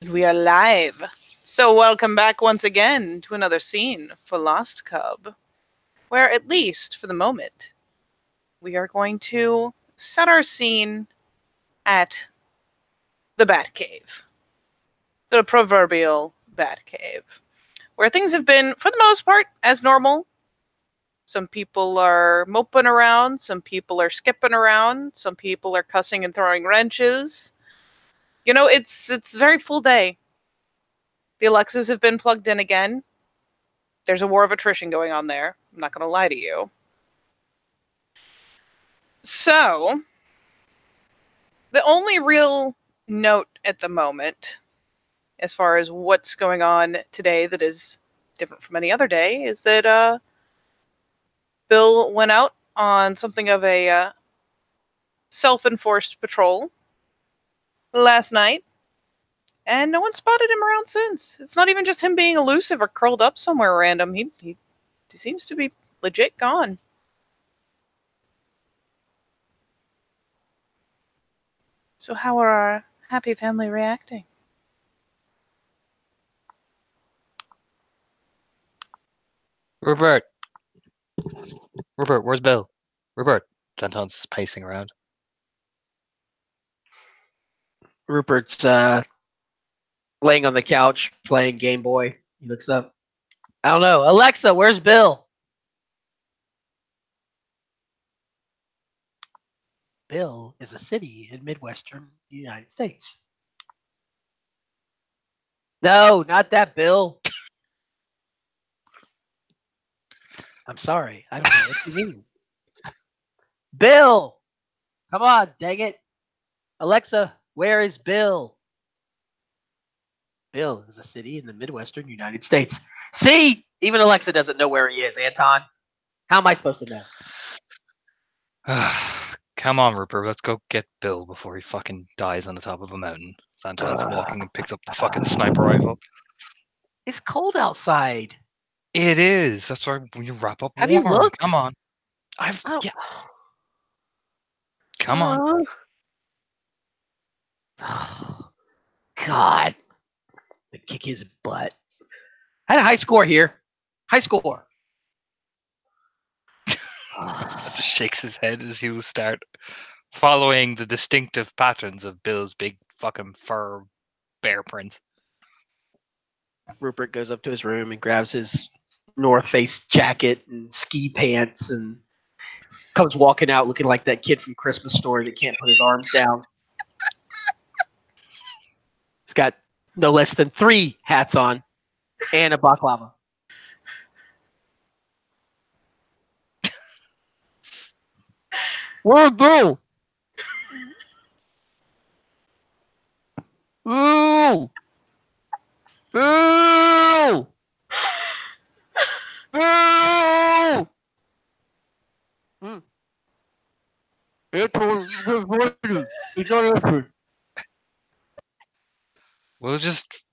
We are live. So, welcome back once again to another scene for Lost Cub, where, at least for the moment, we are going to set our scene at the Batcave, the proverbial Batcave, where things have been, for the most part, as normal. Some people are moping around, some people are skipping around, some people are cussing and throwing wrenches. You know, it's a very full day. The Alexas have been plugged in again. There's a war of attrition going on there. I'm not going to lie to you. So, the only real note at the moment, as far as what's going on today that is different from any other day, is that Bill went out on something of a self enforced patrol last night, and no one spotted him around since. It's not even just him being elusive or curled up somewhere random. He seems to be legit gone. So, how are our happy family reacting? Rupert! Rupert, where's Bill? Rupert! Santon's pacing around. Rupert's laying on the couch playing Game Boy. He looks up. I don't know. Alexa, where's Bill? Bill is a city in Midwestern United States. No, not that Bill. I'm sorry. I don't know what you mean. Bill! Come on, dang it. Alexa, where is Bill? Bill is a city in the Midwestern United States. See? Even Alexa doesn't know where he is, Anton. How am I supposed to know? Come on, Rupert, let's go get Bill before he fucking dies on the top of a mountain. Santon's walking and picks up the fucking sniper rifle. It's cold outside. It is. That's why you wrap up Have you warm. looked? Come on. Yeah. Come on. Oh, God. I kick his butt. I had a high score here. High score. Just shakes his head as he will start following the distinctive patterns of Bill's big fucking fur bear prints. Rupert goes up to his room and grabs his North Face jacket and ski pants and comes walking out looking like that kid from Christmas Story that can't put his arms down. He's got no less than 3 hats on and a baklava. Where'd Bill? Bill! Bill! Bill! He's not answering. We'll just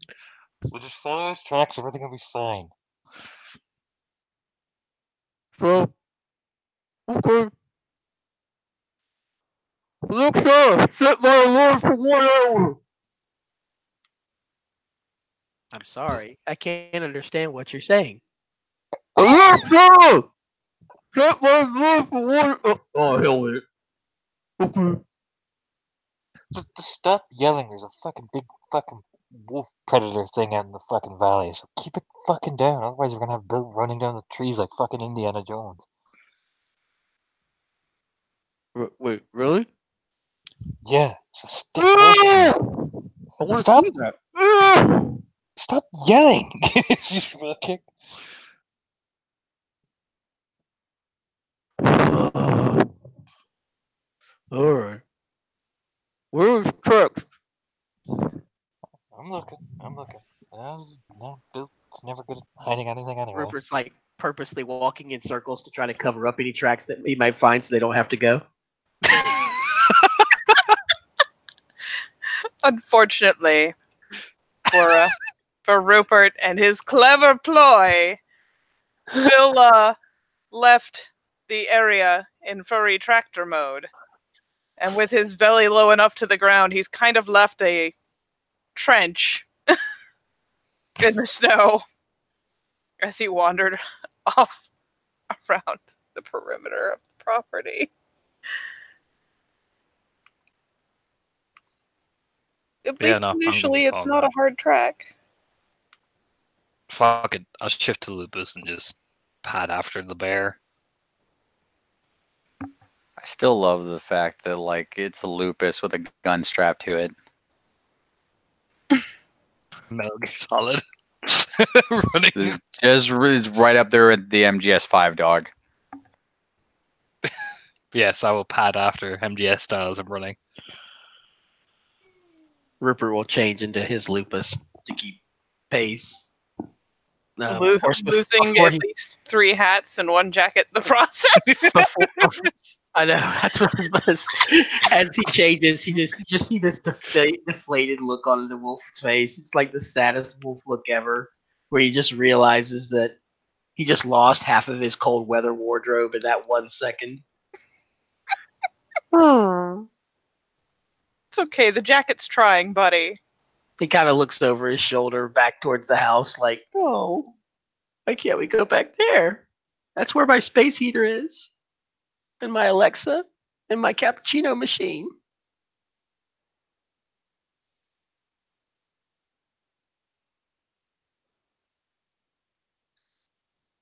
follow his tracks. Everything will be fine. So, okay. Alexa, set my alarm for 1 hour. I'm sorry, I can't understand what you're saying. Alexa, set my alarm for 1 hour. Oh, hell with it. Okay. Just stop yelling. There's a fucking big fucking wolf predator thing out in the fucking valley. So keep it fucking down. Otherwise, we're gonna have Bill running down the trees like fucking Indiana Jones. Wait, really? Yeah. So stick close to me. I want to Stop. see that. Stop yelling. She's fucking. Alright. Where's text? I'm looking. No, Bill's never good at hiding anything anyway. Rupert's like purposely walking in circles to try to cover up any tracks that he might find so they don't have to go. Unfortunately, for Rupert and his clever ploy, Bill left the area in furry tractor mode, and with his belly low enough to the ground, he's kind of left a trench in the snow as he wandered off around the perimeter of the property. At Yeah, least no, I'm gonna initially, it's follow not a that. hard track. Fuck it. I'll shift to Lupus and just pad after the bear. I still love the fact that like it's a Lupus with a gun strapped to it. Metal Gear Solid. Running. It's right up there with the MGS5 dog. Yes, I will pad after MGS style as I'm running. Rupert will change into his Lupus to keep pace. Losing before at least 3 hats and 1 jacket in the process. I know, that's what I was about to say. As he changes, you just see this deflated look on the wolf's face. It's like the saddest wolf look ever, where he just realizes that he just lost half of his cold weather wardrobe in that 1 second. It's okay, the jacket's trying, buddy. He kind of looks over his shoulder back towards the house like, oh, why can't we go back there? That's where my space heater is. And my Alexa. And my cappuccino machine.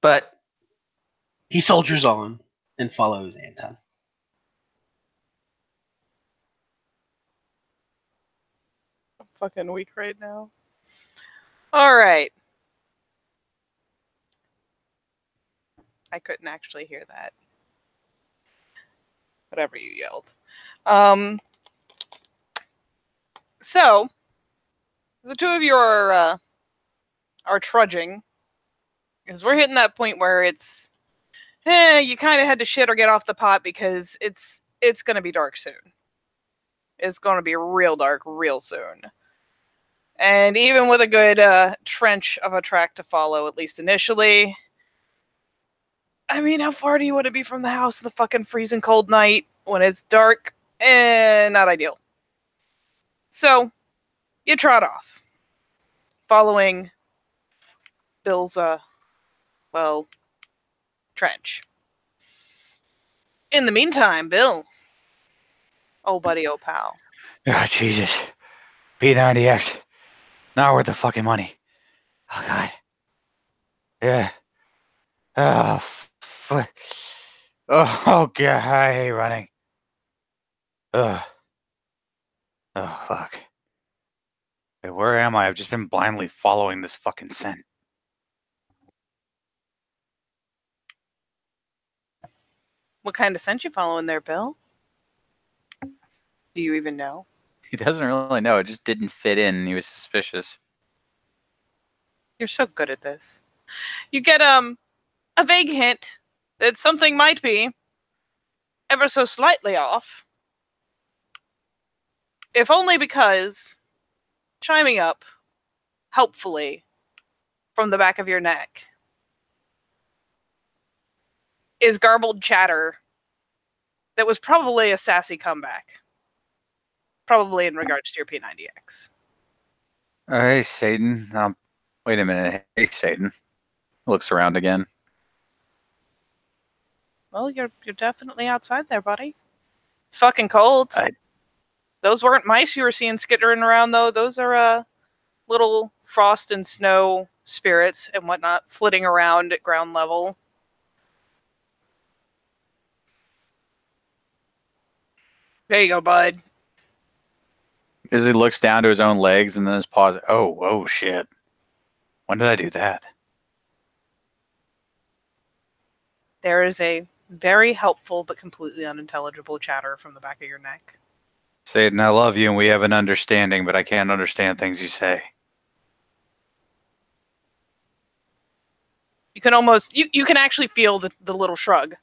But he soldiers on and follows Anton. I'm fucking weak right now. Alright. I couldn't actually hear that. Whatever you yelled. So, the two of you are trudging. Because we're hitting that point where it's... you kind of had to shit or get off the pot because it's going to be dark soon. It's going to be real dark real soon. And even with a good trench of a track to follow, at least initially... I mean, how far do you want to be from the house in the fucking freezing cold night when it's dark? Not ideal. So, you trot off, following Bill's, trench. In the meantime, Bill. Oh, buddy, oh, pal. Oh, Jesus. P90X. Not worth the fucking money. Oh, God. Yeah. Oh, oh, God. I hate running. Ugh. Oh, fuck. Wait, where am I? I've just been blindly following this fucking scent. What kind of scent you following there, Bill? Do you even know? He doesn't really know. It just didn't fit in, and he was suspicious. You're so good at this. You get, a vague hint that something might be ever so slightly off. If only because chiming up, helpfully, from the back of your neck is garbled chatter that was probably a sassy comeback. Probably in regards to your P90X. Hey, Satan. Wait a minute. Hey, Satan. Looks around again. Well, you're definitely outside there, buddy. It's fucking cold. Those weren't mice you were seeing skittering around, though. Those are little frost and snow spirits and whatnot flitting around at ground level. There you go, bud. As he looks down to his own legs and then his paws. Oh, shit. When did I do that? There is a very helpful but completely unintelligible chatter from the back of your neck. Satan, I love you and we have an understanding, but I can't understand things you say. You can almost... You can actually feel the little shrug.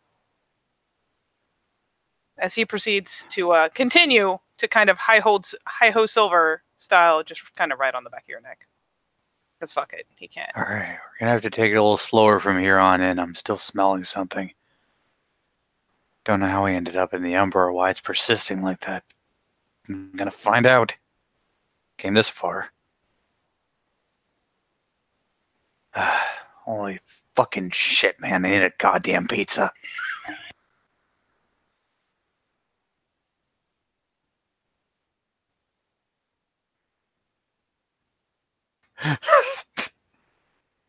As he proceeds to continue to kind of hi-ho silver style, just kind of right on the back of your neck. Because fuck it, he can't. All right, we're going to have to take it a little slower from here on in. I'm still smelling something. Don't know how we ended up in the Umbra or why it's persisting like that. I'm going to find out. Came this far. Holy fucking shit, man. I need a goddamn pizza.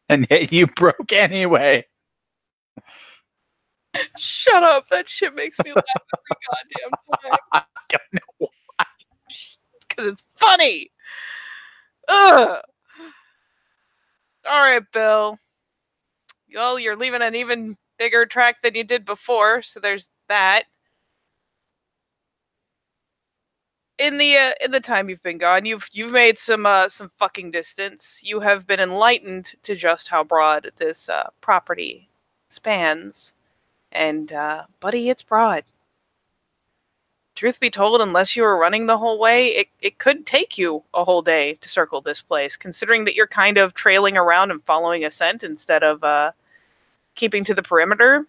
And yet you broke anyway. Shut up. That shit makes me laugh every goddamn time. I don't know. Because it's funny. Ugh. All right, Bill. Well, you're leaving an even bigger track than you did before, so there's that. In the time you've been gone, you've made some fucking distance. You have been enlightened to just how broad this property spans, and buddy, it's broad. Truth be told, unless you were running the whole way, it could take you a whole day to circle this place, considering that you're kind of trailing around and following a scent instead of keeping to the perimeter.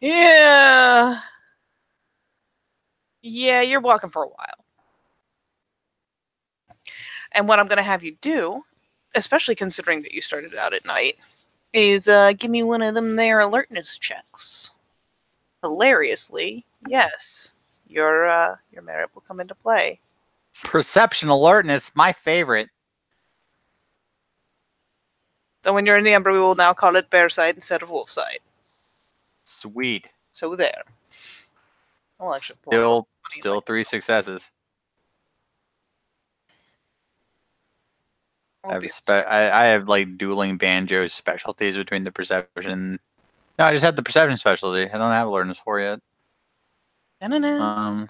Yeah, you're walking for a while. And what I'm going to have you do, especially considering that you started out at night, is give me one of them there alertness checks. Hilariously, yes, your merit will come into play. Perception alertness, my favorite. Though when you're in the Ember, we will now call it bear side instead of wolf side. Sweet. So there. I'll actually pull Still 3 successes. I have like dueling banjo specialties between the perception. No, I just had the perception specialty. I don't have alertness 4 yet. No.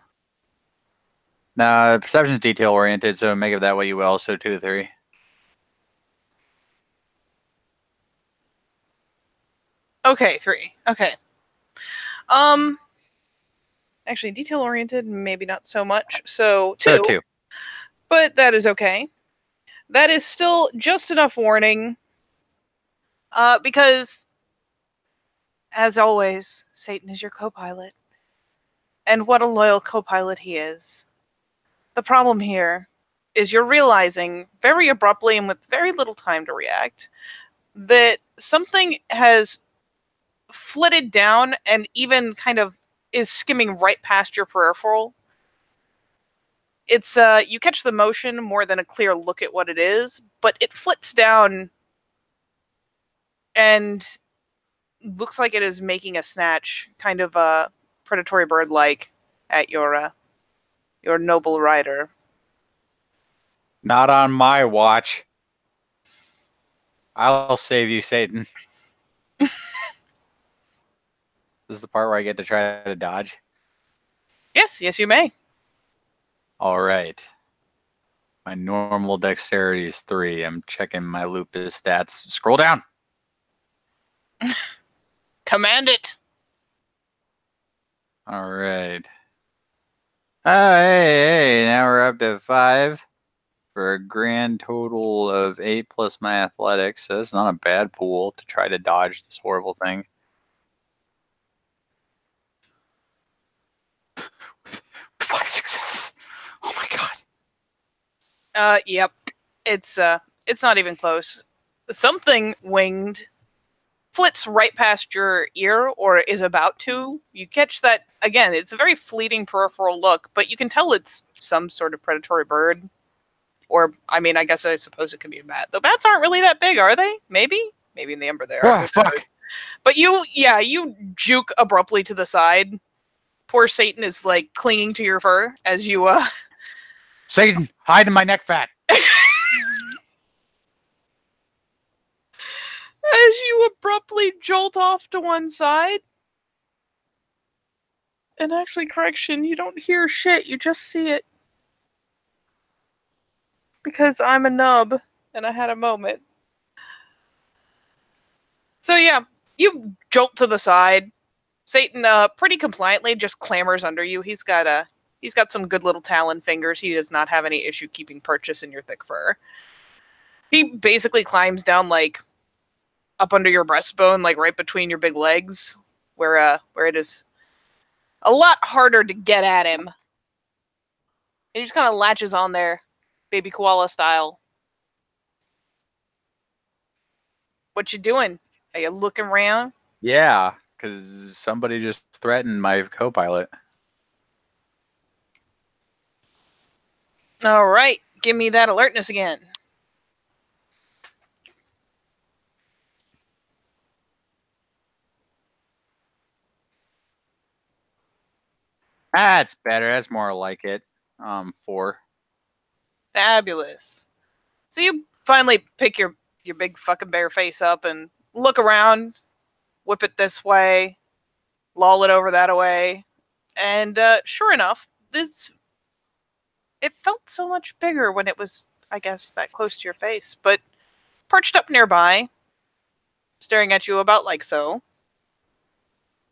No, perception is detail oriented, so make it that way you will. So 2 to 3. Okay, 3. Okay. Actually, detail oriented, maybe not so much. So 2. So 2. But that is okay. That is still just enough warning. Because, as always, Satan is your co-pilot. And what a loyal co-pilot he is. The problem here is you're realizing, very abruptly and with very little time to react, that something has flitted down and even kind of is skimming right past your peripheral. It's you catch the motion more than a clear look at what it is, but it flits down and looks like it is making a snatch, kind of predatory bird-like, at your noble rider. Not on my watch. I'll save you, Satan. This is the part where I get to try to dodge. Yes, you may. All right. My normal dexterity is 3. I'm checking my lupus stats. Scroll down. Command it. All right. Oh, hey. Now we're up to 5 for a grand total of 8 plus my athletics. So that's not a bad pool to try to dodge this horrible thing. With 5 successes. Oh my god. Yep. It's not even close. Something winged flits right past your ear, or is about to. You catch that, again, it's a very fleeting peripheral look, but you can tell it's some sort of predatory bird. Or, I mean, I suppose it could be a bat. The bats aren't really that big, are they? Maybe in the Ember there. Oh, fuck. But you juke abruptly to the side. Poor Satan is, like, clinging to your fur as you, Satan, hide in my neck fat. As you abruptly jolt off to one side. And actually, correction, you don't hear shit, you just see it. Because I'm a nub, and I had a moment. So yeah, you jolt to the side. Satan, pretty compliantly, just clambers under you. He's got some good little talon fingers. He does not have any issue keeping purchase in your thick fur. He basically climbs down, like, up under your breastbone, like right between your big legs, where it is a lot harder to get at him. And he just kind of latches on there, baby koala style. What you doing? Are you looking around? Yeah, because somebody just threatened my co-pilot. All right, give me that alertness again. That's better. That's more like it. 4. Fabulous. So you finally pick your big fucking bear face up and look around, whip it this way, loll it over that way, and sure enough, it felt so much bigger when it was, I guess, that close to your face, but perched up nearby, staring at you about like so.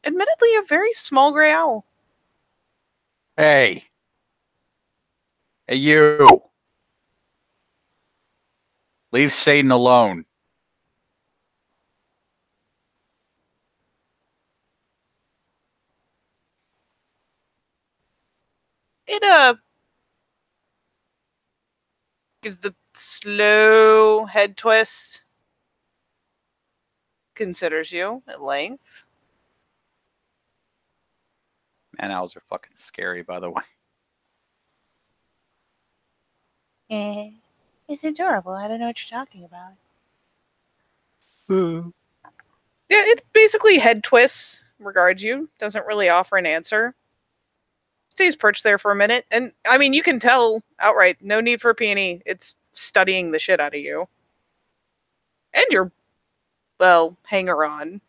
Admittedly, a very small gray owl. Hey. Hey, you. Leave Satan alone. It gives the slow head twist, considers you at length. Man, owls are fucking scary, by the way. It's adorable. I don't know what you're talking about. Hmm. Yeah, it basically head twists, regards you, doesn't really offer an answer. Stays perched there for a minute, and I mean, you can tell outright, no need for a peony. It's studying the shit out of you. And your, well, hanger on.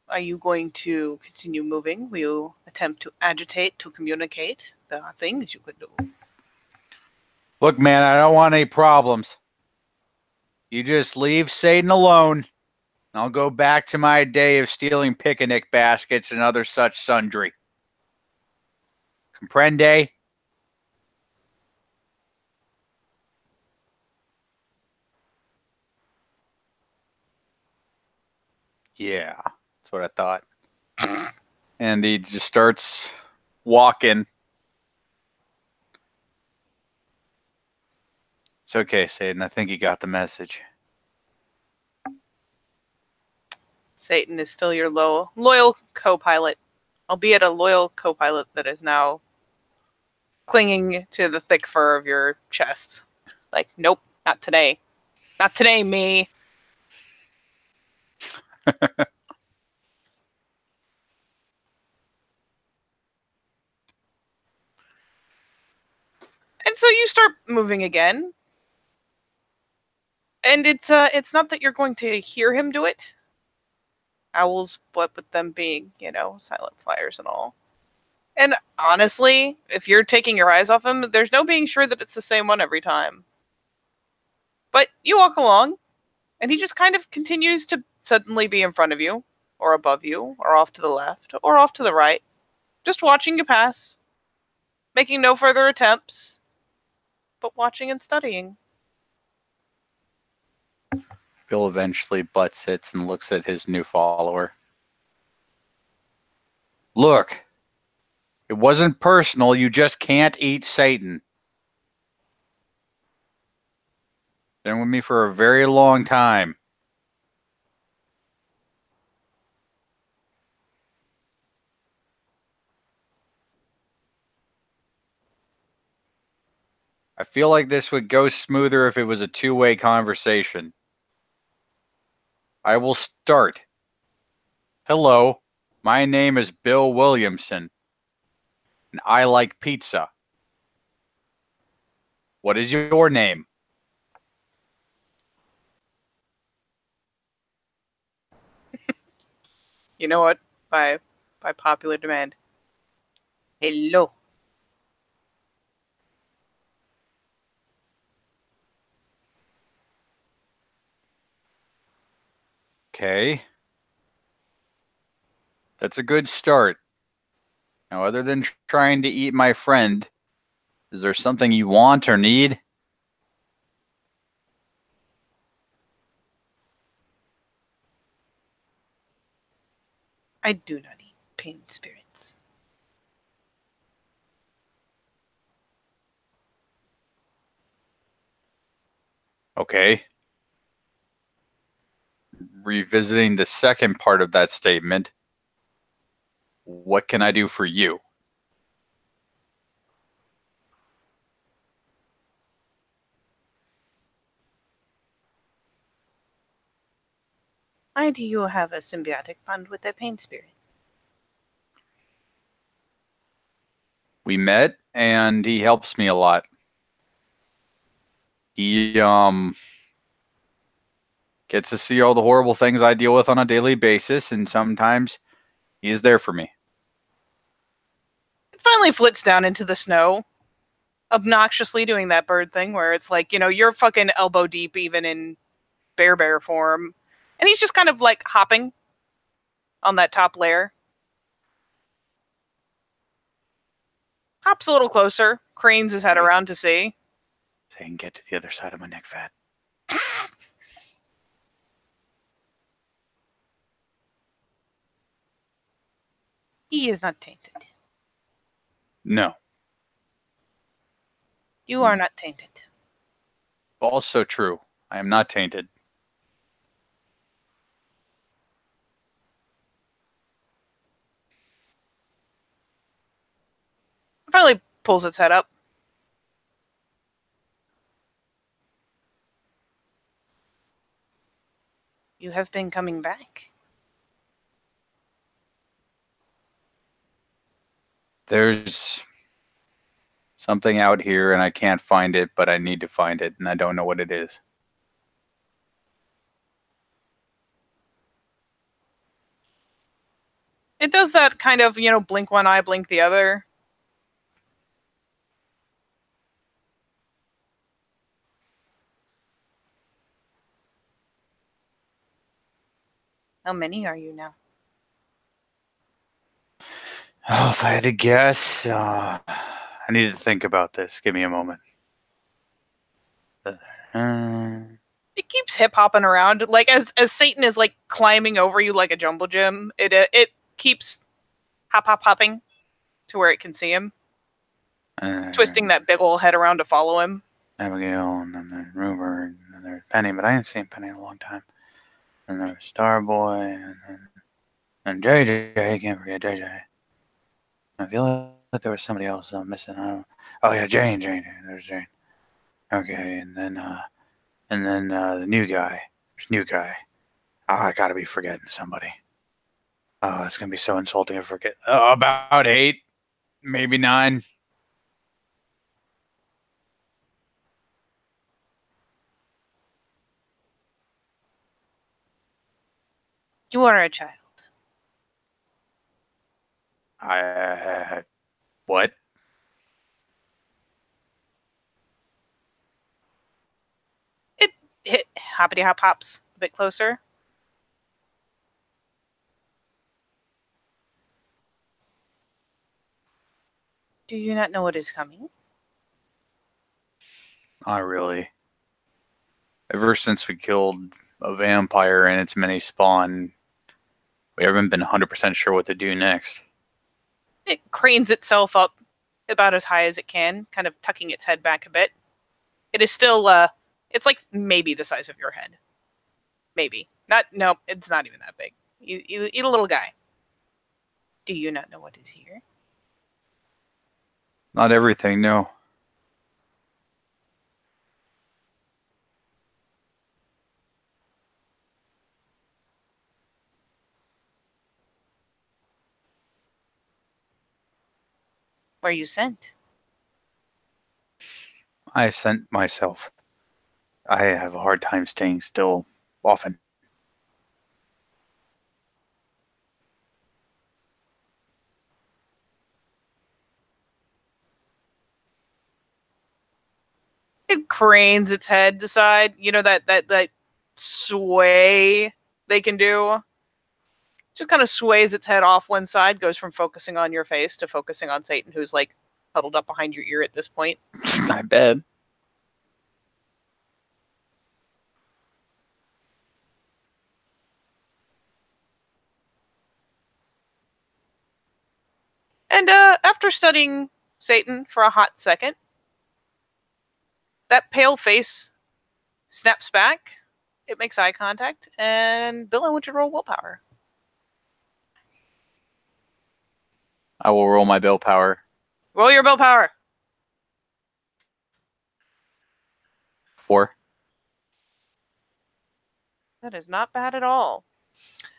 Are you going to continue moving? Will you attempt to agitate, to communicate the things you could do? Look, man, I don't want any problems. You just leave Satan alone. And I'll go back to my day of stealing picnic baskets and other such sundry. Comprende? Yeah, that's what I thought. And he just starts walking. It's okay, Satan. I think you got the message. Satan is still your loyal co-pilot, albeit a loyal co-pilot that is now clinging to the thick fur of your chest. Like, nope, not today. Not today, me. And so you start moving again. And it's not that you're going to hear him do it. Owls, what with them being, silent flyers and all. And honestly, if you're taking your eyes off him, there's no being sure that it's the same one every time. But you walk along, and he just kind of continues to suddenly be in front of you, or above you, or off to the left, or off to the right, just watching you pass, making no further attempts, but watching and studying. Bill eventually butt sits and looks at his new follower. Look, it wasn't personal. You just can't eat Satan. Been with me for a very long time. I feel like this would go smoother if it was a two-way conversation. I will start. Hello, my name is Bill Williamson, and I like pizza. What is your name? You know what? By popular demand. Hello. Okay. That's a good start. Now, other than trying to eat my friend, is there something you want or need? I do not eat pain spirits. Okay. Revisiting the second part of that statement, what can I do for you? Why do you have a symbiotic bond with a pain spirit? We met and he helps me a lot. He gets to see all the horrible things I deal with on a daily basis, and sometimes he is there for me. It finally flits down into the snow, obnoxiously doing that bird thing where it's like, you're fucking elbow deep even in bear form. And he's just kind of like hopping on that top layer. Hops a little closer, cranes his head around to see. So I can get to the other side of my neck fat. He is not tainted. No. You are not tainted. Also true. I am not tainted. Finally pulls its head up. You have been coming back. There's something out here and I can't find it, but I need to find it and I don't know what it is. It does that kind of, blink one eye, blink the other. How many are you now? Oh, if I had to guess, I need to think about this. Give me a moment. It keeps hip hopping around, like as Satan is like climbing over you like a jumbo gym. It keeps hopping to where it can see him, twisting that big old head around to follow him. Abigail, and then there's Rupert, and then there's Penny, but I ain't seen Penny in a long time. And there's Starboy, and JJ. Can't forget JJ. I feel like there was somebody else missing. I don't. Oh yeah, Jane. There's Jane. Okay, and then the new guy. There's new guy. Oh, I gotta be forgetting somebody. Oh, it's gonna be so insulting if I forget. Oh, about 8, maybe 9. You are a child. What? It hoppity hops a bit closer. Do you not know what is coming? Not really. Ever since we killed a vampire and its mini spawn, we haven't been 100% sure what to do next. It cranes itself up about as high as it can, kind of tucking its head back a bit. It is still, it's like maybe the size of your head. Maybe. Nope, it's not even that big. You eat a little guy. Do you not know what is here? Not everything, no. Were you sent? I sent myself. I have a hard time staying still often. It cranes its head to side. You know that sway they can do? Just kind of sways its head off one side, goes from focusing on your face to focusing on Satan, who's like huddled up behind your ear at this point. I bet. And after studying Satan for a hot second, that pale face snaps back. It makes eye contact, and Bill, I want you to roll willpower. I will roll my willpower. Roll your willpower. 4. That is not bad at all.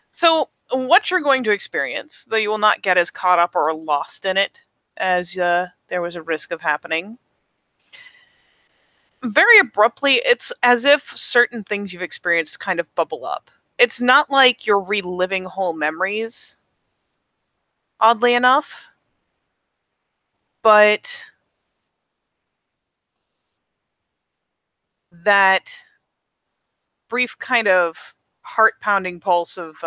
So, what you're going to experience, though you will not get as caught up or lost in it as there was a risk of happening, very abruptly, it's as if certain things you've experienced kind of bubble up. It's not like you're reliving whole memories, oddly enough, but that brief kind of heart-pounding pulse of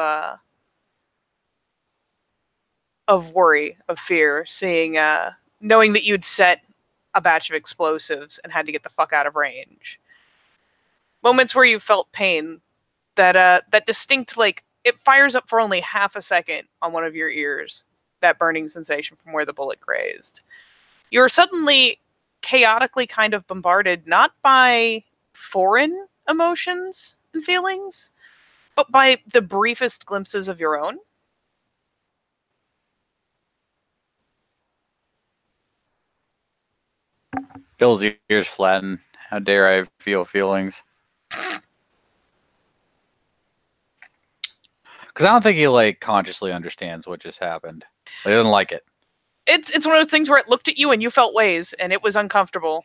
worry, of fear, seeing, knowing that you'd set a batch of explosives and had to get the fuck out of range. Moments where you felt pain, that distinct, like, it fires up for only half a second on one of your ears, that burning sensation from where the bullet grazed. You're suddenly chaotically kind of bombarded, not by foreign emotions and feelings, but by the briefest glimpses of your own. Bill's ears flatten. How dare I feel feelings? Because I don't think he like consciously understands what just happened. He doesn't like it. It's one of those things where it looked at you and you felt ways, and it was uncomfortable.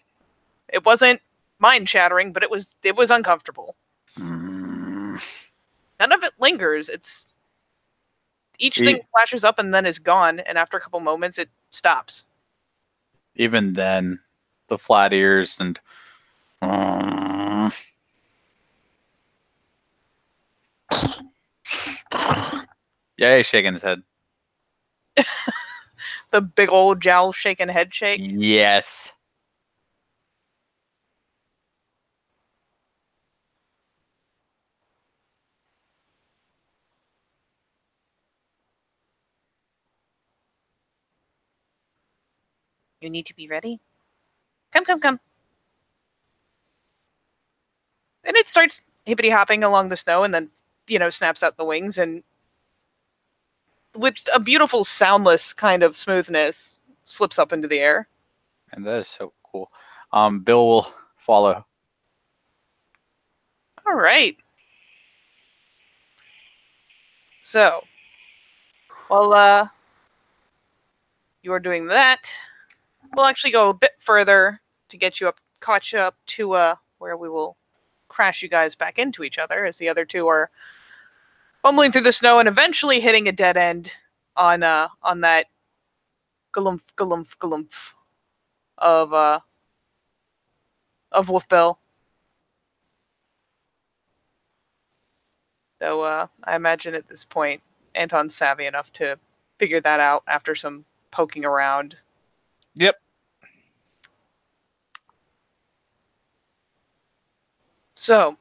It wasn't mind-shattering, but it was uncomfortable. None of it lingers. It's each thing flashes up and then is gone, and after a couple moments, it stops. Even then, the flat ears and yeah, he's shaking his head. The big old jowl shaking head shake. Yes. You need to be ready. Come, come, come. And it starts hippity hopping along the snow and then, snaps out the wings and with a beautiful soundless kind of smoothness slips up into the air. And that is so cool. Bill will follow. All right. So, while you are doing that, we'll actually go a bit further to get you caught you up to where we will crash you guys back into each other as the other two are bumbling through the snow and eventually hitting a dead end on that galumph galumph galumph of Wolf Bill. Though I imagine at this point Anton's savvy enough to figure that out after some poking around. Yep. So,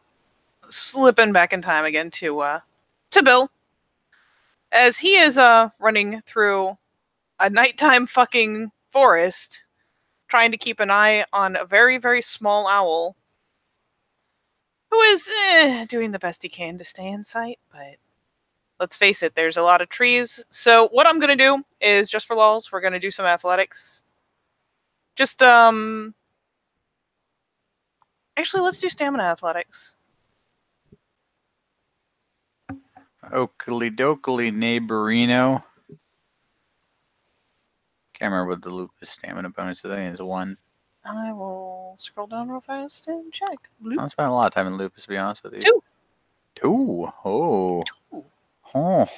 slipping back in time again to Bill, as he is running through a nighttime fucking forest, trying to keep an eye on a very, very small owl, who is doing the best he can to stay in sight, but let's face it, there's a lot of trees. So what I'm going to do is, just for lulz, we're going to do some athletics. Just, actually, let's do stamina athletics. Oakley dokley neighborino. Can't remember what the lupus stamina bonus is. I think it's 1. I will scroll down real fast and check. I spent a lot of time in lupus, to be honest with you. 2. 2. Oh. 2. Oh.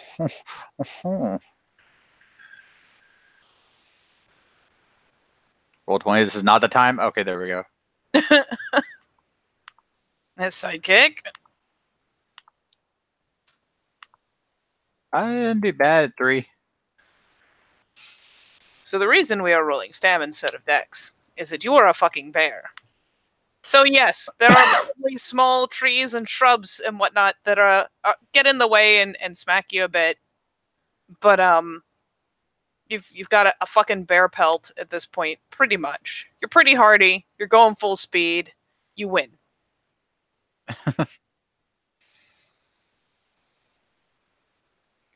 Roll 20. This is not the time. Okay, there we go. That's sidekick. I didn't be bad at 3. So the reason we are rolling stam instead of dex is that you are a fucking bear. So yes, there are probably small trees and shrubs and whatnot that are get in the way and smack you a bit. But You've got a fucking bear pelt at this point, pretty much. You're pretty hardy. You're going full speed. You win.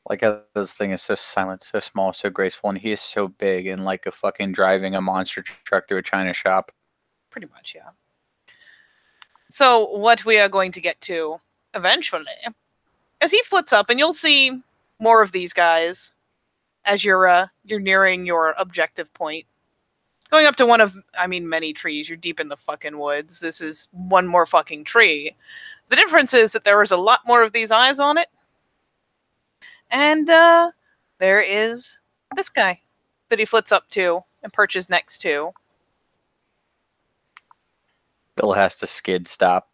Like how this thing is so silent, so small, so graceful, and he is so big and like a fucking driving a monster truck through a china shop. Pretty much, yeah. So what we are going to get to eventually, as he flits up, and you'll see more of these guys as you're nearing your objective point. Going up to one of, many trees. You're deep in the fucking woods. This is one more fucking tree. The difference is that there is a lot more of these eyes on it. And there is this guy that he flits up to and perches next to. Bill has to skid stop.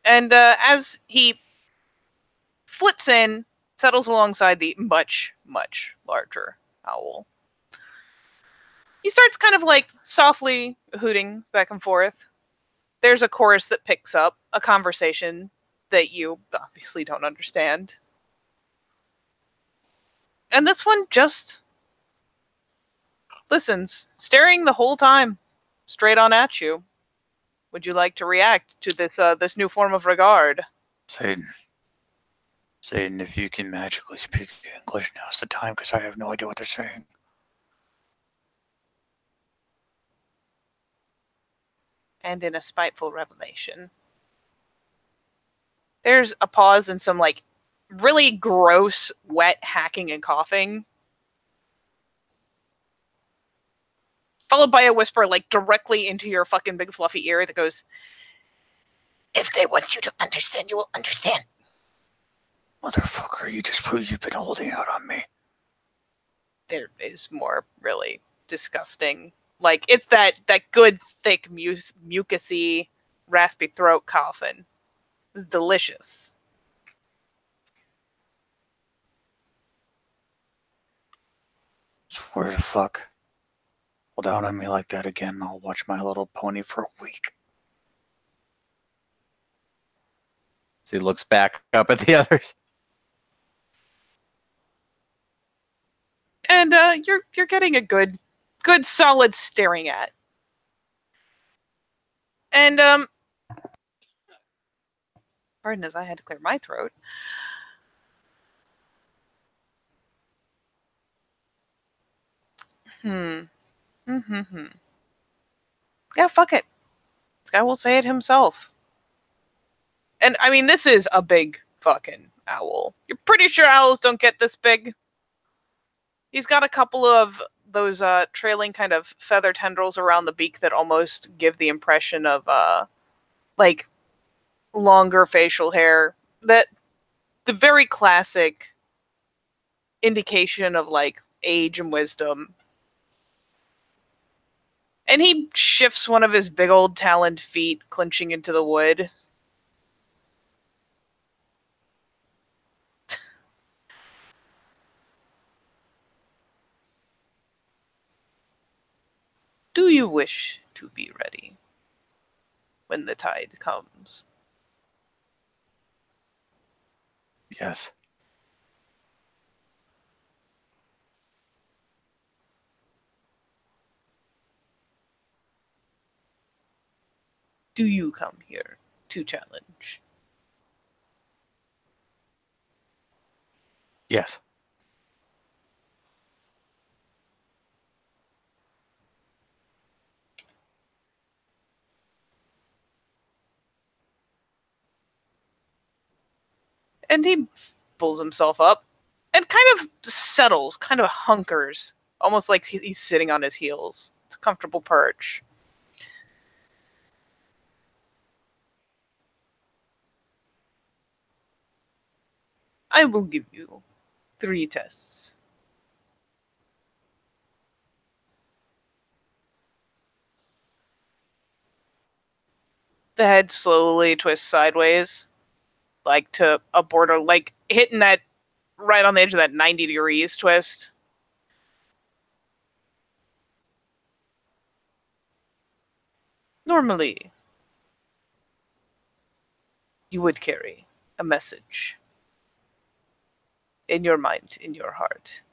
And as he flits in, settles alongside the much, much larger owl, he starts kind of like softly hooting back and forth. There's a chorus that picks up a conversation that you obviously don't understand. And this one just listens, staring the whole time, straight on at you. Would you like to react to this new form of regard? Satan, if you can magically speak English, now's the time, because I have no idea what they're saying. And in a spiteful revelation, there's a pause and some like really gross, wet hacking and coughing, followed by a whisper like directly into your fucking big fluffy ear that goes, "If they want you to understand, you will understand." Motherfucker, you just proved you've been holding out on me. There is more really disgusting. Like, it's that good, thick, mucusy, raspy throat coughing. It's delicious. Swear to fuck. Hold out on me like that again, and I'll watch My Little Pony for a week. So he looks back up at the others. And you're getting a good solid staring at. And pardon as I had to clear my throat. Yeah, fuck it. This guy will say it himself. And I mean, this is a big fucking owl. You're pretty sure owls don't get this big. He's got a couple of those trailing kind of feather tendrils around the beak that almost give the impression of like longer facial hair. That the very classic indication of like age and wisdom. And he shifts one of his big old taloned feet, clinching into the wood. Do you wish to be ready when the tide comes? Yes. Do you come here to challenge? Yes. And he pulls himself up and kind of settles, kind of hunkers, almost like he's sitting on his heels. It's a comfortable perch. I will give you 3 tests. The head slowly twists sideways, like to a border, like hitting that right on the edge of that 90 degrees twist. Normally, you would carry a message. in your mind, in your heart,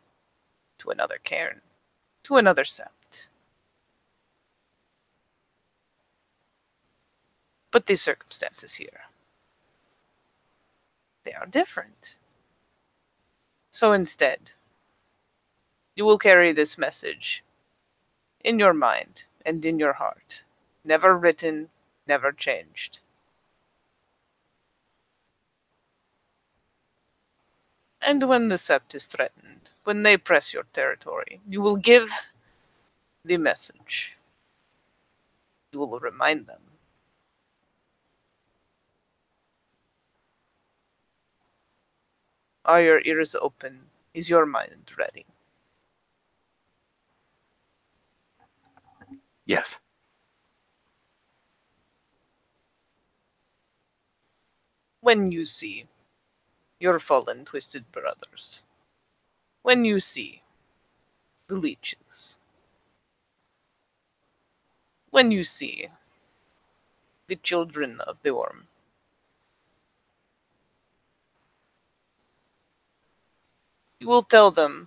to another cairn, to another sept. But the circumstances here, they are different. So instead, you will carry this message in your mind and in your heart, never written, never changed. And when the sept is threatened, when they press your territory, you will give the message. You will remind them. Are your ears open? Is your mind ready? Yes. When you see your fallen, twisted brothers, when you see the leeches, when you see the children of the worm, you will tell them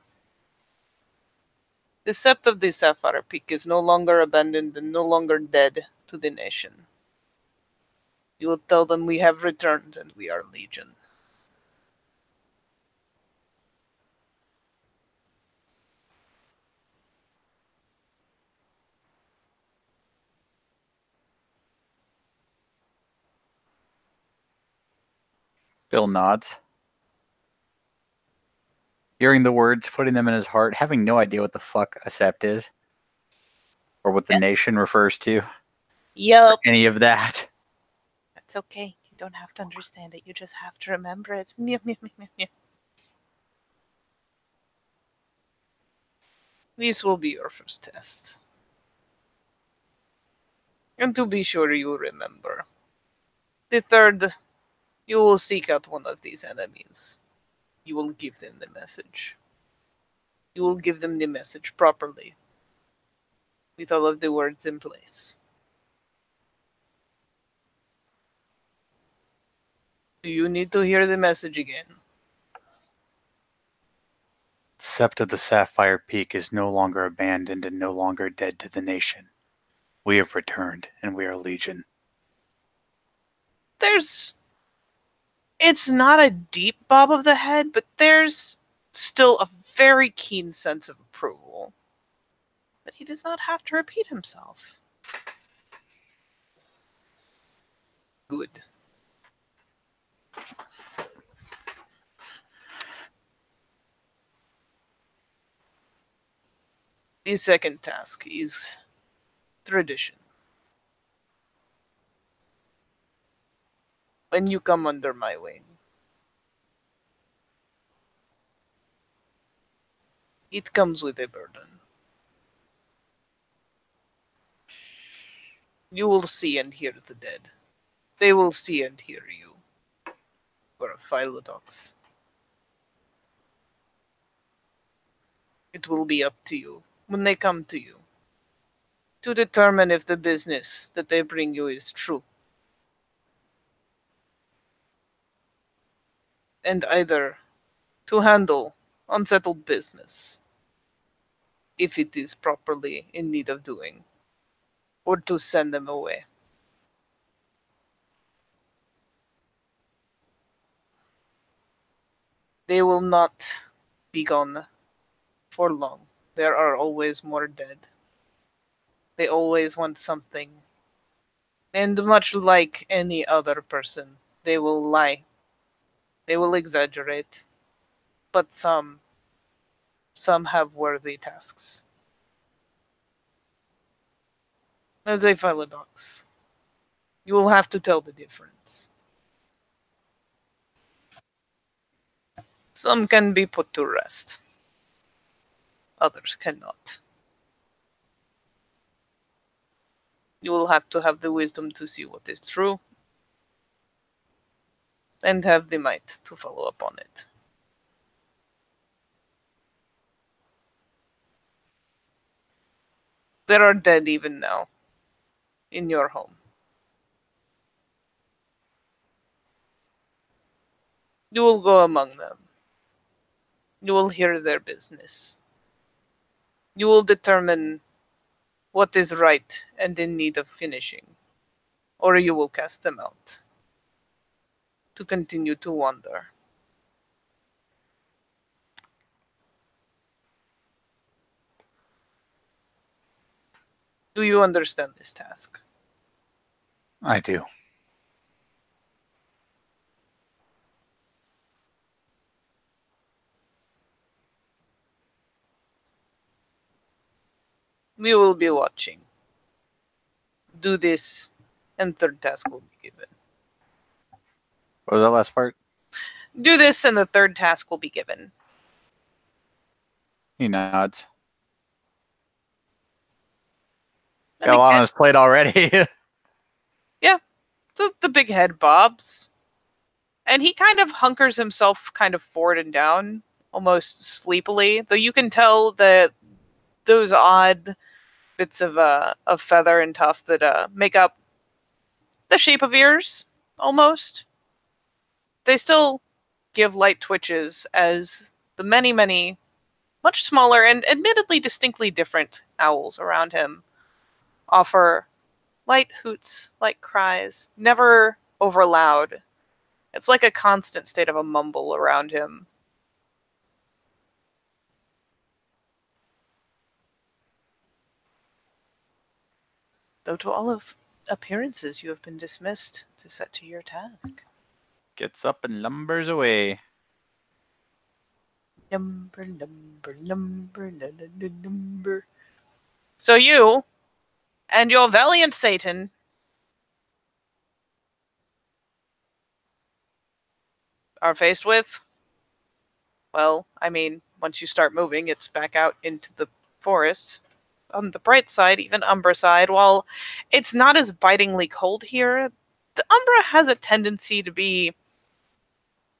the sept of the Sapphire Peak is no longer abandoned and no longer dead to the nation. You will tell them we have returned and we are legion. Bill nods. Hearing the words, putting them in his heart, having no idea what the fuck a sept is. Or what the nation refers to. Yup. Any of that. That's okay. You don't have to understand it. You just have to remember it. This will be your first test. And to be sure you remember. The third, you will seek out one of these enemies. You will give them the message. You will give them the message properly, with all of the words in place. Do you need to hear the message again? Sept of the Sapphire Peak is no longer abandoned and no longer dead to the nation. We have returned, and we are legion. It's not a deep bob of the head, but there's still a very keen sense of approval. But he does not have to repeat himself. Good. The second task is tradition. When you come under my wing, it comes with a burden. You will see and hear the dead. They will see and hear you. For a Philodox. It will be up to you, when they come to you, to determine if the business that they bring you is true. And either to handle unsettled business, if it is properly in need of doing, or to send them away. They will not be gone for long. There are always more dead. They always want something. And much like any other person, they will lie. They will exaggerate. But some have worthy tasks. As a Philodox, you will have to tell the difference. Some can be put to rest. Others cannot. You will have to have the wisdom to see what is true, and have the might to follow up on it. There are dead even now, in your home. You will go among them. You will hear their business. You will determine what is right and in need of finishing, or you will cast them out to continue to wander. Do you understand this task? I do. We will be watching. Do this, and third task will be given. What was that last part? Do this, and the third task will be given. He nods. And Got a lot on again, his plate already. so the big head bobs, and he kind of hunkers himself kind of forward and down, almost sleepily. Though you can tell that those odd bits of feather and tuft that make up the shape of ears, almost, they still give light twitches as the many, many, much smaller and admittedly distinctly different owls around him offer light hoots, light cries, never over loud. It's like a constant state of a mumble around him. Though to all of appearances, you have been dismissed to set to your task. Gets up and lumbers away. Number. So you and your valiant Satan are faced with, well, I mean, once you start moving, it's back out into the forest. On the bright side, even Umbra side, while it's not as bitingly cold here, the Umbra has a tendency to be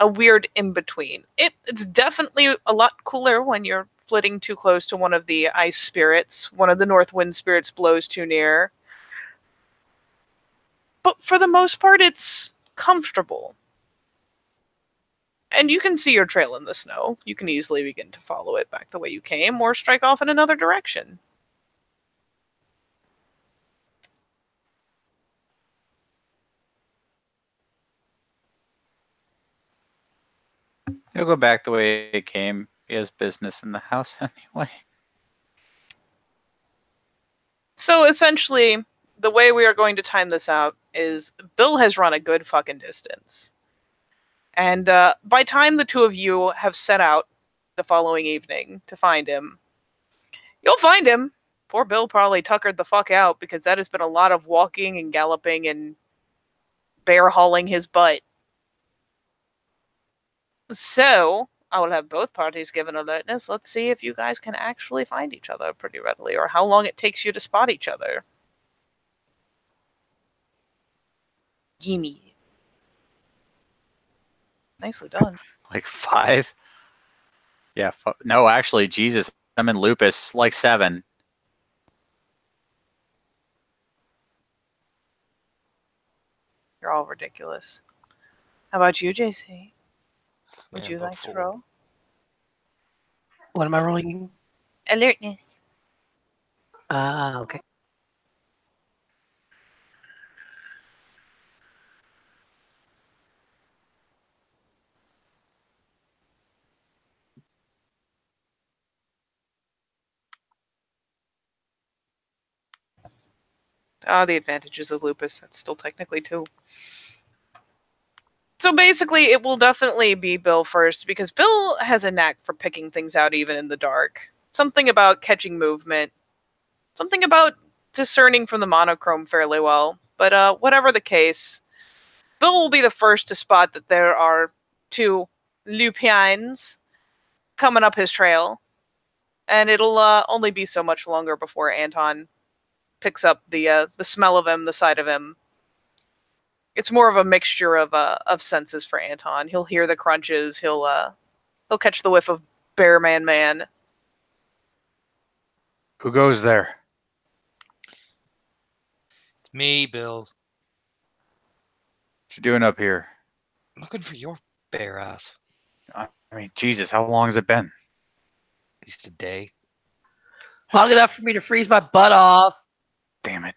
a weird in-between. It's definitely a lot cooler when you're flitting too close to one of the ice spirits, one of the north wind spirits blows too near. But for the most part, it's comfortable. And you can see your trail in the snow. You can easily begin to follow it back the way you came, or strike off in another direction. He'll go back the way it came. He has business in the house anyway. So essentially, the way we are going to time this out is Bill has run a good fucking distance. And by time the two of you have set out the following evening to find him, you'll find him. Poor Bill probably tuckered the fuck out because that has been a lot of walking and galloping and bear hauling his butt. So, I will have both parties given alertness. Let's see if you guys can actually find each other pretty readily, or how long it takes you to spot each other. Gimme. Nicely done. Like 5? Yeah. No, actually, Jesus. I'm in lupus. Like 7. You're all ridiculous. How about you, JC? Would Yeah, you about like to 4. roll? What am I rolling? Alertness. Okay. The advantages of lupus, that's still technically 2. So basically, it will definitely be Bill first, because Bill has a knack for picking things out even in the dark. Something about catching movement. Something about discerning from the monochrome fairly well. But whatever the case, Bill will be the first to spot that there are 2 lupines coming up his trail. And it'll only be so much longer before Anton picks up the smell of him, the sight of him. It's more of a mixture of senses for Anton. He'll hear the crunches. He'll catch the whiff of Bear Man. Who goes there? It's me, Bill. What you doing up here? Looking for your bear ass. I mean, Jesus, how long has it been? At least a day. Long enough for me to freeze my butt off. Damn it.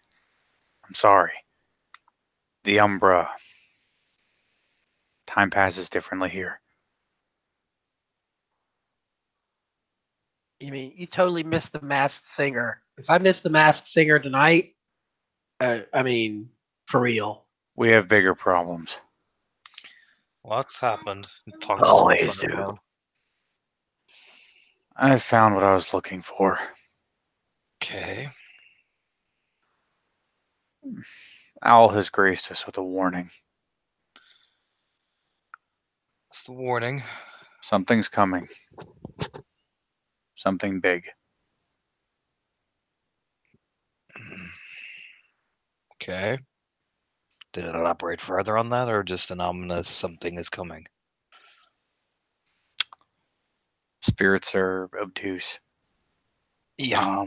I'm sorry. The Umbra. Time passes differently here. You mean you totally missed the Masked Singer? If I miss the Masked Singer tonight, I mean, for real. We have bigger problems. What's happened? Talk to someone Always from the do. phone. I found what I was looking for. Okay. Owl has graced us with a warning. What's the warning? Something's coming. Something big. Okay. Did it elaborate further on that, or just an ominous something is coming? Spirits are obtuse. Yeah.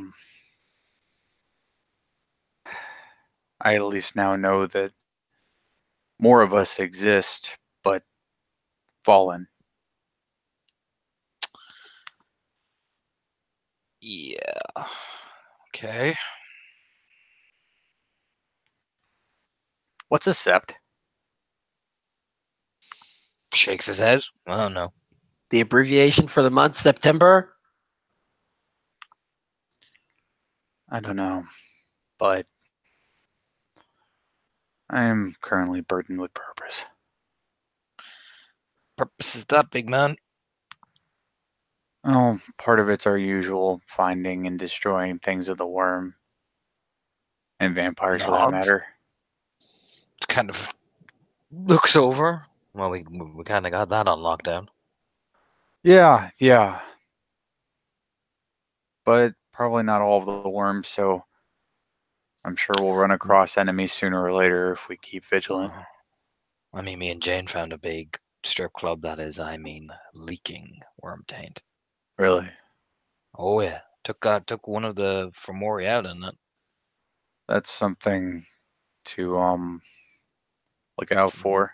I at least now know that more of us exist, but fallen. Yeah. Okay. What's a sept? Shakes his head. I don't know. The abbreviation for the month September. I don't know, but I am currently burdened with purpose. Purpose is that, big man? Oh, part of it's our usual finding and destroying things of the worm. And vampires, for that Nods. matter. Kind of looks over. Well, we kind of got that on lockdown. Yeah. But probably not all of the worms, so I'm sure we'll run across enemies sooner or later if we keep vigilant. I mean, me and Jane found a big strip club that is, leaking worm taint. Really? Oh yeah, took one of the Fomori out in it. That's something to look out for.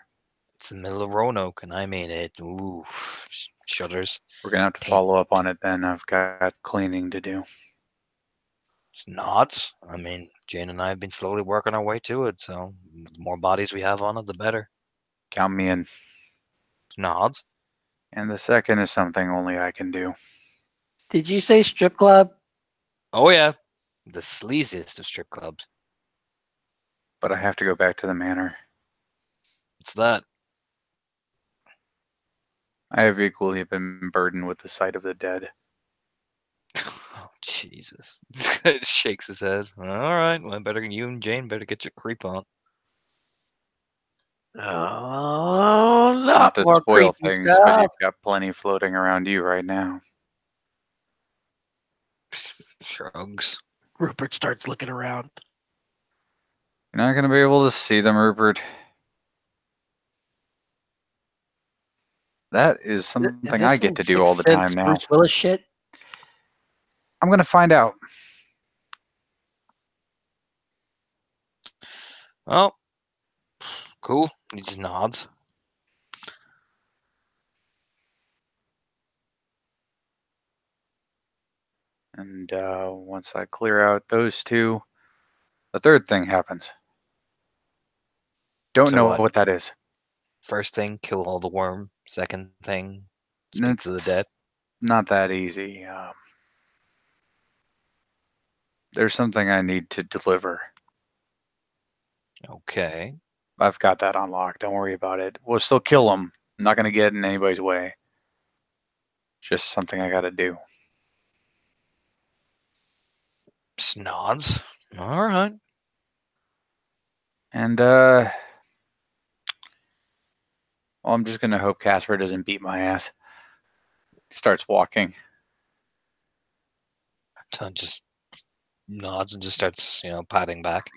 It's in the middle of Roanoke, and I mean it. Ooh, shudders. We're gonna have to follow up on it then. I've got cleaning to do. It's nods. I mean, Jane and I have been slowly working our way to it, so the more bodies we have on it, the better. Count me in. Nods. And the second is something only I can do. Did you say strip club? Oh yeah, the sleaziest of strip clubs. But I have to go back to the manor. It's that. I have equally been burdened with the sight of the dead. Oh Jesus! Shakes his head. All right, well, you and Jane better get your creep on. Oh, Not not to more spoil creepy things, but stuff. you've got plenty floating around you right now. Shrugs. Rupert starts looking around. You're not going to be able to see them, Rupert. That is something Is this I get some to do all the Sixth time Sense now. Bruce Willis shit? I'm going to find out. Oh, cool. He just nods. And once I clear out those two, the third thing happens. Don't So know what? what that is. First thing, kill all the worm. Second thing, speak to the It's dead. not that easy. There's something I need to deliver. Okay. I've got that on lock. Don't worry about it. We'll still kill them. I'm not going to get in anybody's way. Just something I got to do. Just nods. All right. And well, I'm just going to hope Casper doesn't beat my ass. He starts walking. Todd just nods and just starts, patting back.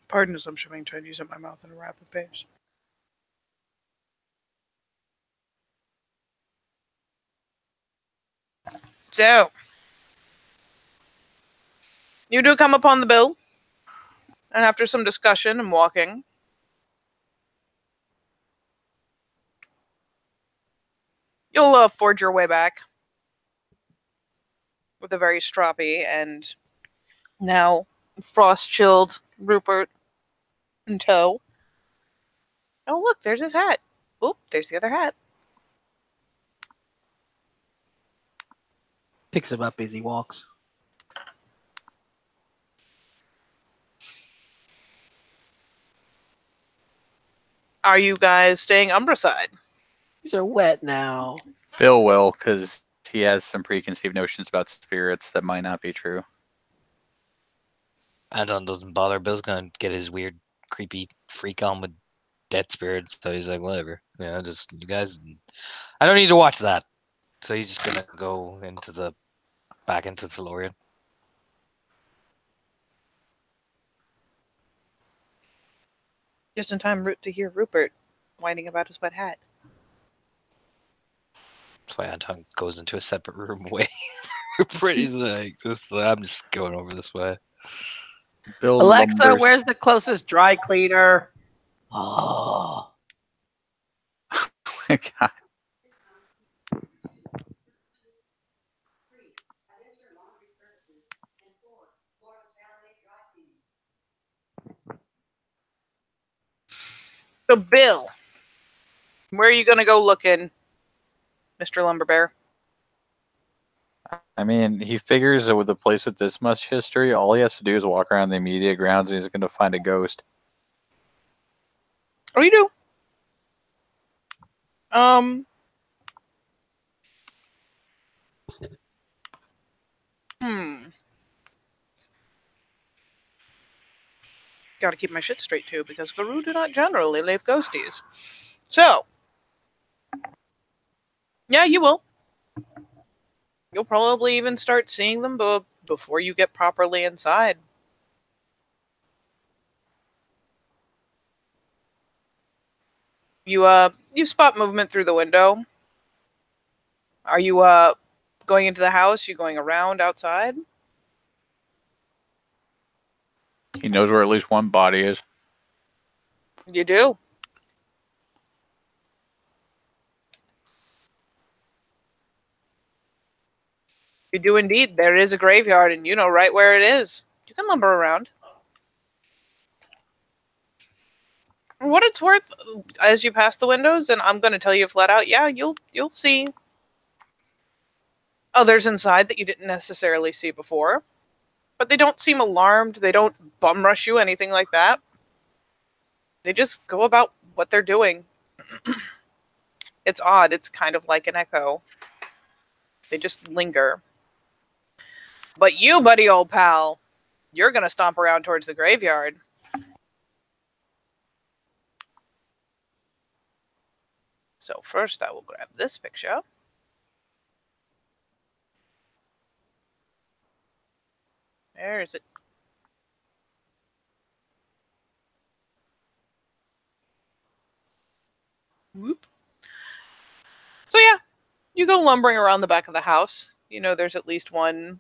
Pardon assumption being tried to use up my mouth at a rapid pace. So, you do come upon the bill, and after some discussion and walking, you'll forge your way back with a very stroppy and now frost-chilled Rupert in tow. Oh, look, there's his hat. Oop, there's the other hat. Picks him up as he walks. Are you guys staying Umbraside? These are wet now. Bill will, because he has some preconceived notions about spirits that might not be true. Anton doesn't bother. Bill's gonna get his weird, creepy freak on with dead spirits, so he's like, whatever. Just you guys. I don't need to watch that. So he's just gonna go back into Solorian. Just in time to hear Rupert whining about his wet hat. That's why Anton goes into a separate room away. Pretty's like, I'm just going over this way. Bill Alexa, lumbers- where's the closest dry cleaner? Oh. God. So, Bill, where are you going to go looking, Mr. Lumberbear? I mean, he figures that with a place with this much history, all he has to do is walk around the immediate grounds and he's going to find a ghost. Oh, you do? Gotta keep my shit straight, too, because Garou do not generally leave ghosties. So, yeah, you will. You'll probably even start seeing them before you get properly inside. You spot movement through the window. Are you going into the house? You going around outside? He knows where at least one body is. You do. You do indeed. There is a graveyard, and you know right where it is. You can lumber around. For what it's worth, as you pass the windows, and I'm going to tell you flat out, yeah, you'll see others inside that you didn't necessarily see before. But they don't seem alarmed. They don't bum rush you, anything like that. They just go about what they're doing. It's odd. It's kind of like an echo. They just linger. But you, buddy old pal, you're going to stomp around towards the graveyard. So first I will grab this picture. Where is it? Whoop. So yeah, you go lumbering around the back of the house. You know there's at least one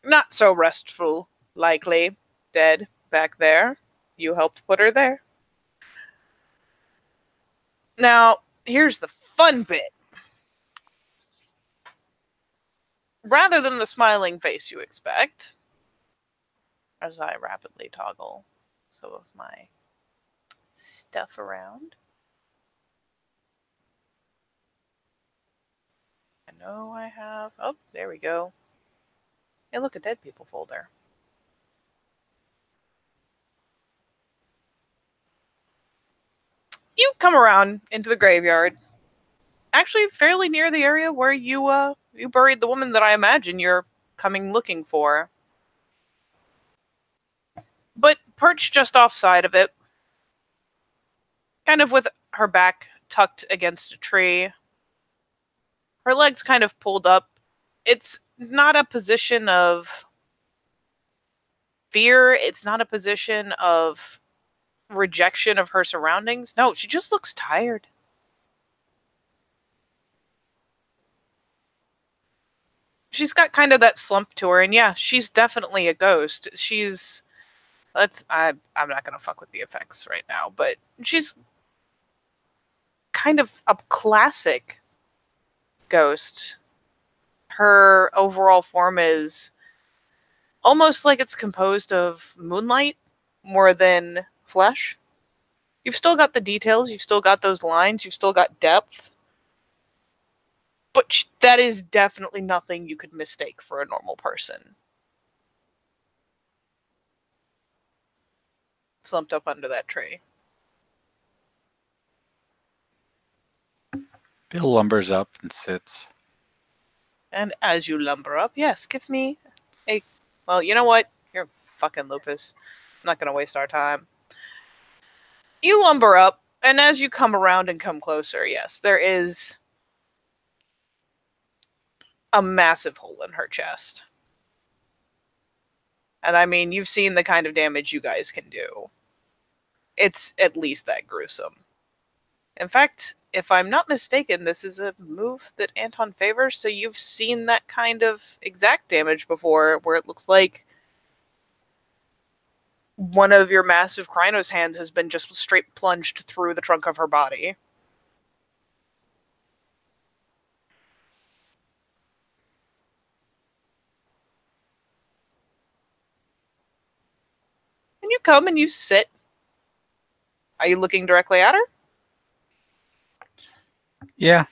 not so restful, likely, dead back there. You helped put her there. Now, here's the fun bit. Rather than the smiling face you expect, as I rapidly toggle some of my stuff around. I know I have... Oh, there we go. Hey, look, a dead people folder. You come around into the graveyard. Actually, fairly near the area where you buried the woman that I imagine you're coming looking for. But perched just offside of it, kind of with her back tucked against a tree, her legs kind of pulled up. It's not a position of fear. It's not a position of rejection of her surroundings. No, she just looks tired. she's got kind of that slump to her, and yeah, she's definitely a ghost. I'm not gonna fuck with the effects right now, but she's kind of a classic ghost. Her overall form is almost like it's composed of moonlight more than flesh. You've still got the details, you've still got those lines, you've still got depth, but that is definitely nothing you could mistake for a normal person. Slumped up under that tree. Bill lumbers up and sits. And as you lumber up, yes, give me a... Well, you know what? You're fucking Lupus. I'm not going to waste our time. You lumber up, and as you come around and come closer, yes, there is a massive hole in her chest. And I mean, you've seen the kind of damage you guys can do. It's at least that gruesome. In fact, if I'm not mistaken, this is a move that Anton favors, so you've seen that kind of exact damage before, where it looks like one of your massive Krynos hands has been just straight plunged through the trunk of her body. And you come and you sit. Are you looking directly at her? Yeah.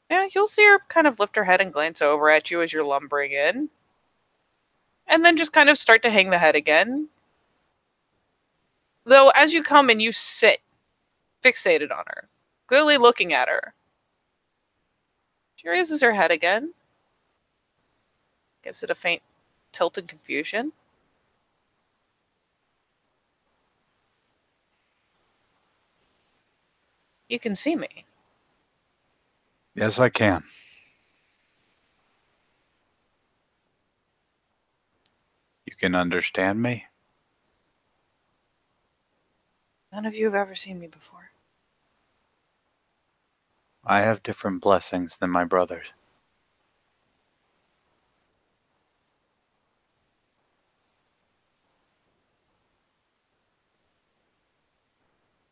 Yeah, you'll see her kind of lift her head and glance over at you as you're lumbering in. And then just kind of start to hang the head again. Though, as you come and you sit, fixated on her, clearly looking at her, she raises her head again. Gives it a faint tilt and confusion. You can see me. Yes, I can. You can understand me? None of you have ever seen me before. I have different blessings than my brothers.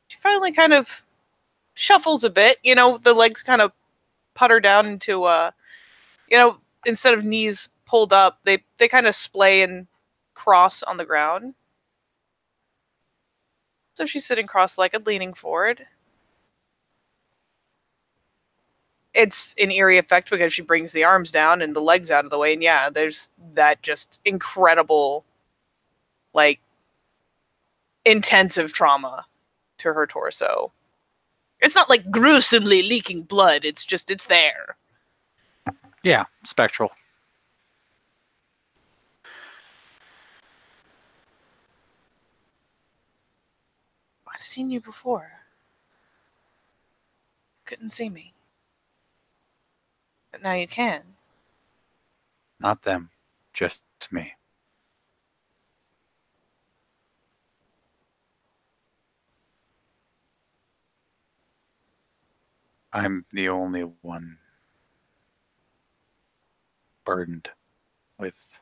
She finally kind of shuffles a bit. You know, the legs kind of putter down into, instead of knees pulled up, they kind of splay and cross on the ground. So she's sitting cross-legged, leaning forward. It's an eerie effect because she brings the arms down and the legs out of the way. And yeah, there's that just incredible, like, intensive trauma to her torso. It's not like gruesomely leaking blood. It's just, it's there. Yeah, spectral. I've seen you before. Couldn't see me. But now you can. Not them, just me. I'm the only one burdened with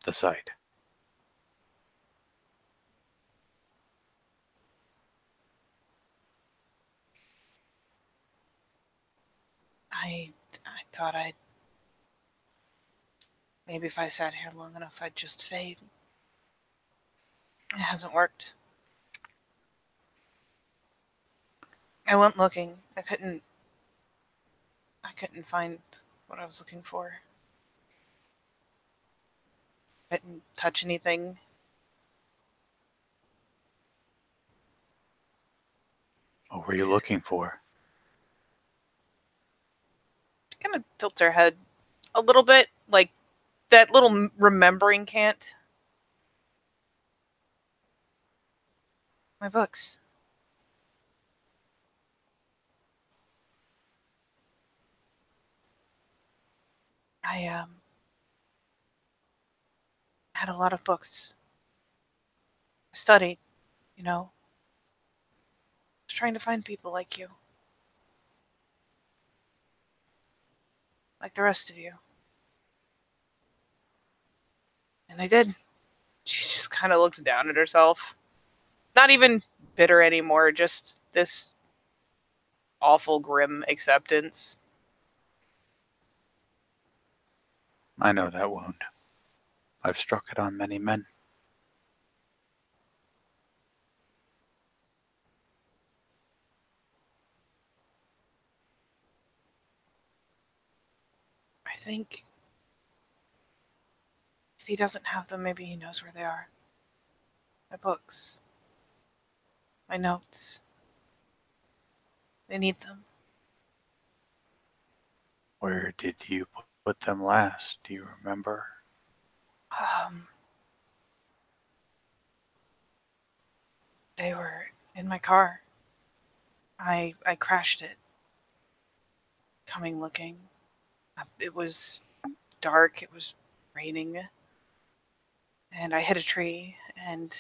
the sight. I thought maybe if I sat here long enough, I'd just fade. It hasn't worked. I went looking. I couldn't find what I was looking for. I didn't touch anything. What were you looking for? She kind of tilts her head a little bit, like that little remembering cant. My books. I had a lot of books. I studied, you know. I was trying to find people like you. like the rest of you. And I did. She just kind of looks down at herself. Not even bitter anymore, just this awful, grim acceptance. I know that wound. I've struck it on many men. I think if he doesn't have them, maybe he knows where they are. My books. My notes. They need them. Where did you put them last? Do you remember? They were in my car. I crashed it. Coming looking. It was dark. It was raining. And I hit a tree, and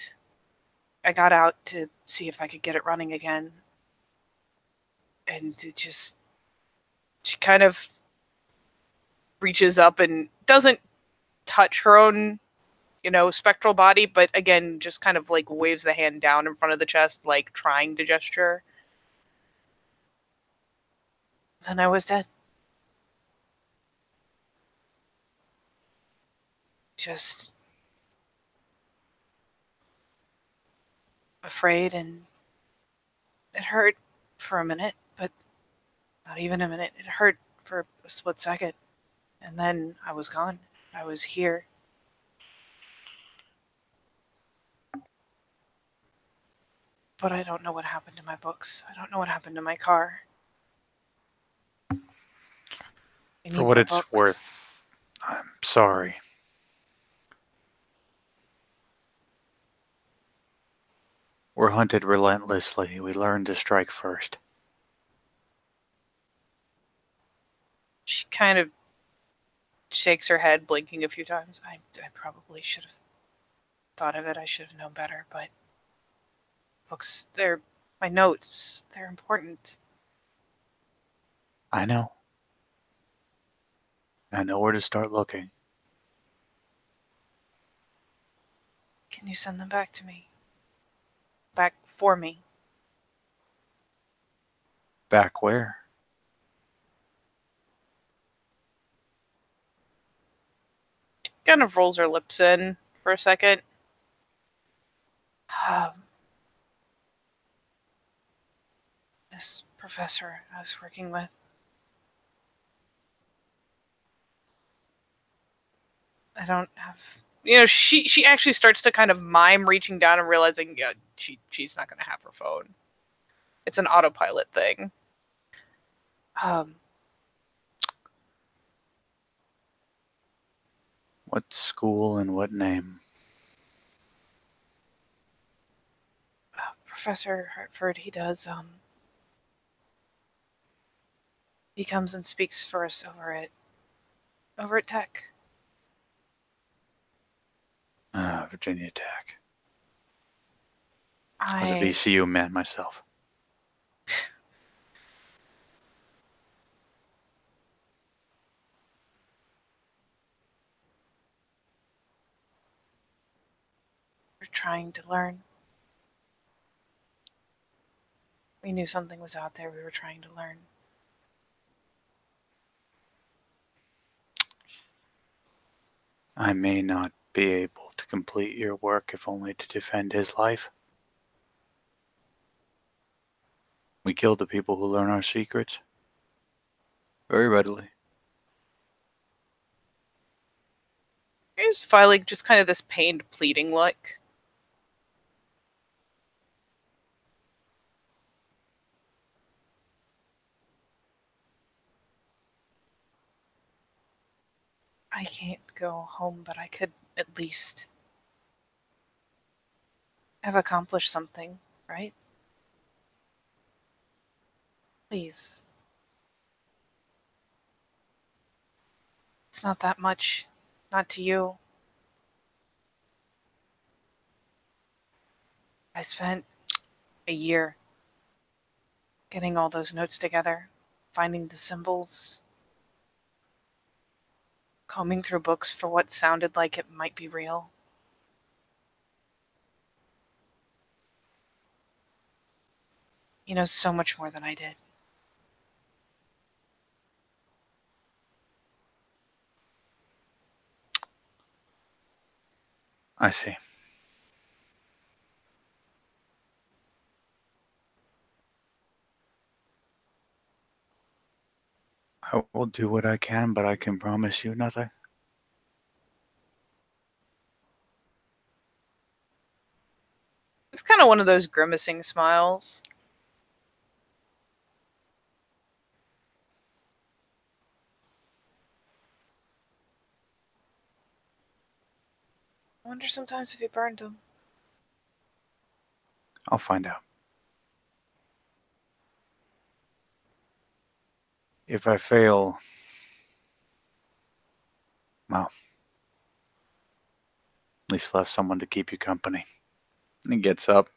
I got out to see if I could get it running again. And it just... She kind of reaches up and doesn't touch her own, spectral body, but again, just kind of like waves the hand down in front of the chest, like trying to gesture. Then I was dead. Just afraid, and it hurt for a minute, but not even a minute. It hurt for a split second, and then I was gone. I was here. But I don't know what happened to my books. I don't know what happened to my car. For what it's worth, I'm sorry. We're hunted relentlessly. We learn to strike first. She kind of shakes her head, blinking a few times. I probably should have thought of it. I should have known better, but books, they're my notes. They're important. I know. I know where to start looking. Can you send them back to me? Back for me? Back where? Kind of rolls her lips in for a second. This professor I was working with. I don't have... she actually starts to kind of mime reaching down and realizing, yeah, she's not going to have her phone. It's an autopilot thing. What school and what name? Professor Hartford, he does, he comes and speaks for us over at Tech. Virginia Tech. I was a VCU man myself. We're trying to learn. We knew something was out there. We were trying to learn. I may not be able to complete your work if only to defend his life. We kill the people who learn our secrets. Very readily. He's filing just kind of this pained, pleading look. I can't go home, but I could at least have accomplished something, right? Please. It's not that much. Not to you. I spent a year getting all those notes together, finding the symbols. combing through books for what sounded like it might be real. He knows so much more than I did. I see. I will do what I can, but I can promise you nothing. It's kind of one of those grimacing smiles. I wonder sometimes if he burned them. I'll find out. If I fail, well, at least I'll have someone to keep you company. And he gets up.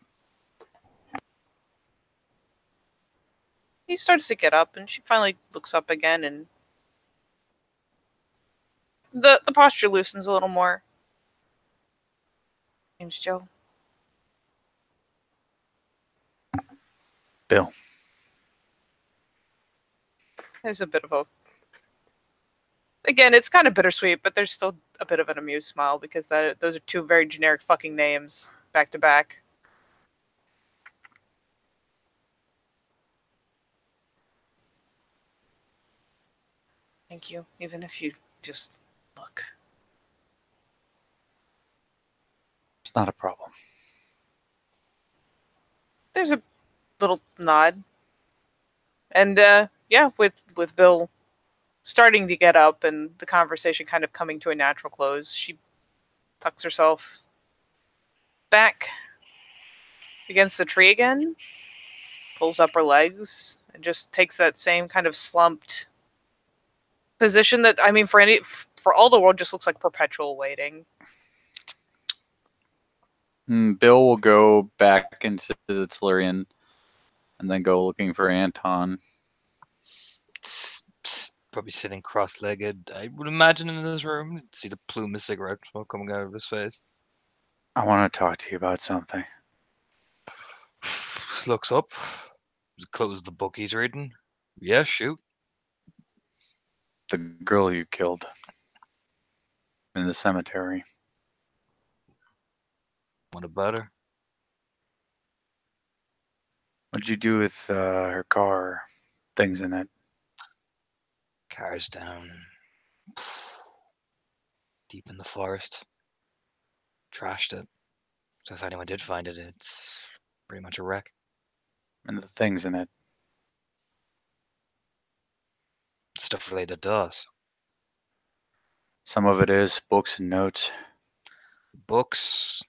He starts to get up, and she finally looks up again, and the posture loosens a little more. Name's Joe. Bill. There's a bit of a... Again, it's kind of bittersweet, but there's still a bit of an amused smile because those are two very generic fucking names back to back. Thank you, even if you just look. It's not a problem. There's a little nod. And yeah, with Bill starting to get up and the conversation kind of coming to a natural close, she tucks herself back against the tree again, pulls up her legs, and just takes that same kind of slumped position that, I mean, for all the world, just looks like perpetual waiting. Bill will go back into the Tellurian and then go looking for Anton. Probably sitting cross-legged, I would imagine, in this room. See the plume of cigarette smoke coming out of his face. I want to talk to you about something. Looks up, closes the book he's reading. Yeah, shoot. The girl you killed in the cemetery. What about her? What'd you do with her car? Things in it. Car's down. Deep in the forest. Trashed it. So if anyone did find it, it's pretty much a wreck. And the things in it. Stuff related to us. Some of it is books and notes. Books,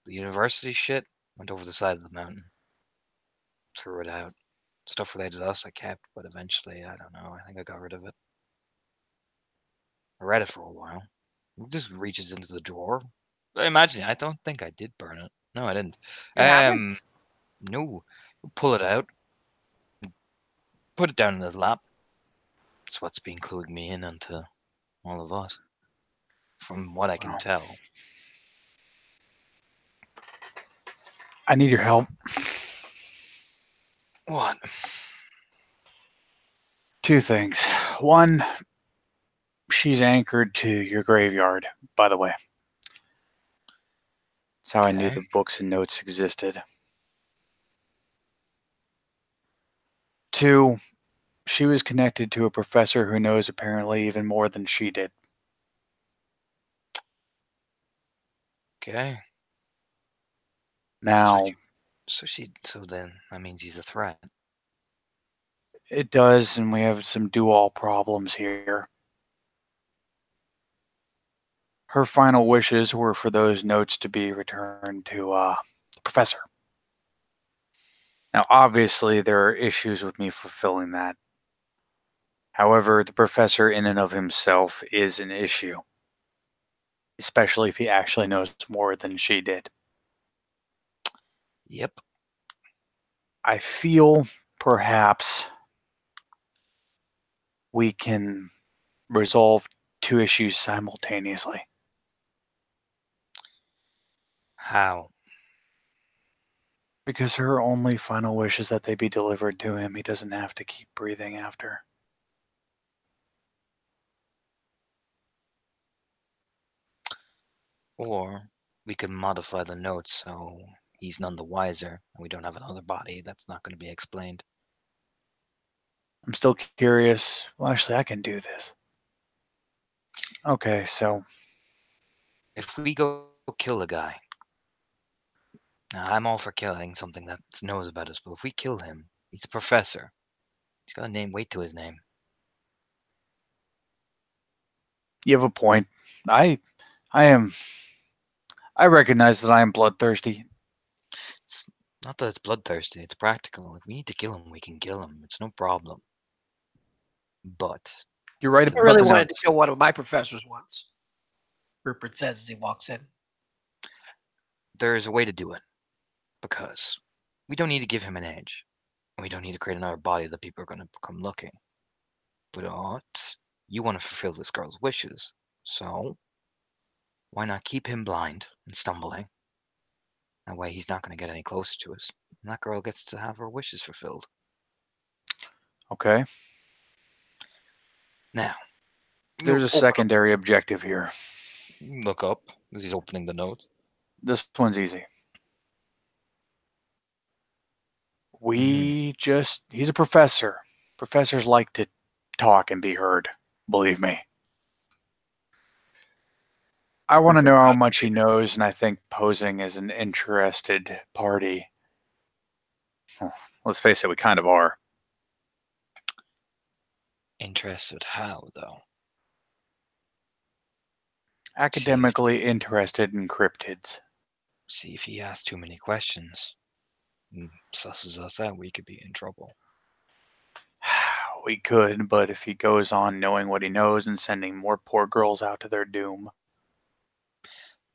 the university shit, went over the side of the mountain. Threw it out. Stuff related to us I kept, but eventually, I don't know, I think I got rid of it. I read it for a while. It just reaches into the drawer. I don't think I did burn it. No, I didn't. You haven't? No. Pull it out. Put it down in his lap. It's what's been cluing me in onto all of us. From what I can tell. I need your help. What? Two things. One, she's anchored to your graveyard, by the way. That's how I knew Okay. the books and notes existed. Two, she was connected to a professor who knows apparently even more than she did. Okay. Now, So then that means he's a threat. it does, and we have some do-all problems here. Her final wishes were for those notes to be returned to the professor. Now, obviously, there are issues with me fulfilling that. However, the professor in and of himself is an issue, especially if he actually knows more than she did. Yep. I feel perhaps we can resolve two issues simultaneously. How? Because her only final wish is that they be delivered to him. He doesn't have to keep breathing after. Or we could modify the notes so he's none the wiser, and we don't have another body that's not going to be explained. I'm still curious. Well, actually, I can do this. Okay, so If we go kill a guy, now I'm all for killing something that knows about us, but if we kill him, he's a professor. He's got a name, weight to his name. you have a point. I recognize that I am bloodthirsty. It's not that it's bloodthirsty, it's practical. If we need to kill him, we can kill him. It's no problem. But You're right I about really the wanted to notes. kill one of my professors once. Rupert says as he walks in. there's a way to do it. Because we don't need to give him an edge. And we don't need to create another body that people are going to come looking. But you want to fulfill this girl's wishes. So why not keep him blind and stumbling? That way he's not going to get any closer to us. And that girl gets to have her wishes fulfilled. Okay. Now, There's you a secondary objective here. look up as he's opening the notes. This one's easy. He's a professor. Professors like to talk and be heard. Believe me. I want to know how much he knows, and I think posing as an interested party. Let's face it, we kind of are. Interested how, though? Academically interested in cryptids. See if he asks too many questions and susses us out, we could be in trouble. We could, but if he goes on knowing what he knows and sending more poor girls out to their doom.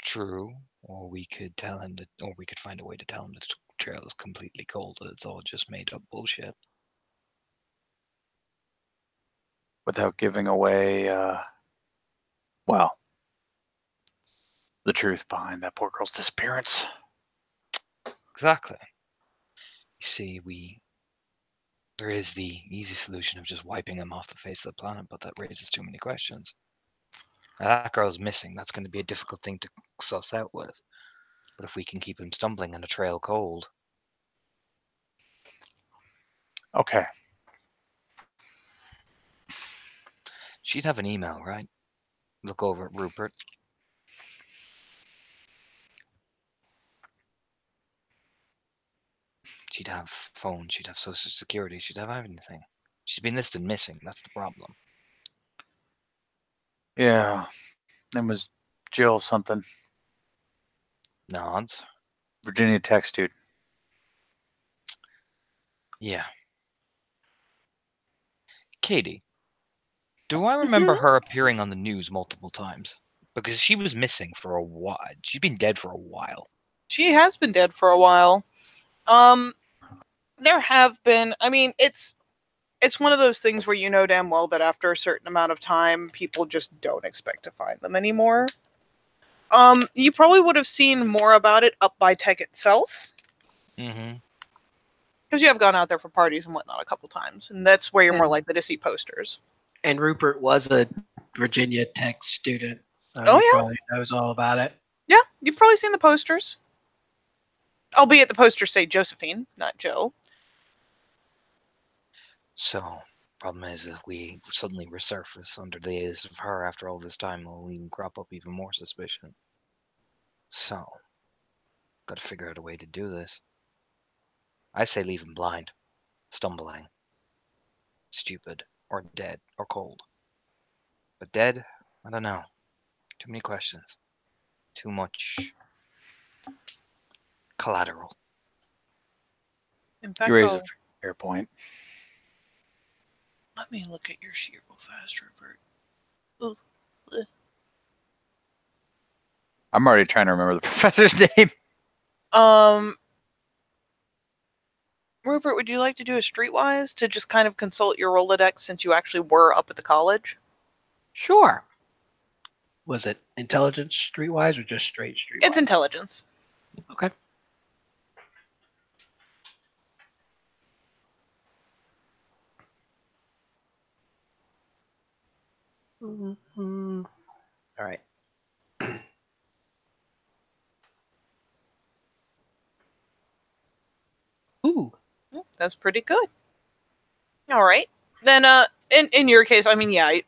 True, or we could tell him that, or we could find a way to tell him that the trail is completely cold. That it's all just made up bullshit. Without giving away, well, the truth behind that poor girl's disappearance. Exactly. You see, there is the easy solution of just wiping him off the face of the planet, but that raises too many questions. Now, that girl's missing. That's going to be a difficult thing to suss out with. But if we can keep him stumbling and the trail cold, Okay. she'd have an email, right? Look over at Rupert. She'd have phone, she'd have social security, she'd have everything. She's been listed missing, that's the problem. Yeah. Name was Jill something. Nods. Virginia Tech student. Yeah. Katie, do I remember her appearing on the news multiple times? Because she was missing for a while. She's been dead for a while. She has been dead for a while. There have been. I mean, it's one of those things where you know damn well that after a certain amount of time, people just don't expect to find them anymore. You probably would have seen more about it up by Tech itself. Mm-hmm. Because you have gone out there for parties and whatnot a couple times, and that's where you're more likely to see posters. And Rupert was a Virginia Tech student, so Oh, he yeah? probably knows all about it. Yeah, you've probably seen the posters. Albeit the posters say Josephine, not Joe. So, problem is, if we suddenly resurface under the eyes of her after all this time, we'll even crop up even more suspicion. So, gotta figure out a way to do this. I say leave him blind, stumbling, stupid, or dead, or cold. But dead? I don't know. Too many questions. Too much collateral. In fact, You raise a fair point. let me look at your sheet real fast, Rupert. I'm already trying to remember the professor's name. Rupert, would you like to do a streetwise to just kind of consult your Rolodex since you actually were up at the college? Sure. Was it intelligence streetwise or just straight streetwise? It's intelligence. Okay. All right. Ooh. That's pretty good. All right. Then in your case, I mean, yeah,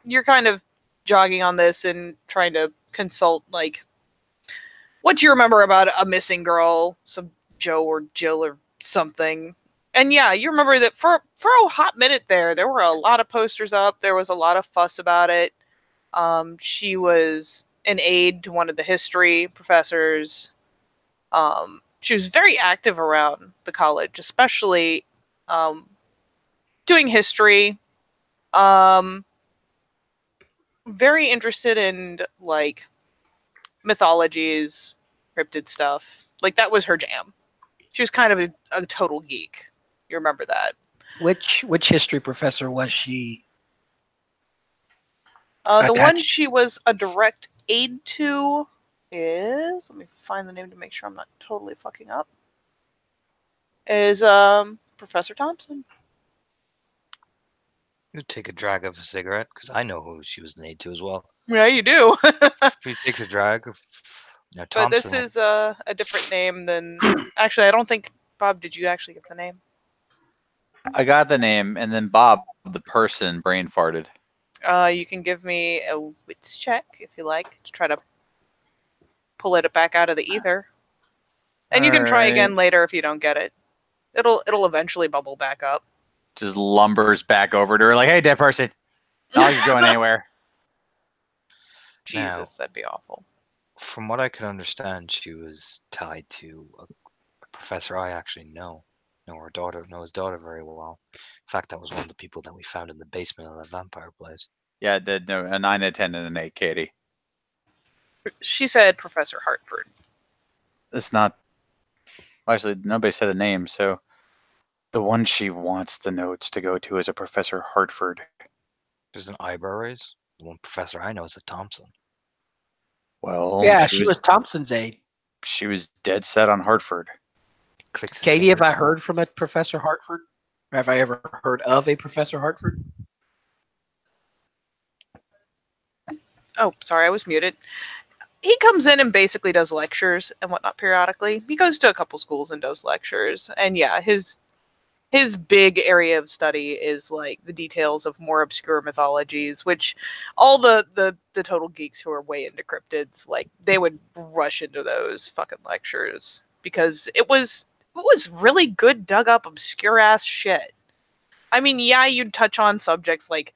you're kind of jogging on this and trying to consult like what do you remember about a missing girl, some Joe or Jill or something. And yeah, you remember that for a hot minute there were a lot of posters up. There was a lot of fuss about it. She was an aide to one of the history professors. She was very active around the college, especially doing history. Very interested in like mythologies, cryptid stuff. Like that was her jam. She was kind of a total geek. You remember that? Which history professor was she? The one Attached. she was a direct aide to is, let me find the name to make sure I'm not totally fucking up. Is Professor Thompson. You take a drag of a cigarette because I know who she was an aide to as well. Yeah, you do. If he takes a drag, now But this Thompson. is a different name than. Actually, I don't think Bob. Did you actually get the name? I got the name, and then Bob, the person, brain farted. You can give me a wits check if you like to try to pull it back out of the ether, and you can try Alright. again later if you don't get it. It'll eventually bubble back up. Just lumbers back over to her like, "Hey, dead person, not like you're going anywhere." Jesus, that'd be awful. From what I can understand, she was tied to a professor I actually know know his daughter very well. In fact, that was one of the people that we found in the basement of the vampire place. Yeah, no, a 9, a 10, and an 8, Katie. She said Professor Hartford. It's not. Well, actually, nobody said a name, so the one she wants the notes to go to is a Professor Hartford. There's an eyebrow raise. The one professor I know is a Thompson. Well, Yeah, she was Thompson's aide. she was dead set on Hartford. Clicks his Katie, have I fingers. heard from a Professor Hartford? Or have I ever heard of a Professor Hartford? Oh, sorry, I was muted. He comes in and basically does lectures and whatnot periodically. He goes to a couple schools and does lectures. And yeah, his big area of study is like the details of more obscure mythologies, which all the total geeks who are way into cryptids, like they would rush into those fucking lectures because it was really good dug up obscure ass shit. I mean, yeah, you'd touch on subjects like,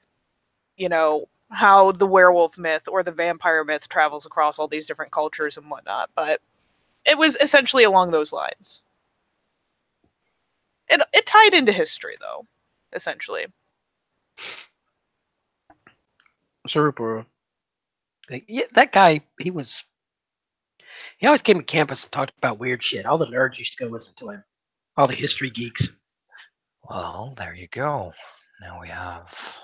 you know, how the werewolf myth or the vampire myth travels across all these different cultures and whatnot, but it was essentially along those lines. It tied into history, though, essentially. Super. Yeah, that guy, he always came to campus and talked about weird shit. All the nerds used to go listen to him. All the history geeks. Well, there you go. Now we have.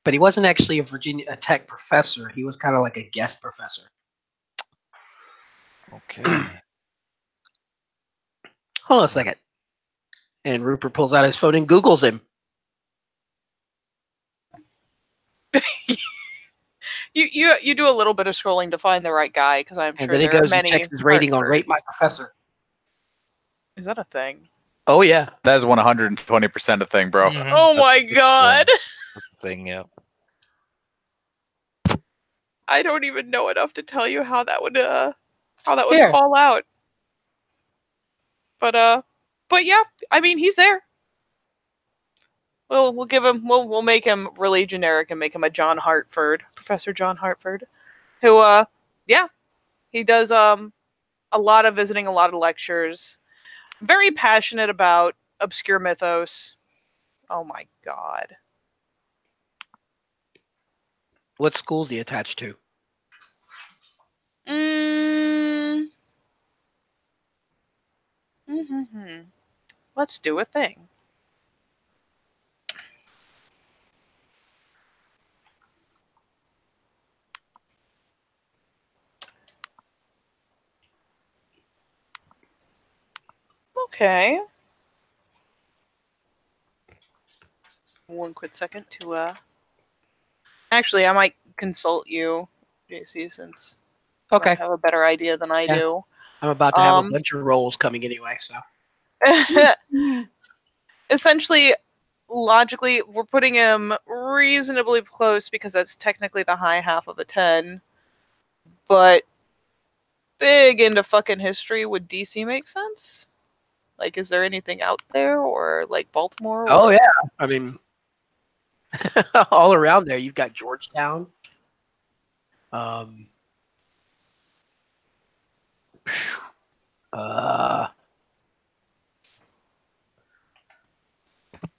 But he wasn't actually a Virginia Tech professor. He was kind of like a guest professor. Okay. Hold on a second. And Rupert pulls out his phone and Googles him. You do a little bit of scrolling to find the right guy because I'm And sure then he there are goes and many. checks his rating on Rate My Hartfords. Professor. Is that a thing? Oh, yeah. That is 120% a thing, bro. Mhm. Oh my That's the god! thing, yeah. I don't even know enough to tell you how that would Here. fall out. But yeah, I mean he's there. We'll give him we'll make him really generic and make him a John Hartford, Professor John Hartford, who yeah, he does a lot of visiting, a lot of lectures. Very passionate about obscure mythos. Oh my god. What school's he attached to? Let's do a thing. Okay. One quick second to Actually, I might consult you, JC, since you Okay. might have a better idea than I Yeah. do. I'm about to have a Um, bunch of rolls coming anyway, so. Essentially, logically, we're putting him reasonably close because that's technically the high half of a 10. But big into fucking history, would DC make sense? Like, is there anything out there, or like Baltimore? Oh or- yeah. I mean, all around there, you've got Georgetown. Uh,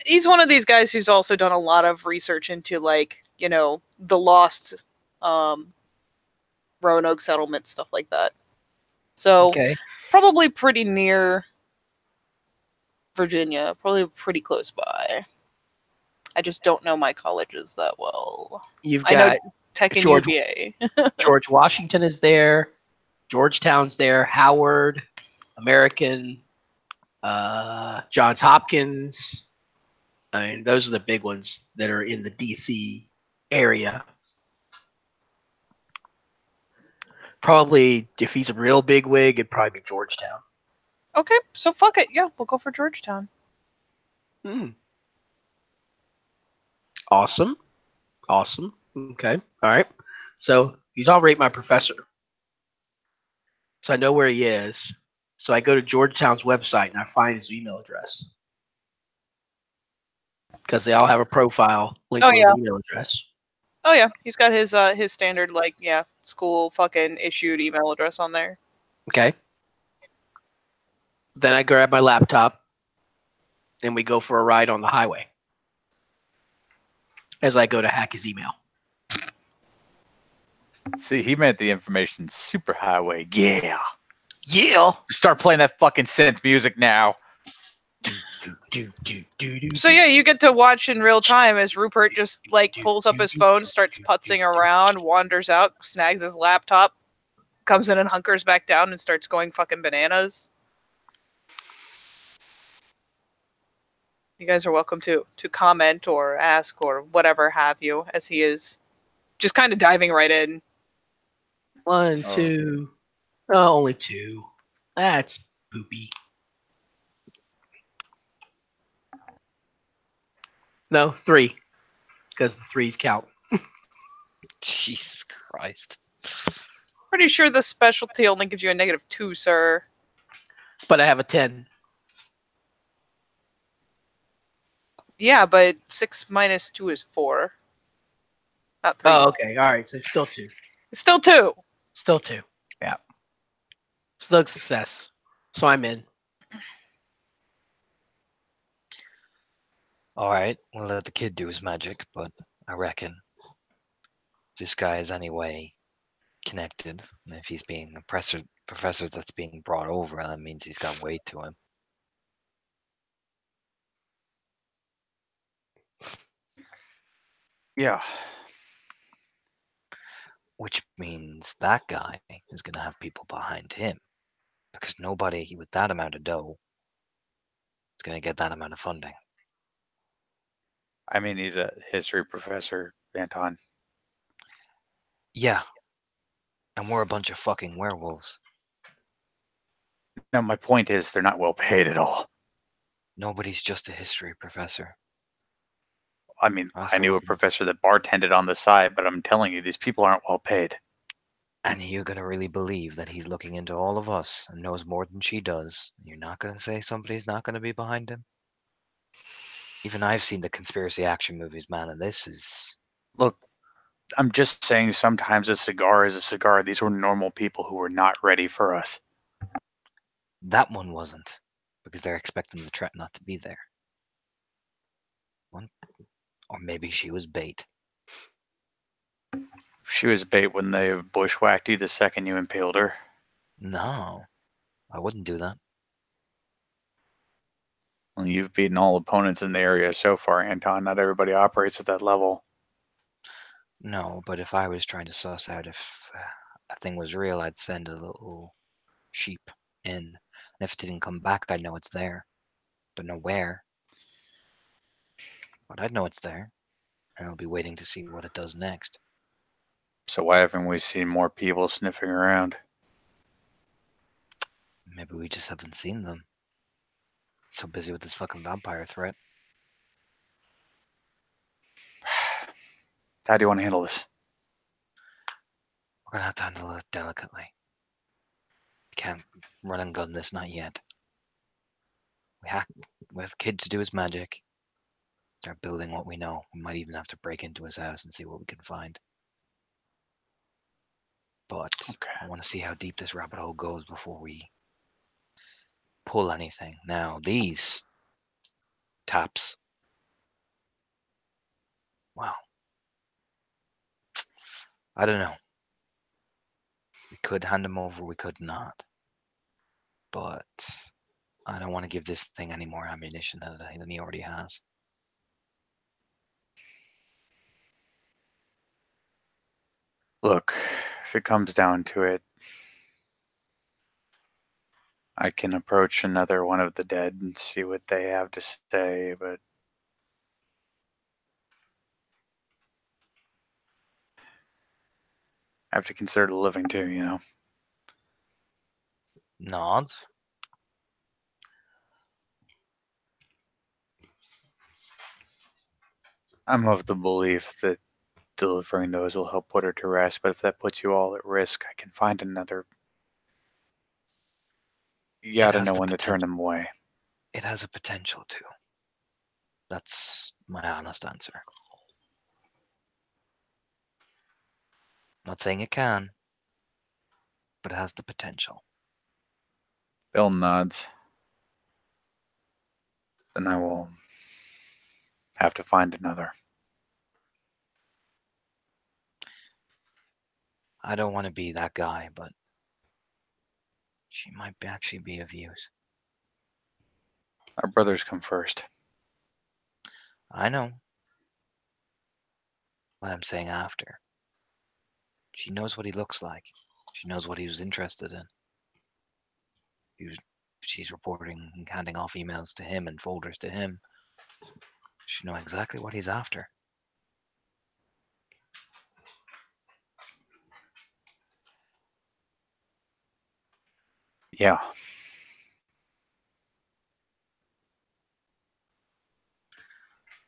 He's one of these guys who's also done a lot of research into, like, the lost Roanoke settlement, stuff like that. So okay. probably pretty near Virginia, probably pretty close by. I just don't know my colleges that well. You've I know got Tech and George- UVA. George Washington is there. Georgetown's there. Howard, American, Johns Hopkins. I mean, those are the big ones that are in the DC area. Probably, if he's a real big wig, it'd probably be Georgetown. Okay, so fuck it. Yeah, we'll go for Georgetown. Awesome. Awesome. Okay. All right. So he's already my professor. So I know where he is. So I go to Georgetown's website and I find his email address. Because they all have a profile linked Oh, with yeah. an email address. Oh yeah, he's got his standard, like, yeah, school fucking issued email address on there. Okay. Then I grab my laptop and we go for a ride on the highway as I go to hack his email. See, he meant the information superhighway. Yeah. Yeah. Start playing that fucking synth music now. So yeah, you get to watch in real time as Rupert just like pulls up his phone, starts putzing around, wanders out, snags his laptop, comes in and hunkers back down and starts going fucking bananas. You guys are welcome to comment or ask or whatever have you, as he is just kind of diving right in. 1, 2. Oh, only 2. That's poopy. No, 3. Because the 3s count. Jesus Christ. Pretty sure the specialty only gives you a -2, sir. But I have a 10. Yeah, but 6 minus 2 is 4. Not 3. Oh, okay. All right. So it's still 2. It's still 2. Still 2. Yeah. Still a success. So I'm in. Alright, we'll let the kid do his magic, but I reckon this guy is anyway connected. And if he's being a professor that's being brought over, that means he's got weight to him. Yeah. Which means that guy is going to have people behind him. Because nobody with that amount of dough is going to get that amount of funding. I mean, he's a history professor, Anton. Yeah. And we're a bunch of fucking werewolves. No, my point is they're not well paid at all. Nobody's just a history professor. I mean, That's I knew a awesome. professor that bartended on the side, but I'm telling you, these people aren't well paid. And you're going to really believe that he's looking into all of us and knows more than she does. You're not going to say somebody's not going to be behind him? Even I've seen the conspiracy action movies, man, and this is... Look, I'm just saying sometimes a cigar is a cigar. These were normal people who were not ready for us. That one wasn't, because they're expecting the threat not to be there. One, or maybe she was bait. She was bait when they have bushwhacked you the second you impaled her. No, I wouldn't do that. Well, you've beaten all opponents in the area so far, Anton. Not everybody operates at that level. No, but if I was trying to suss out if a thing was real, I'd send a little sheep in. And if it didn't come back, I'd know it's there. Don't know where, but I'd know it's there. And I'll be waiting to see what it does next. So why haven't we seen more people sniffing around? Maybe we just haven't seen them. So busy with this fucking vampire threat. How do you want to handle this? We're gonna have to handle it delicately. We can't run and gun this, not yet. We have Kid to do his magic. Start building what we know. We might even have to break into his house and see what we can find. But Okay. I want to see how deep this rabbit hole goes before we pull anything. Now, these taps. Well, I don't know. We could hand them over, we could not. But I don't want to give this thing any more ammunition than he already has. Look, if it comes down to it, I can approach another one of the dead and see what they have to say, but I have to consider the living too, you know? Nods. I'm of the belief that delivering those will help put her to rest, but if that puts you all at risk, I can find another. You gotta has know the when to turn them away. It has a potential to. That's my honest answer. Not saying it can, but it has the potential. Bill nods. Then I will have to find another. I don't want to be that guy, but she might actually be of use. Our brothers come first. I know. What I'm saying after. She knows what he looks like. She knows what he was interested in. She's reporting and handing off emails to him and folders to him. She knows exactly what he's after. Yeah.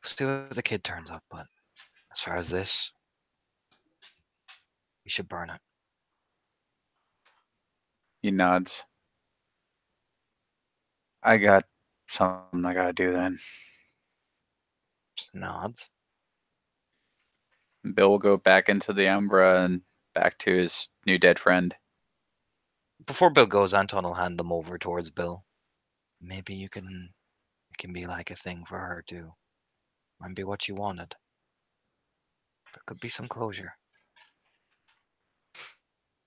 See what the kid turns up, but as far as this, we should burn it. He nods. I got something I gotta do then. Just nods. Bill will go back into the Umbra and back to his new dead friend. Before Bill goes, Anton will hand them over towards Bill. Maybe it can be like a thing for her too. Might be what you wanted. There could be some closure.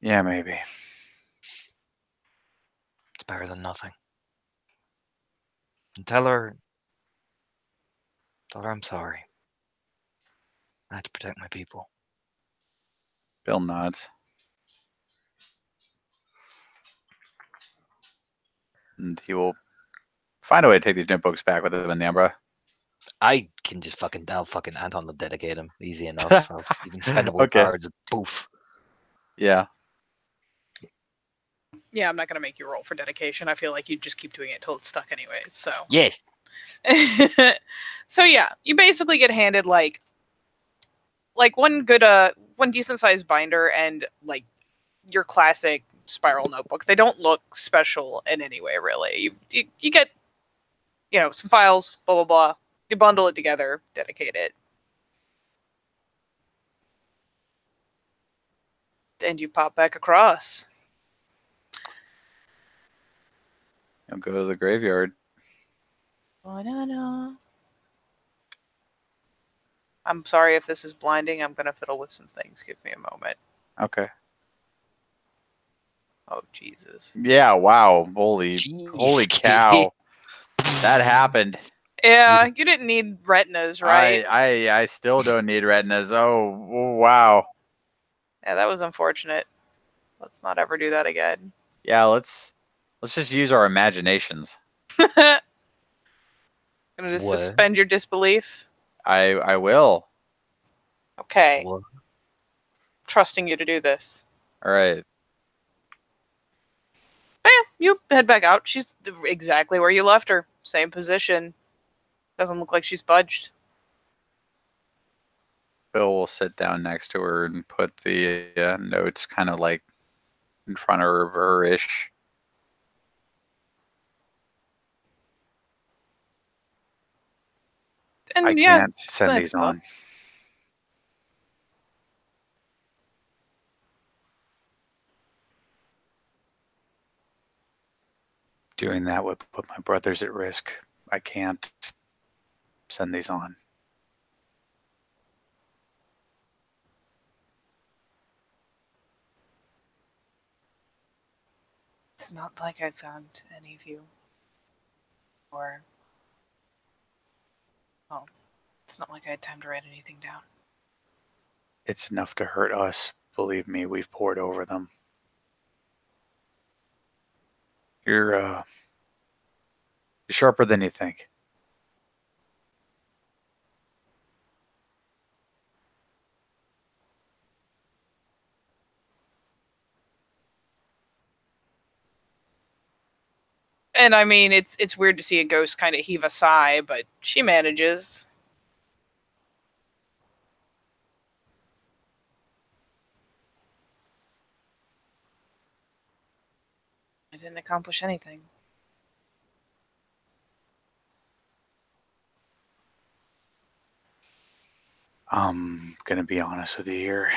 Yeah, maybe. It's better than nothing. And tell her I'm sorry. I had to protect my people. Bill nods. And he will find a way to take these notebooks back with him in the Umbra. I can just I'll fucking Anton will dedicate him. Easy enough. I'll even spend a Okay. cards. Poof. Yeah. Yeah, I'm not gonna make you roll for dedication. I feel like you just keep doing it till it's stuck anyway. So Yes. so yeah, you basically get handed like one decent sized binder and like your classic spiral notebook. They don't look special in any way, really. You get some files, blah blah blah. You bundle it together, dedicate it, and you pop back across. He'll go to the graveyard. Banana. I'm sorry if this is blinding. I'm gonna fiddle with some things. Give me a moment. Okay. Oh Jesus. Yeah, wow. Holy Jeez, cow. That happened. Yeah, you didn't need retinas, right? I still don't need retinas. Oh, wow. Yeah, that was unfortunate. Let's not ever do that again. Yeah, let's Let's just use our imaginations. Gonna just What? suspend your disbelief. I will. Okay, What? trusting you to do this. All right. Oh, yeah, you head back out. She's exactly where you left her. Same position. Doesn't look like she's budged. Bill will sit down next to her and put the notes kind of like in front of her ish. And I yeah, can't she's send glad these to talk. on. Doing that would put my brothers at risk. I can't send these on. It's not like I found any of you. Or. Well, it's not like I had time to write anything down. It's enough to hurt us. Believe me, we've poured over them. You're sharper than you think. And I mean, it's weird to see a ghost kind of heave a sigh, but she manages. I didn't accomplish anything. I'm gonna be honest with you here.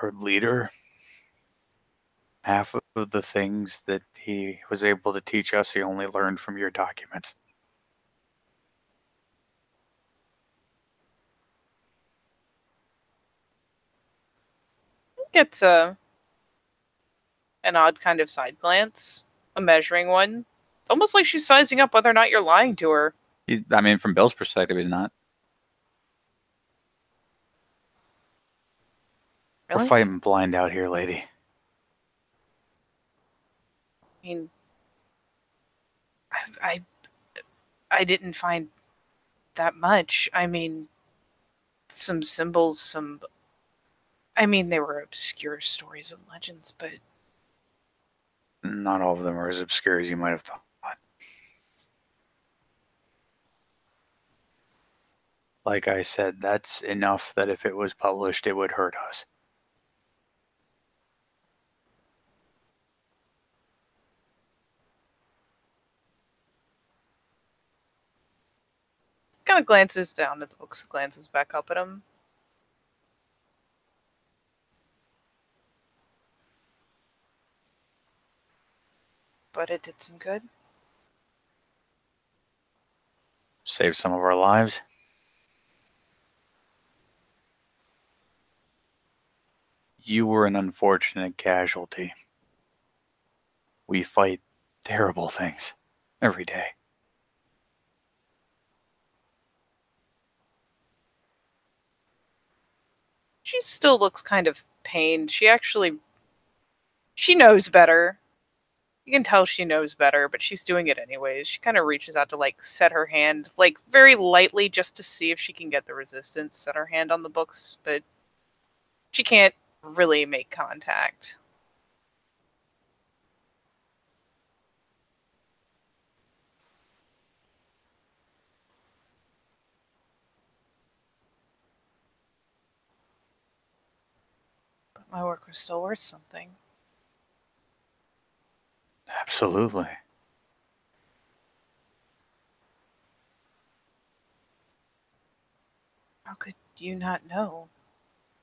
Our leader, half of the things that he was able to teach us, he only learned from your documents. Gets an odd kind of side glance, a measuring one. Almost like she's sizing up whether or not you're lying to her. I mean, from Bill's perspective, he's not. Really? We're fighting blind out here, lady. I mean, I didn't find that much. I mean, some symbols, some. I mean, they were obscure stories and legends, but Not all of them are as obscure as you might have thought. Like I said, that's enough that if it was published, it would hurt us. kind of glances down at the books, glances back up at him. But it did some good. Save some of our lives. You were an unfortunate casualty. We fight terrible things every day. She still looks kind of pained. She knows better. You can tell she knows better, but she's doing it anyways. She kind of reaches out to like set her hand, like very lightly, just to see if she can get the resistance. Set her hand on the books, but she can't really make contact. But my work was still worth something. Absolutely. How could you not know?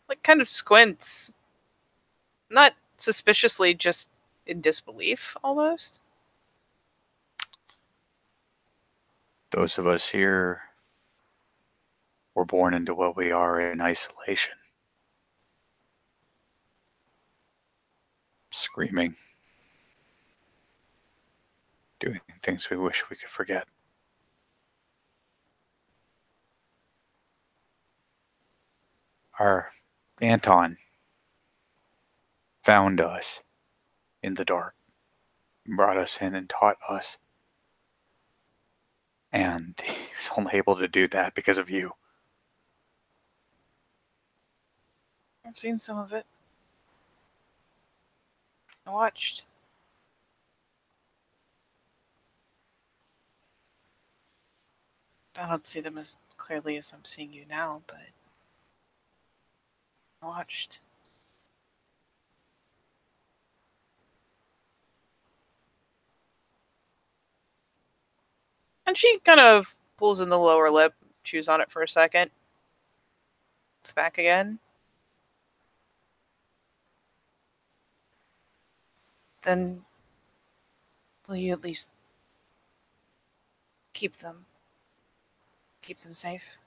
Like, kind of squints. Not suspiciously, just in disbelief, almost. Those of us here were born into what we are in isolation. Screaming. Doing things we wish we could forget. Our Anton, found us in the dark, brought us in and taught us. And he was only able to do that because of you. I've seen some of it. I watched. I don't see them as clearly as I'm seeing you now, but I watched. And she kind of pulls in the lower lip, chews on it for a second. It's back again. Then will you at least keep them? Keep them safe?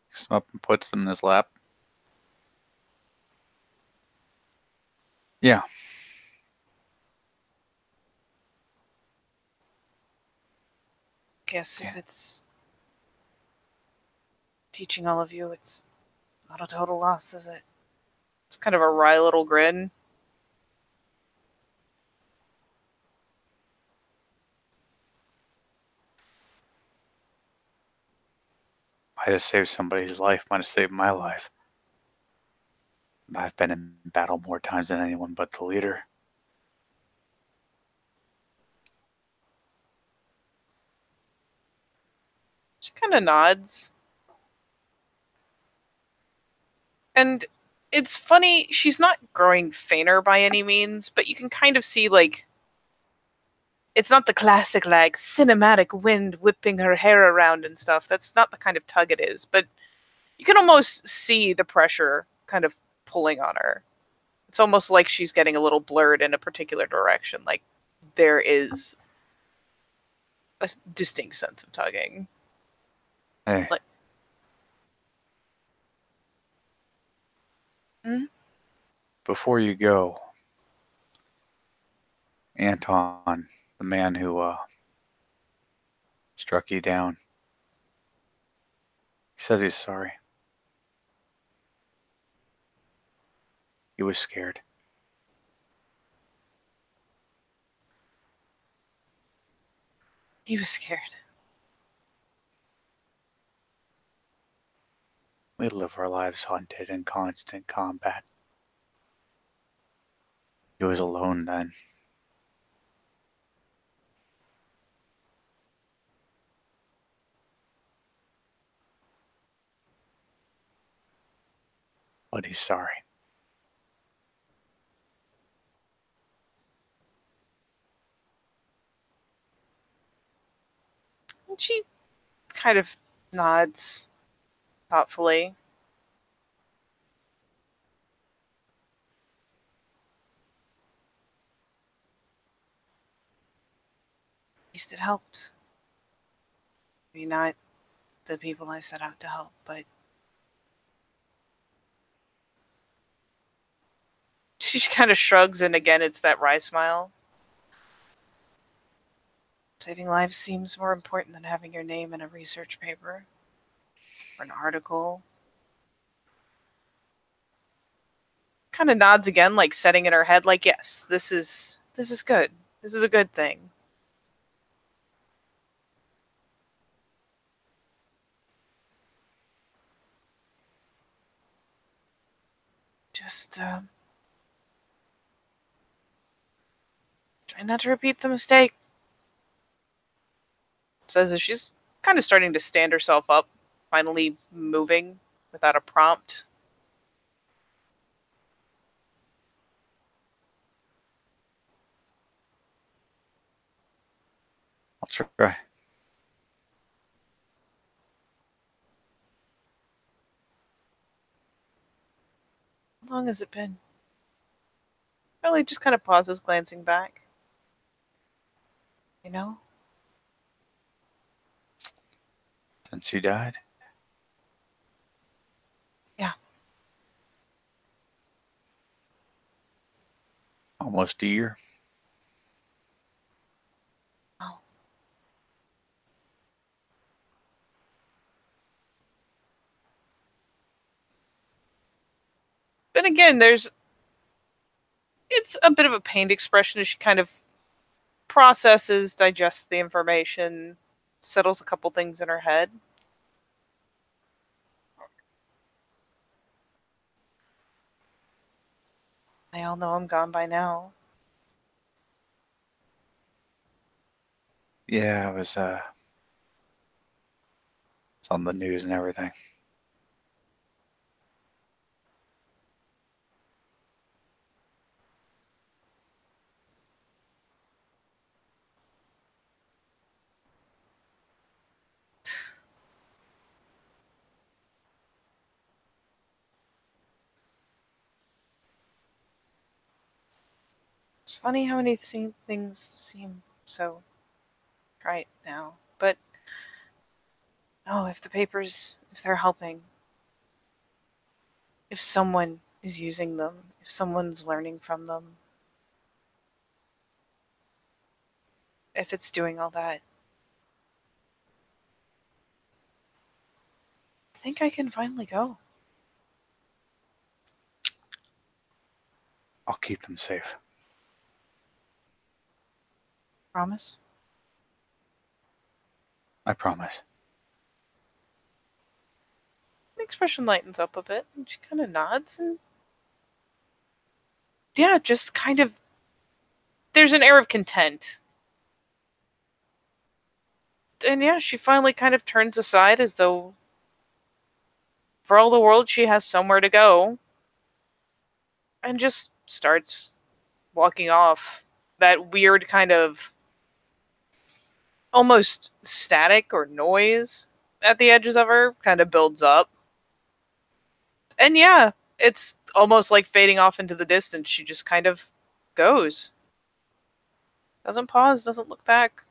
Picks them up and puts them in his lap. Yeah. Guess Yeah. if it's teaching all of you, it's not a total loss, is it? It's kind of a wry little grin. Might have saved somebody's life, might have saved my life. I've been in battle more times than anyone but the leader. She kind of nods. And it's funny, she's not growing fainter by any means, but you can kind of see, like, it's not the classic, like, cinematic wind whipping her hair around and stuff. That's not the kind of tug it is, but you can almost see the pressure kind of pulling on her. It's almost like she's getting a little blurred in a particular direction. Like, there is a distinct sense of tugging. Hey. Like, hmm? Before you go, Anton, the man who struck you down, he says he's sorry. He was scared. He was scared. We live our lives hunted in constant combat. He was alone then. But he's sorry. And she kind of nods thoughtfully. At least it helped. Maybe not the people I set out to help, but she kind of shrugs, and again, it's that wry smile. Saving lives seems more important than having your name in a research paper or an article. Kind of nods again, like setting in her head, like, yes, this is good. This is a good thing. Just try not to repeat the mistake. Says as she's kind of starting to stand herself up, finally moving without a prompt. I'll try. How long has it been? Really just kind of pauses, glancing back. You know? Since you died? Yeah. Almost a year. Oh. And again, it's a bit of a pained expression as she kind of processes, digests the information, settles a couple things in her head. They all know I'm gone by now. Yeah, it's on the news and everything. It's funny how many things seem so right now. But no, if they're helping, if someone is using them, if someone's learning from them, if it's doing all that, I think I can finally go. I'll keep them safe. Promise? I promise. The expression lightens up a bit, and she kind of nods, and yeah, just kind of. There's an air of content. And yeah, she finally kind of turns aside as though, for all the world, she has somewhere to go. And just starts walking off. That weird kind of almost static or noise at the edges of her kind of builds up. And yeah, it's almost like fading off into the distance. She just kind of goes. Doesn't pause, doesn't look back.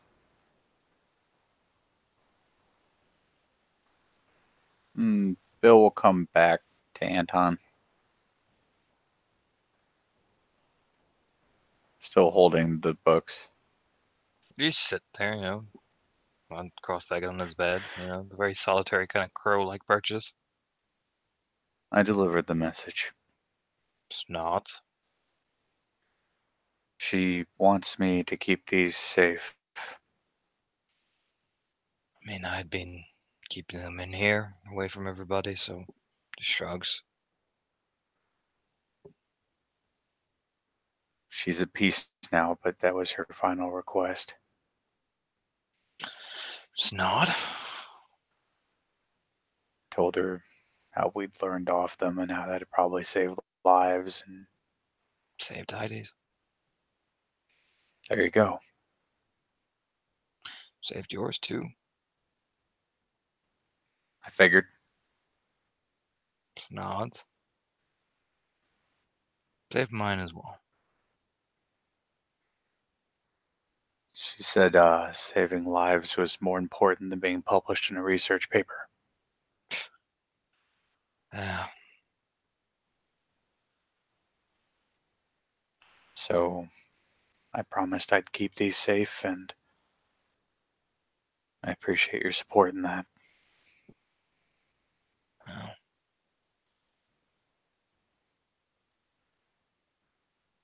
Bill will come back to Anton. Still holding the books. You just sit there, on cross-legged on his bed, the very solitary kind of crow-like perches. I delivered the message. It's not. She wants me to keep these safe. I mean, I'd been keeping them in here, away from everybody, so just shrugs. She's at peace now, but that was her final request. It's not. Told her how we'd learned off them and how that'd probably save lives, and Saved Heidi's. there you go. Saved yours, too. I figured. It's not. Saved mine as well. She said saving lives was more important than being published in a research paper. Yeah. So I promised I'd keep these safe, and I appreciate your support in that. Well.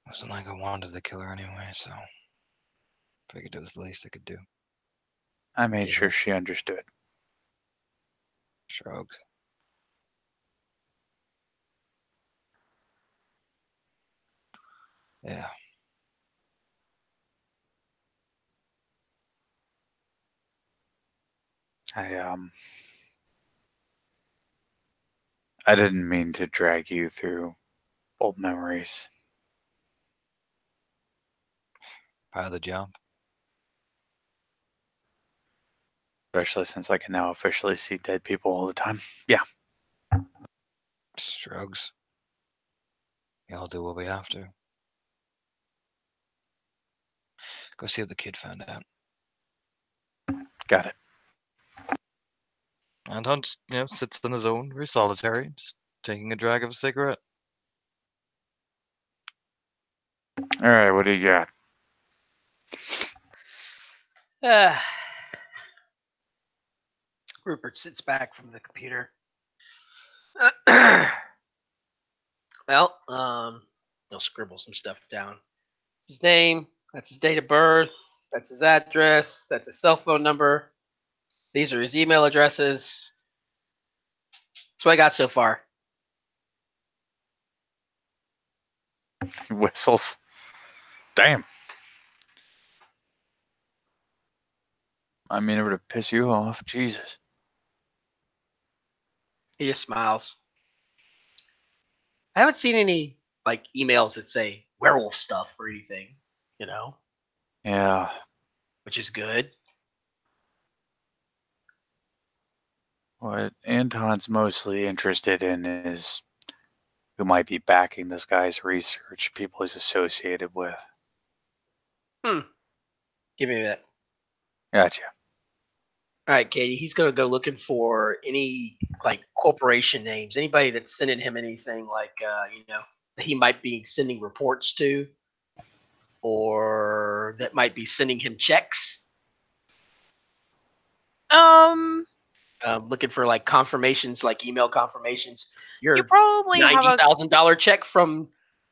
Wasn't like I wanted the killer anyway, so figured it was the least I could do. I made Yeah. sure she understood. Shrugs. Yeah. I didn't mean to drag you through old memories. Part of the job. Especially since I can now officially see dead people all the time. Yeah. Shrugs. We all do what we have to. Go see what the kid found out. Got it. And Hunt, sits on his own, very solitary, just taking a drag of a cigarette. All right, what do you got? Rupert sits back from the computer. Well, he'll scribble some stuff down. That's his name. That's his date of birth. That's his address. That's his cell phone number. These are his email addresses. That's what I got so far. He whistles. Damn. I mean, ever to piss you off. Jesus. He just smiles. I haven't seen any like emails that say werewolf stuff or anything, you know, Yeah. which is good. What Anton's mostly interested in is who might be backing this guy's research, people he's associated with. Give me that. Gotcha. All right, Katie. He's gonna go looking for any like corporation names, anybody that's sending him anything like that he might be sending reports to, or that might be sending him checks. Looking for like confirmations, like email confirmations. You Your probably have a $90,000 check from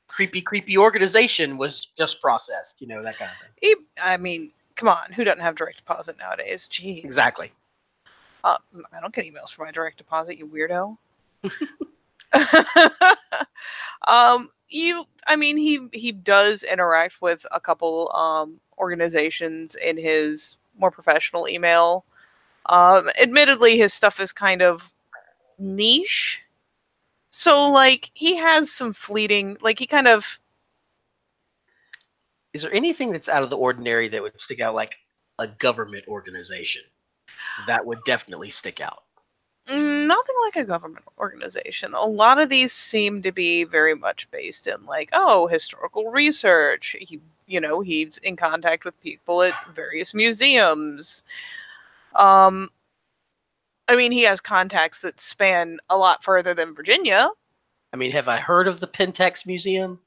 creepy organization was just processed. You know, that kind of thing. I mean, come on, who doesn't have direct deposit nowadays? Jeez. Exactly. I don't get emails for my direct deposit, you weirdo. He does interact with a couple organizations in his more professional email. Admittedly, his stuff is kind of niche. So, like, he has some fleeting, like, he kind of... Is there anything that's out of the ordinary that would stick out, like a government organization? That would definitely stick out. Nothing like a government organization. A lot of these seem to be very much based in, like, historical research. He's in contact with people at various museums. He has contacts that span a lot further than Virginia. I mean, have I heard of the Pentex Museum?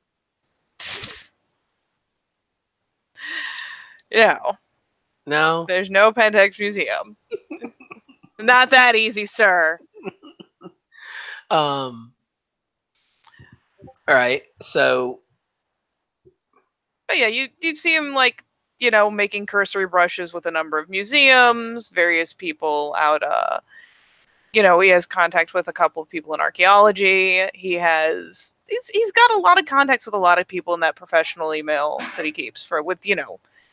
No. There's no Pentex Museum. Not that easy, sir. All right. So, but yeah, you'd see him like, making cursory brushes with a number of museums, various people out. He has contact with a couple of people in archaeology. He's got a lot of contacts with a lot of people in that professional email that he keeps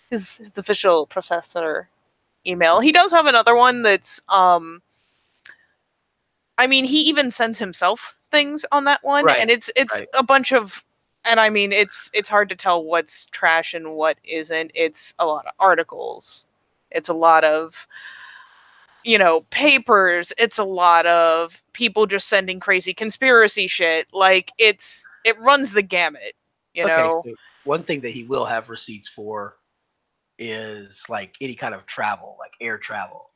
his official professor email. He does have another one that's he even sends himself things on that one, right, and it's right. a bunch of, and it's hard to tell what's trash and what isn't. It's a lot of articles. It's a lot of papers. It's a lot of people just sending crazy conspiracy shit. Like it runs the gamut, So one thing that he will have receipts for is like any kind of travel, like air travel.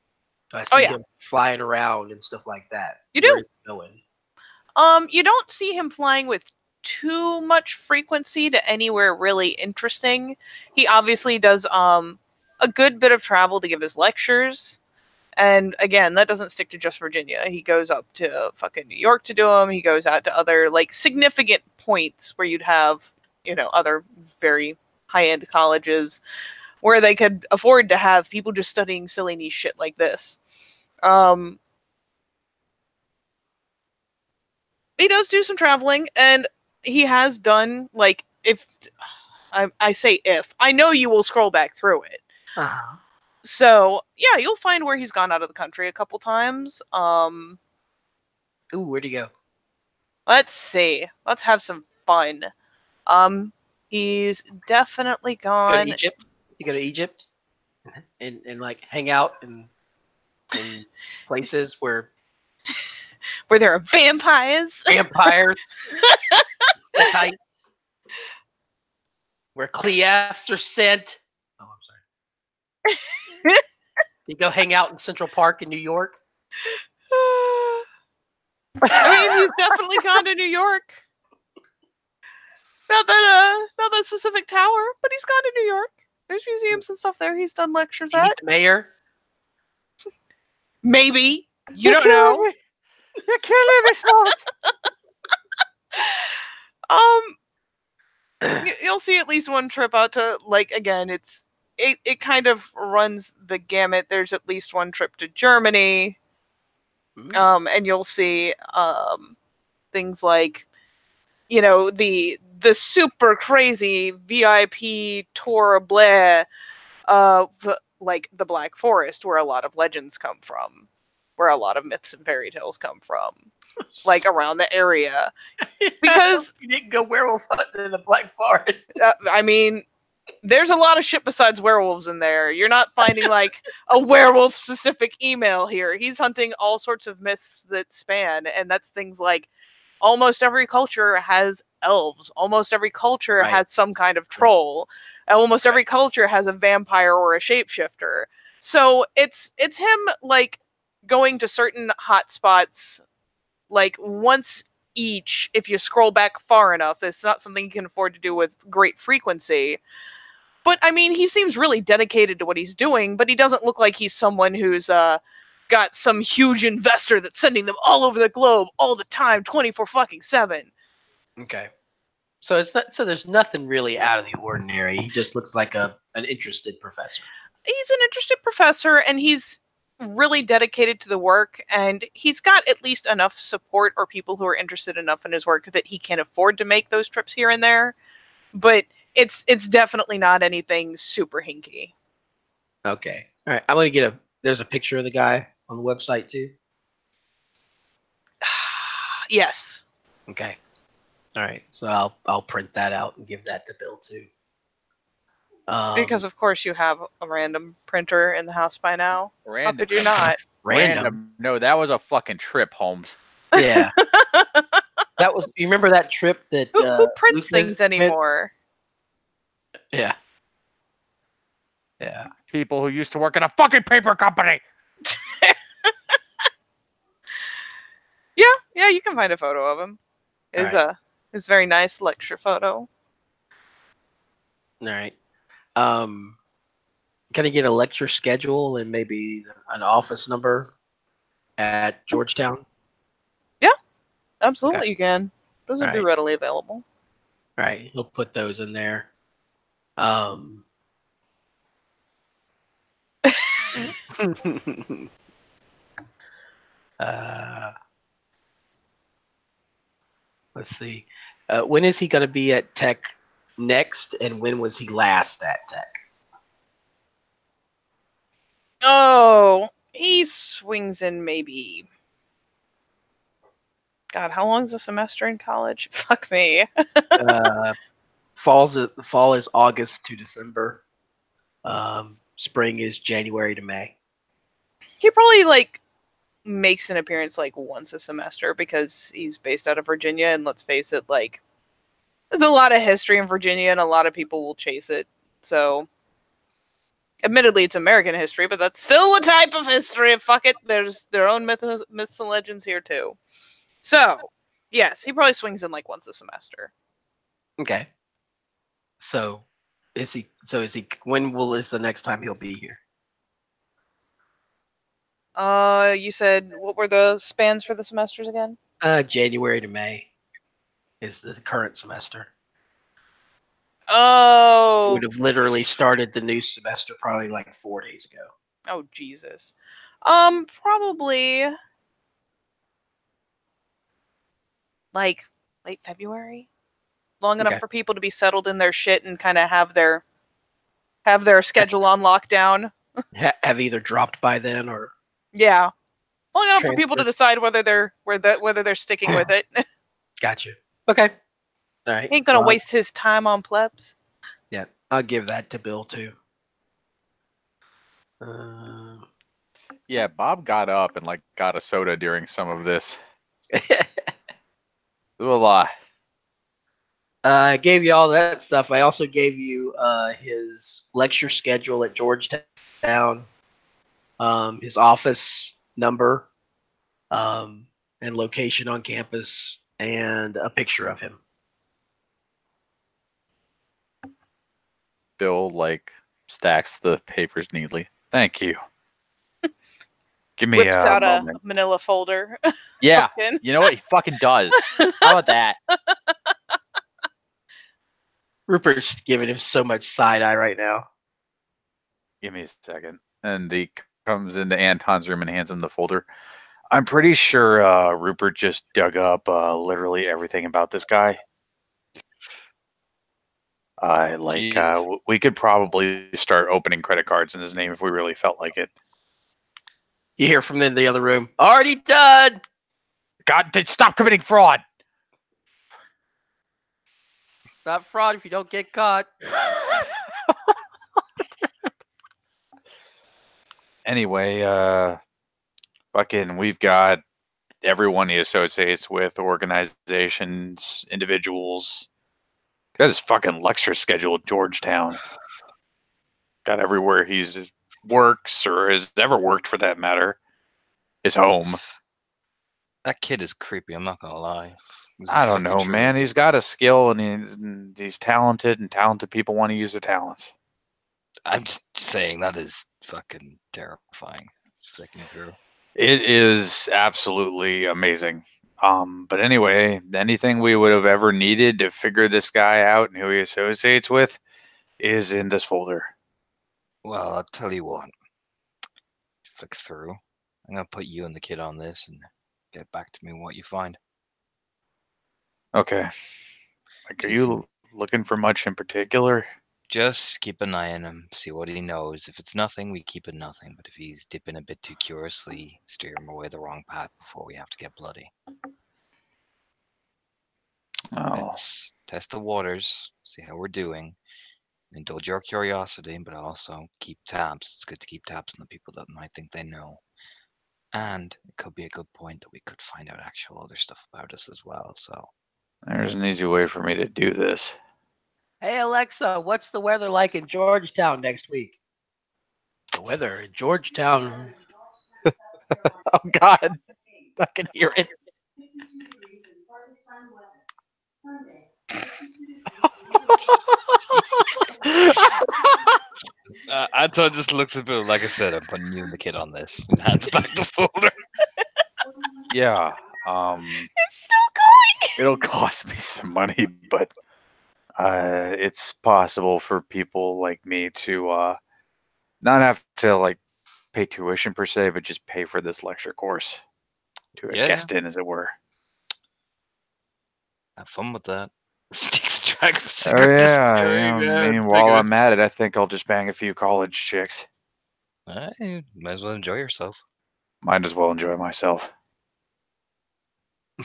I see him flying around and stuff like that. You do. Where is he going? You don't see him flying with too much frequency to anywhere really interesting. He obviously does a good bit of travel to give his lectures. And again, that doesn't stick to just Virginia. He goes up to fucking New York to do them. He goes out to other like significant points where you'd have, other very high-end colleges where they could afford to have people just studying silly niche shit like this. He does do some traveling, and he has done, like, I say if. I know you will scroll back through it. Uh-huh. So, yeah, you'll find where he's gone out of the country a couple times. Ooh, where'd he go? Let's see. Let's have some fun. He's definitely gone... Go to Egypt? You go to Egypt? And like, hang out in places where there are vampires. Hittites, where Cleaths are sent. Oh, I'm sorry. You go hang out in Central Park in New York. He's definitely gone to New York. Not that specific tower, but he's gone to New York. There's museums and stuff there. He's done lectures at. The mayor. Maybe. You don't know. You're killing me, Smart. I'll see at least one trip out to, like, again, it kind of runs the gamut. There's at least one trip to Germany. And you'll see things like, you know, the super crazy VIP tour blah of like the Black Forest, where a lot of legends come from, where a lot of myths and fairy tales come from, like around the area. Because you didn't go werewolf hunting in the Black Forest. I mean, there's a lot of shit besides werewolves in there. You're not finding like a werewolf specific email here. He's hunting all sorts of myths that span, and that's things like almost every culture has elves. Almost every culture Right. has some kind of troll. Almost every culture has a vampire or a shapeshifter. So it's him like going to certain hot spots like once each if you scroll back far enough. It's not something you can afford to do with great frequency. But I mean, he seems really dedicated to what he's doing, but he doesn't look like he's someone who's got some huge investor that's sending them all over the globe all the time, 24/7. Okay. So it's not. So there's nothing really out of the ordinary. He just looks like an interested professor. He's an interested professor, and he's really dedicated to the work, and he's got at least enough support or people who are interested enough in his work that he can afford to make those trips here and there. But it's definitely not anything super hinky. Okay. All right. I'm gonna get There's a picture of the guy on the website too. Yes. Okay. All right. So I'll print that out and give that to Bill too. Because of course you have a random printer in the house by now. Random. How could you not? random. No, that was a fucking trip, Holmes. Yeah. That was. You remember that trip that Who prints Lucas things went- anymore? Yeah. Yeah. People who used to work in a fucking paper company. Yeah, you can find a photo of him. His Alright. his very nice lecture photo. All right. Can I get a lecture schedule and maybe an office number at Georgetown? Absolutely, you can. Those would be Alright. readily available. All right. He'll put those in there. Let's see. When is he going to be at Tech next, and when was he last at Tech? Oh, he swings in maybe. God, how long is a semester in college? Fuck me. Fall is August to December. Spring is January to May. He probably like makes an appearance like once a semester because he's based out of Virginia, and let's face it, like there's a lot of history in Virginia and a lot of people will chase it. So admittedly it's American history, but that's still a type of history. Fuck it. There's their own myths and legends here too. So yes, he probably swings in like once a semester. Okay. So is he? When is the next time he'll be here? You said what were the spans for the semesters again? January to May is the current semester. Oh, Would have literally started the new semester probably like 4 days ago. oh Jesus. Probably like late February. Long enough Okay. for people to be settled in their shit and kind of have their schedule on lockdown. Have either dropped by then or Yeah. Long enough for people to Transfer. decide whether they're sticking with it. Gotcha. Okay. All right. He ain't gonna so waste his time on plebs. Yeah, I'll give that to Bill too. Yeah, Bob got up and like got a soda during some of this. A lot. I gave you all that stuff. I also gave you his lecture schedule at Georgetown, his office number, and location on campus, and a picture of him. Bill like stacks the papers neatly. Thank you. Give me Whips a out a moment. manila folder. Yeah, Fucking. you know what? He fucking does. How about that? Rupert's giving him so much side eye right now. Give me a second. And he comes into Anton's room and hands him the folder. I'm pretty sure Rupert just dug up literally everything about this guy. Jeez. We could probably start opening credit cards in his name if we really felt like it. You hear from in the other room. Already done. God, stop committing fraud. It's not fraud if you don't get caught. Anyway, fucking, we've got everyone he associates with, organizations, individuals. Got his fucking lecture schedule at Georgetown. Got everywhere he's works or has ever worked for that matter. His home. That kid is creepy. I'm not gonna lie. This I is don't fucking know, true. man. He's got a skill and he's talented, and talented people want to use their talents. I'm just saying that is fucking terrifying. It's flicking through. It is absolutely amazing. But anyway, anything we would have ever needed to figure this guy out and who he associates with is in this folder. Well, I'll tell you what. Flick through. I'm gonna put you and the kid on this and get back to me what you find. Okay. Like, are Jason. you looking for much in particular? Just keep an eye on him, see what he knows. If it's nothing, we keep it nothing. But if he's dipping a bit too curiously, steer him away the wrong path before we have to get bloody. Oh, Let's test the waters, see how we're doing. Indulge your curiosity, but also keep tabs. It's good to keep tabs on the people that might think they know. And it could be a good point that we could find out actual other stuff about us as well. So there's an easy way for me to do this. Hey Alexa, what's the weather like in Georgetown next week? The weather in Georgetown. Oh, God. I can hear it. Anton just looks a bit like I said. I'm putting you and the kid on this. And hands back the folder. Yeah. It's still going. It'll cost me some money, but it's possible for people like me to not have to like pay tuition per se, but just pay for this lecture course to a Yeah. guest in, as it were. Have fun with that. Sticks track of Oh secret yeah, discovery, man. I mean, It's while good. I'm at it, I think I'll just bang a few college chicks. Hey, might as well enjoy yourself. Might as well enjoy myself.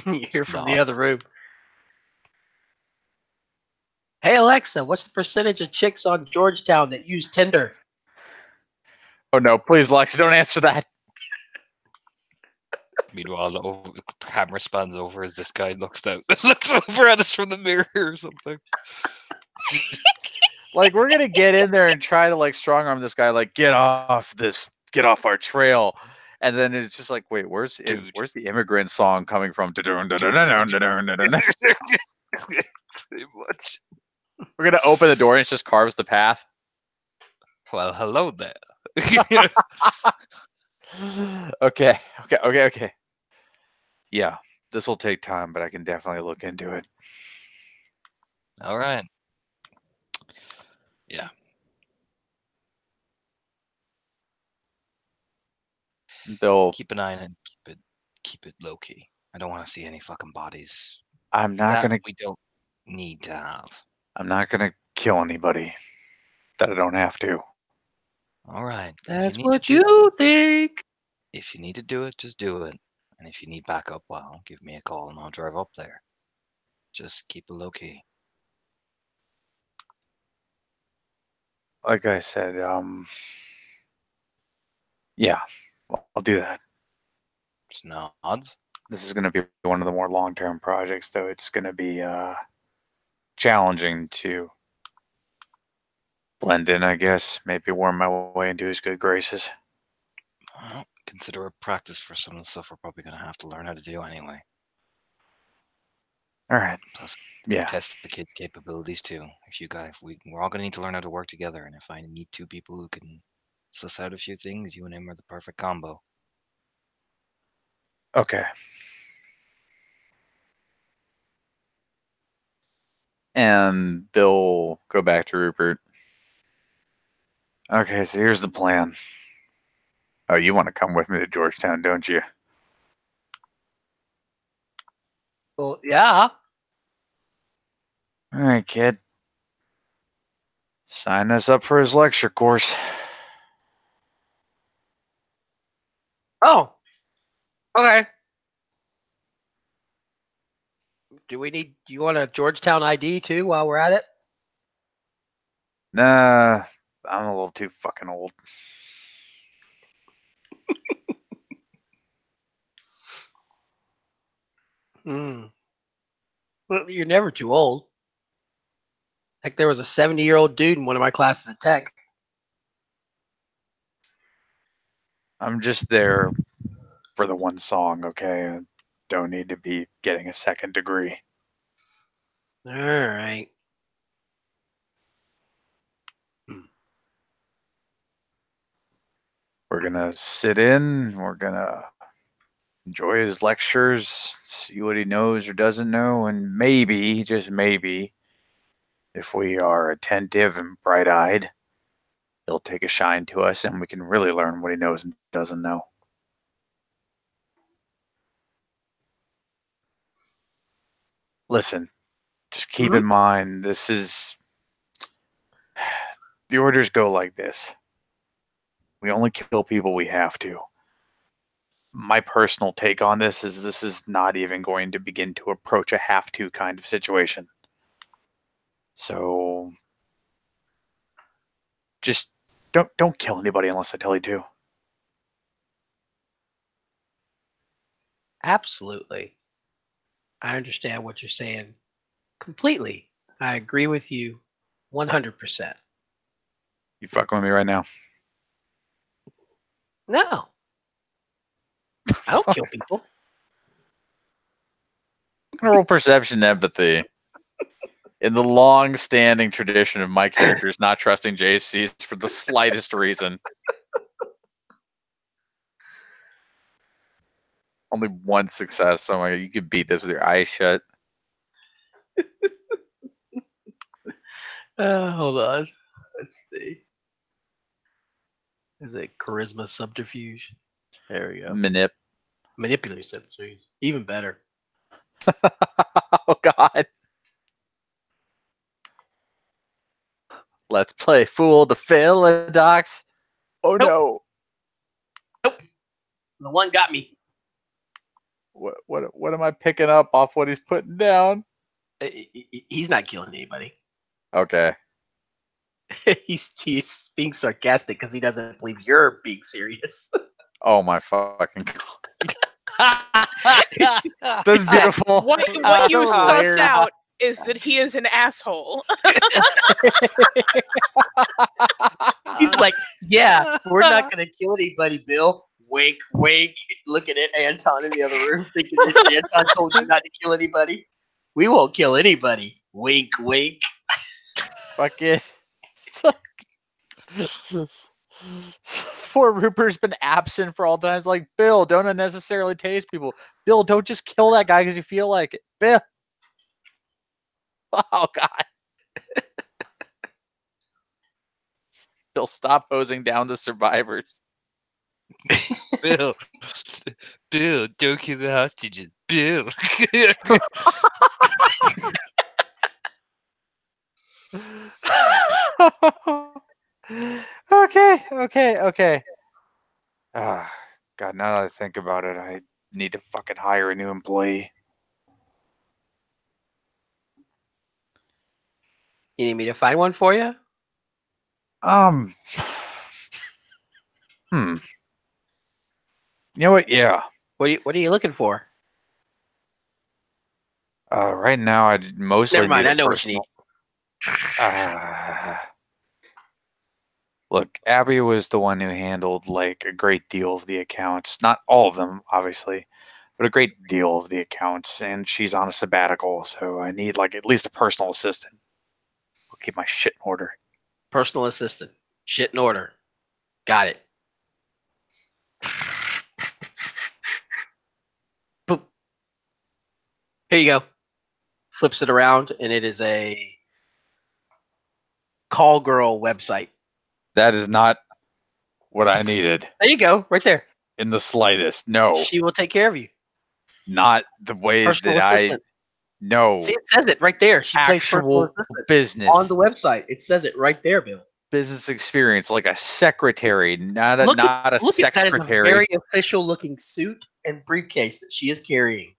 You hear from the Not. other room. Hey Alexa, what's the percentage of chicks on Georgetown that use Tinder? Oh no, please, Lex, don't answer that. Meanwhile, the camera spans over as this guy looks over at us from the mirror or something. Like, we're gonna get in there and try to like strong arm this guy, like, get off our trail. And then it's just like, wait, where's the immigrant song coming from? Pretty much. We're gonna open the door and it just carves the path. Well, hello there. Okay. Yeah, this will take time, but I can definitely look into it. All right. Yeah. Bill, Keep an eye on it. Keep it low key. I don't want to see any fucking bodies. I'm not That gonna we don't need to have. kill anybody that I don't have to. All right. That's what you think. If you need to do it, just do it. And if you need backup, well, give me a call and I'll drive up there. Just keep it low key. Like I said, yeah, well, I'll do that. Just nods. This is going to be one of the more long-term projects, though. It's going to be challenging to blend in, I guess. Maybe worm my way into his good graces. Well, consider a practice for some of the stuff we're probably going to have to learn how to do anyway. All right. Plus, Yeah. test the kid's capabilities too. We're all going to need to learn how to work together. And if I need two people who can suss out a few things, you and him are the perfect combo. Okay. And Bill go back to Rupert. Okay, so here's the plan. Oh, you want to come with me to Georgetown, don't you? Well, yeah. All right, kid. Sign us up for his lecture course. Oh. Okay. Do you want a Georgetown ID too while we're at it? Nah, I'm a little too fucking old. Hmm. Well, you're never too old. Heck, there was a 70-year-old dude in one of my classes at Tech. I'm just there for the one song, okay? I don't need to be getting a second degree. All right. We're gonna sit in, we're gonna enjoy his lectures, see what he knows or doesn't know, and maybe, just maybe, if we are attentive and bright eyed, he'll take a shine to us and we can really learn what he knows and doesn't know. Listen, just keep in mind this is. The orders go like this: we only kill people we have to. My personal take on this is not even going to begin to approach a have to kind of situation. So just don't kill anybody unless I tell you to. Absolutely. I understand what you're saying completely. I agree with you 100%. You fucking with me right now? No, I don't kill people. I'm gonna roll perception empathy. In the long-standing tradition of my characters not trusting JCs for the slightest reason. Only one success. So you could beat this with your eyes shut. Hold on. Let's see. Is it charisma subterfuge? There we go. Manipulative subterfuge. Even better. Oh God. Let's play Fool the Philodox. Oh Nope. no. The one got me. What am I picking up off what he's putting down? He's not killing anybody. Okay. he's being sarcastic because he doesn't believe you're being serious. Oh my fucking God. That's beautiful. What you so suss hilarious. out is that he is an asshole. He's like, yeah, we're not gonna kill anybody, Bill. Wink, wink. Looking at Anton in the other room, thinking that Anton told you not to kill anybody. We won't kill anybody. Wink, wink. Fuck it. Poor Rupert's been absent for all times. Like, Bill, don't unnecessarily tase people. Bill, don't just kill that guy because you feel like it. Bill. Oh, God. Bill, stop hosing down the survivors. Bill, don't kill the hostages. Bill. Okay. Ah, God, now that I think about it, I need to fucking hire a new employee. You need me to find one for you? You know what? Yeah. What are you looking for? Right now, I mostly Never mind. need I a know what you personal. need. Look, Abby was the one who handled like a great deal of the accounts. Not all of them, obviously, but a great deal of the accounts. And she's on a sabbatical, so I need like at least a personal assistant. I'll keep my shit in order. Personal assistant. Shit in order. Got it. Boop. Here you go. flips it around, and it is a call girl website. That is not what I needed There you go, right there. in the slightest. No, She will take care of you. not the way Personal that assistant. no See, it says it right there. She plays personal actual assistant business on the website. It says it right there, Bill. business experience, like a secretary, not a Look not a at that is a secretary. very official looking suit and briefcase that she is carrying.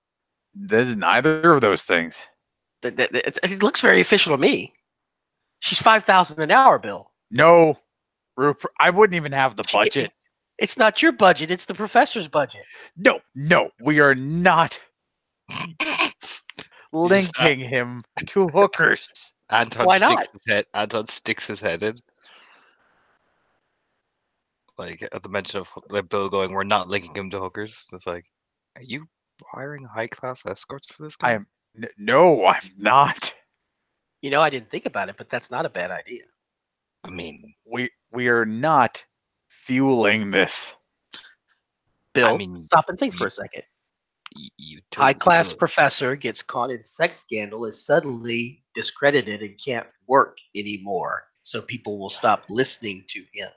There's neither of those things. It looks very official to me. She's $5,000 an hour, Bill. No, Rupert, I wouldn't even have the She- budget. It's not your budget. It's the professor's budget. No, we are not linking him to hookers. Anton Why sticks not? his head. Anton sticks his head in. Like at the mention of like Bill going, we're not linking him to hookers. It's like, are you hiring high class escorts for this guy? I am no, I'm not. You know, I didn't think about it, but that's not a bad idea. I mean, We are not fueling this. Bill, mean, stop and think for a second. you High class totally professor gets caught in sex scandal, is suddenly discredited and can't work anymore. So people will stop listening to him.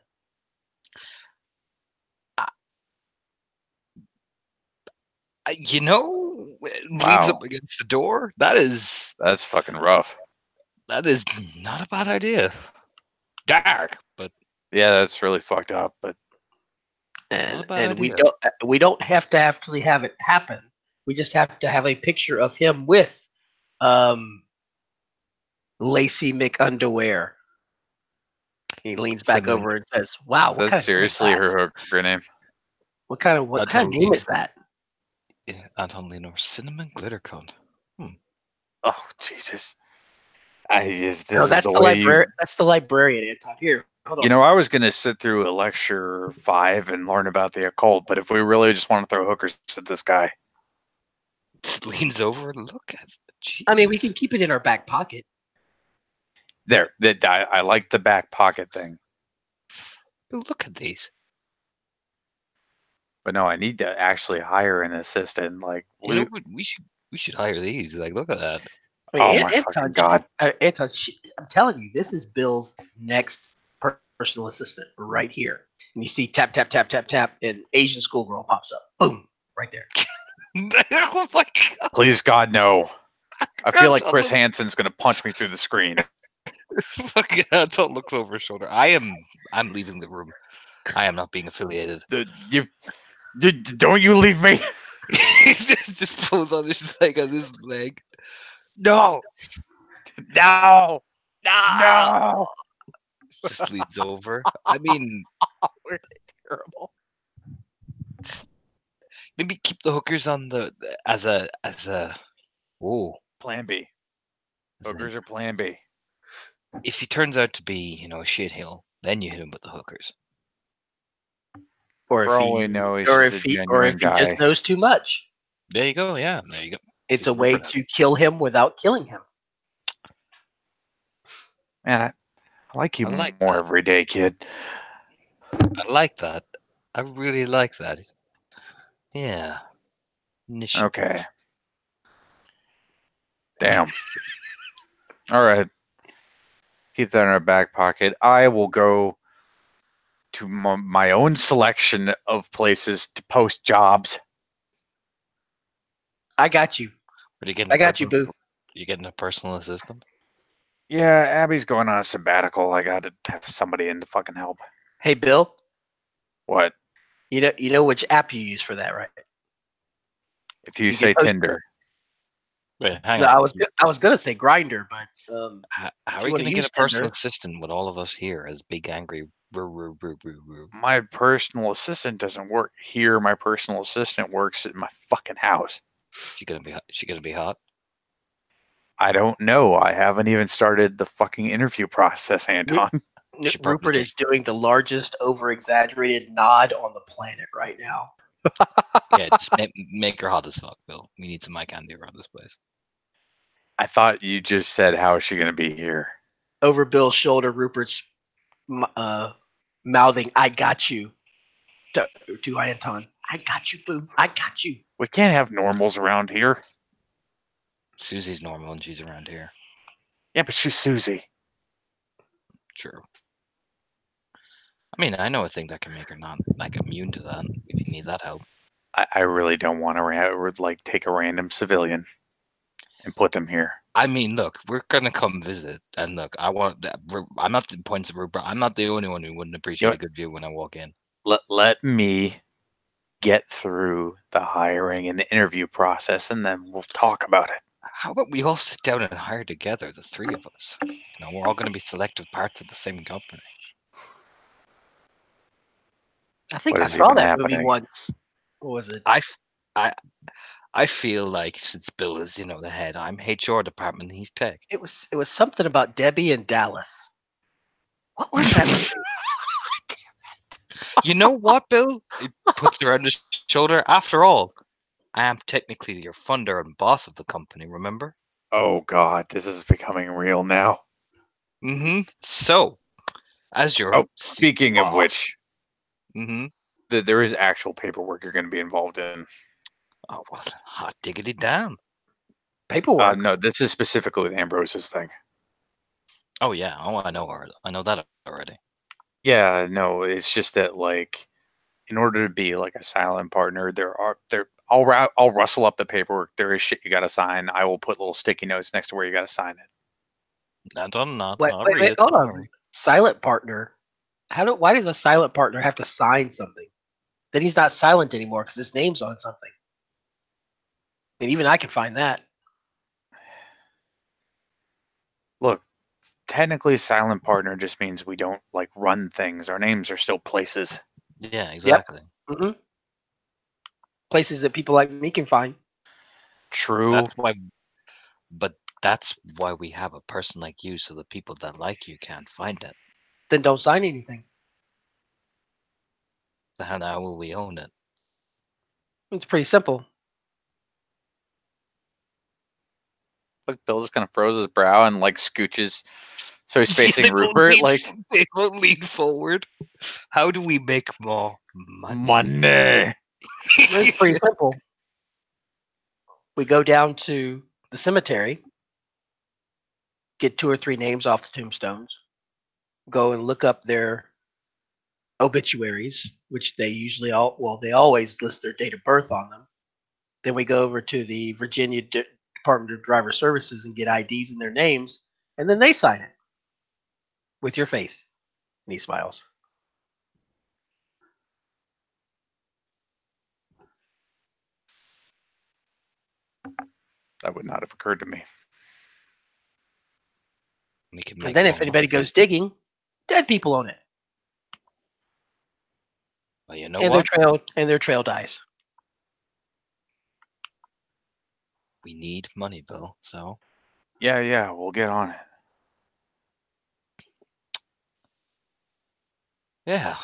you know, it leans Wow. up against the door. That's fucking rough. not a bad idea. Dark, but Yeah, that's really fucked up. But And, Not a bad and idea. we don't have to actually have it happen. We just have to have a picture of him with Lacey McUnderwear. He leans back Cinnamon. over and says, "Wow, what kind that's of name is seriously that? her hooker name. What kind of Totally. name is that?" yeah, Anton Lenore cinnamon glitter cone. Oh Jesus! This No, is that's the the way librarian. That's the librarian, Anton. Here, hold on. you know, I was gonna sit through a lecture 5 and learn about the occult, but if we really just want to throw hookers at this guy, Just leans over and look at it. I mean, we can Jeez. keep it in our back pocket. there, that I like the back pocket thing, But look at these. but no, I need to actually hire an assistant. Like, You know what? We should hire these. Like, look at that. I mean, oh my fucking god! Anton, I'm telling you, this is Bill's next personal assistant right here. And you see tap, tap, tap, tap, tap, and Asian schoolgirl pops up. Boom, right there. Oh my god! Please God, no! I feel like That's Chris awesome. Hansen's gonna punch me through the screen. Fucking Anton looks over his shoulder. I'm leaving the room. I am not being affiliated. Don't you leave me! Just pulls on his leg on his leg. No, No! no. No! Just leans over. I mean, We're terrible. just maybe keep the hookers on the as a. Whoa. Plan B. Hookers are Plan B. If he turns out to be, a shithill, then you hit him with the hookers. Or For if all he, we know, he's or just if a he, genuine or if he guy. just knows too much. There you go. Yeah, there you go. It's See, a way Rupert to kill him without killing him. Man, I like you I like more that. every day, kid. I like that. I really like that. Yeah. Niche. Okay. Damn. All right. Keep that in our back pocket. I will go to my own selection of places to post jobs. I got you. Are you getting I got you, personal- boo. You getting a personal assistant? Yeah, Abby's going on a sabbatical. I got to have somebody in to fucking help. Hey, Bill. What? You know which app you use for that, right? If you You say get posted. Tinder. Wait, hang No, on. I was gonna say Grinder, but How if are you you wanna going to get use a personal Tinder- assistant with all of us here as big angry? My personal assistant doesn't work here. My personal assistant works at my fucking house. She gonna be? She gonna be hot? I don't know. I haven't even started the fucking interview process, Anton. Should probably Rupert take- is doing the largest over-exaggerated nod on the planet right now. Yeah, just make her hot as fuck, Bill. We need some eye candy around this place. I thought you just said, how is she going to be here? Over Bill's shoulder, Rupert's mouthing, "I got you," to Anton. "I got you, boo. I got you." We can't have normals around here. Susie's normal and she's around here. Yeah, but she's Susie. True. I mean, I know a thing that can make her not like immune to that. If you need that help. I really don't want to like take a random civilian and put them here. I mean, look, we're gonna come visit, and look, I'm not the points of Rupert. I'm not the only one who wouldn't appreciate a good view when I walk in. Let me get through the hiring and the interview process, and then we'll talk about it. How about we all sit down and hire together, the three of us? You know, we're all going to be selective parts of the same company. I think What I is saw even that movie happening? once. What was it? I feel like since Bill is, the head, I'm HR department, and he's tech. It was something about Debbie and Dallas. What was that movie? You know what, Bill? He puts her on his shoulder. After all, I am technically your funder and boss of the company, remember? Oh God, this is becoming real now. Mm-hmm. So, as your speaking of which, mm-hmm. There is actual paperwork you're going to be involved in. Oh, well, hot diggity damn. Paperwork? No, this is specifically the Ambrose's thing. Oh, yeah. Oh, I know that already. Yeah, no, it's just that, like, in order to be, like, a silent partner, I'll rustle up the paperwork. There is shit you got to sign. I will put little sticky notes next to where you got to sign it. Wait, hold on. Silent partner? Why does a silent partner have to sign something? Then he's not silent anymore because his name's on something. And even I can find that. Look, technically, silent partner just means we don't, like, run things. Our names are still places. Yeah, exactly. Yep. Mm-hmm. Places that people like me can find. True. That's why we have a person like you, so the people that like you can't find it. Then don't sign anything. How will we own it? It's pretty simple. Look, Bill just kind of froze his brow and, like, scooches. So he's facing Rupert, they won't lean forward. How do we make more money? Money. It's pretty simple. We go down to the cemetery, get 2 or 3 names off the tombstones, go and look up their obituaries, which they usually they always list their date of birth on them. Then we go over to the Virginia Department of Driver Services and get IDs and their names, and then they sign it with your face. And he smiles. That would not have occurred to me. And then if anybody goes digging, dead people own it. Well, you know what? Their trail dies. We need money, Bill. So yeah, we'll get on it. Yeah.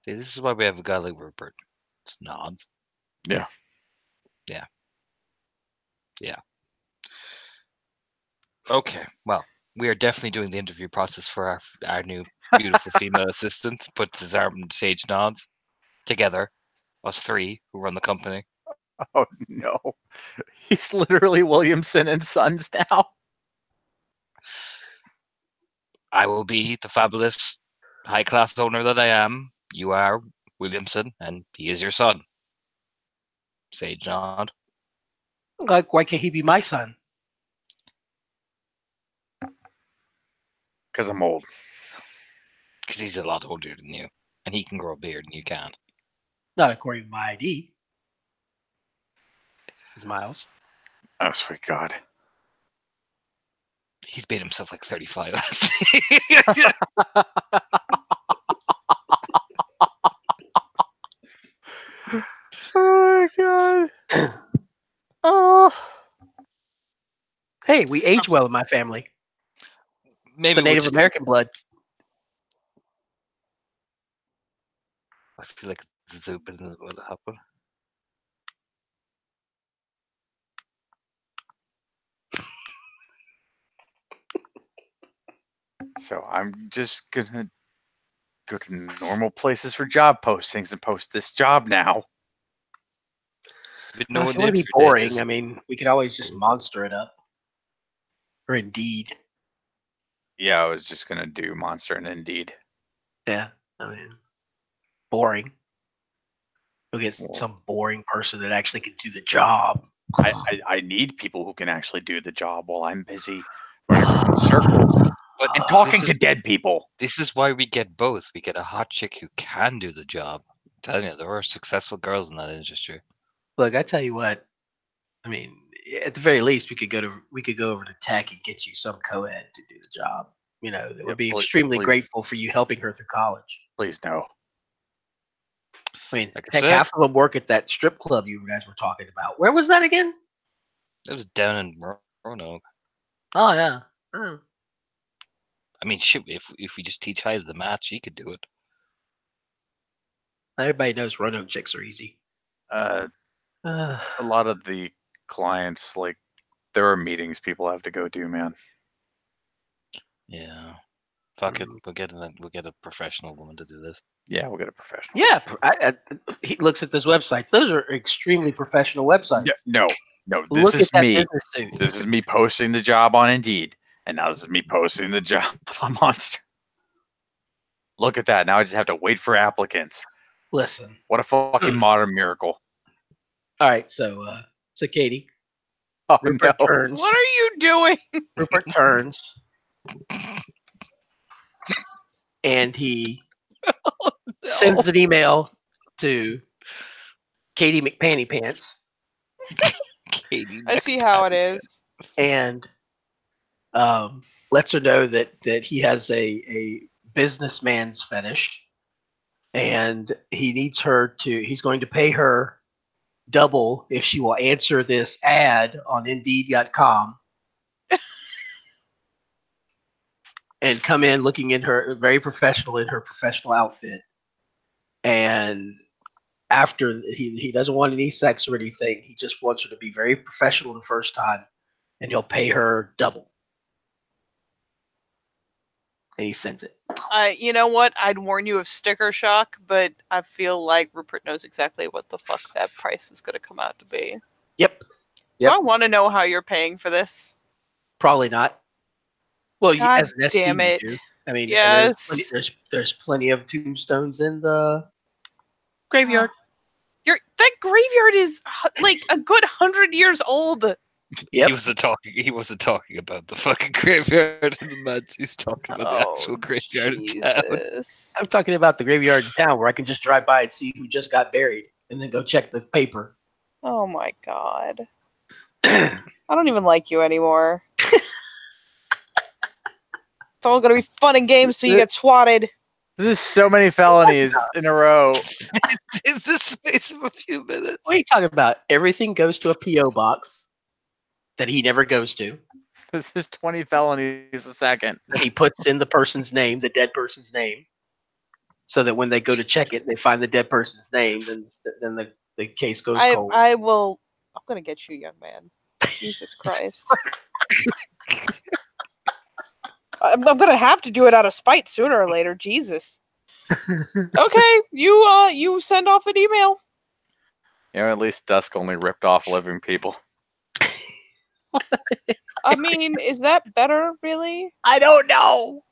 See, this is why we have a guy like Rupert. Just nods. Yeah. Okay. Well, we are definitely doing the interview process for our new beautiful female assistant. Puts his arm and Sage nods. Together, us three who run the company. Oh no. He's literally Williamson and Sons now. I will be the fabulous high-class owner that I am. You are Williamson, and he is your son. Sage nod. Like, why can't he be my son? Because I'm old. Because he's a lot older than you. And he can grow a beard and you can't. Not according to my ID. It's Miles. Oh, sweet God. He's made himself like 35. Oh, my God. Oh. Hey, we age well in my family. Maybe it's the Native American blood. I feel like it's open as well to happen. So I'm just gonna go to normal places for job postings and post this job now. But No, no if one you want to did be for boring, days. I mean, we could always just monster it up. Or Indeed. Yeah, I was just gonna do Monster and Indeed. Yeah, I mean, boring. You'll get Well- some boring person that actually can do the job. I need people who can actually do the job while I'm busy running around in circles But and talking this to dead people. is why we get both. We get a hot chick who can do the job. I'm telling you, there are successful girls in that industry. Look, I tell you what. I mean, at the very least, we could go over to tech and get you some co-ed to do the job. You know, that Yeah, would be please- extremely please. grateful for you helping her through college. Please no. I mean, Like I heck, said- half of them work at that strip club you guys were talking about. Where was that again? It was down in Roanoke. Oh yeah. Oh. I mean, shit. If we just teach Heidi the math, she could do it. Everybody knows Roanoke chicks are easy. A Uh, lot of the clients, like, there are meetings people have to go to, man. Yeah. Fuck it. We'll get a professional woman to do this. Yeah, we'll get a professional. yeah, he looks at those websites. Those are extremely professional websites. No. This Look is at that me. business suit. This is me posting the job on Indeed, and now this is me posting the job on Monster. Look at that. Now I just have to wait for applicants. Listen. What a fucking modern miracle. All right, so Katie, Oh, Rupert no. turns. What are you doing? Rupert turns, and he sends an email to Katie McPanty Pants, Katie I see how it is. and lets her know that he has a businessman's fetish, and he needs her to. He's going to pay her double if she will answer this ad on Indeed.com. And come in looking in her very professional in her professional outfit, and after he doesn't want any sex or anything, he just wants her to be very professional the first time, and he'll pay her double. And he sends it. You know what? I'd warn you of sticker shock, but I feel like Rupert knows exactly what the fuck that price is going to come out to be. Yep, Do I want to know how you're paying for this? probably not. Well, God as an ST, damn you it. do. I mean, Yes. there's plenty of tombstones in the graveyard. That graveyard is like a good 100 years old. Yep. He wasn't talking about the fucking graveyard in the mud. He was talking about the actual graveyard in town. Jesus. I'm talking about the graveyard in town where I can just drive by and see who just got buried, and then go check the paper. Oh my god. I don't even like you anymore. It's all gonna be fun and games till you get swatted. This is so many felonies in a row. In the space of a few minutes. What are you talking about? Everything goes to a PO box that he never goes to. This is 20 felonies a second. That he puts in the person's name, the dead person's name, so that when they go to check it, they find the dead person's name. Then the case goes cold. I will. I'm gonna get you, young man. Jesus Christ. I'm gonna have to do it out of spite sooner or later. Jesus. Okay, you send off an email. You know, at least Dusk only ripped off living people. I mean, is that better, really? I don't know.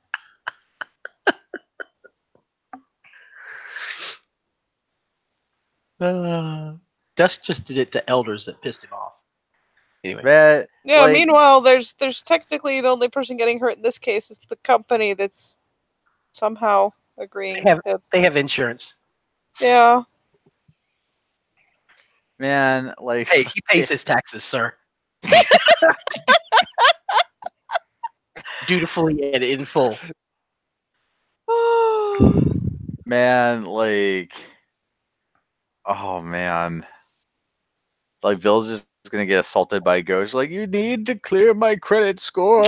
Dusk just did it to elders that pissed him off. Anyway, Man, Yeah. like, Meanwhile, there's technically the only person getting hurt in this case is the company that's somehow agreeing. they have insurance. Yeah. man, like, Hey, he pays his taxes, sir. Dutifully and in full. man, like, oh man, like, Bill's just gonna get assaulted by a ghost. Like, you need to clear my credit score.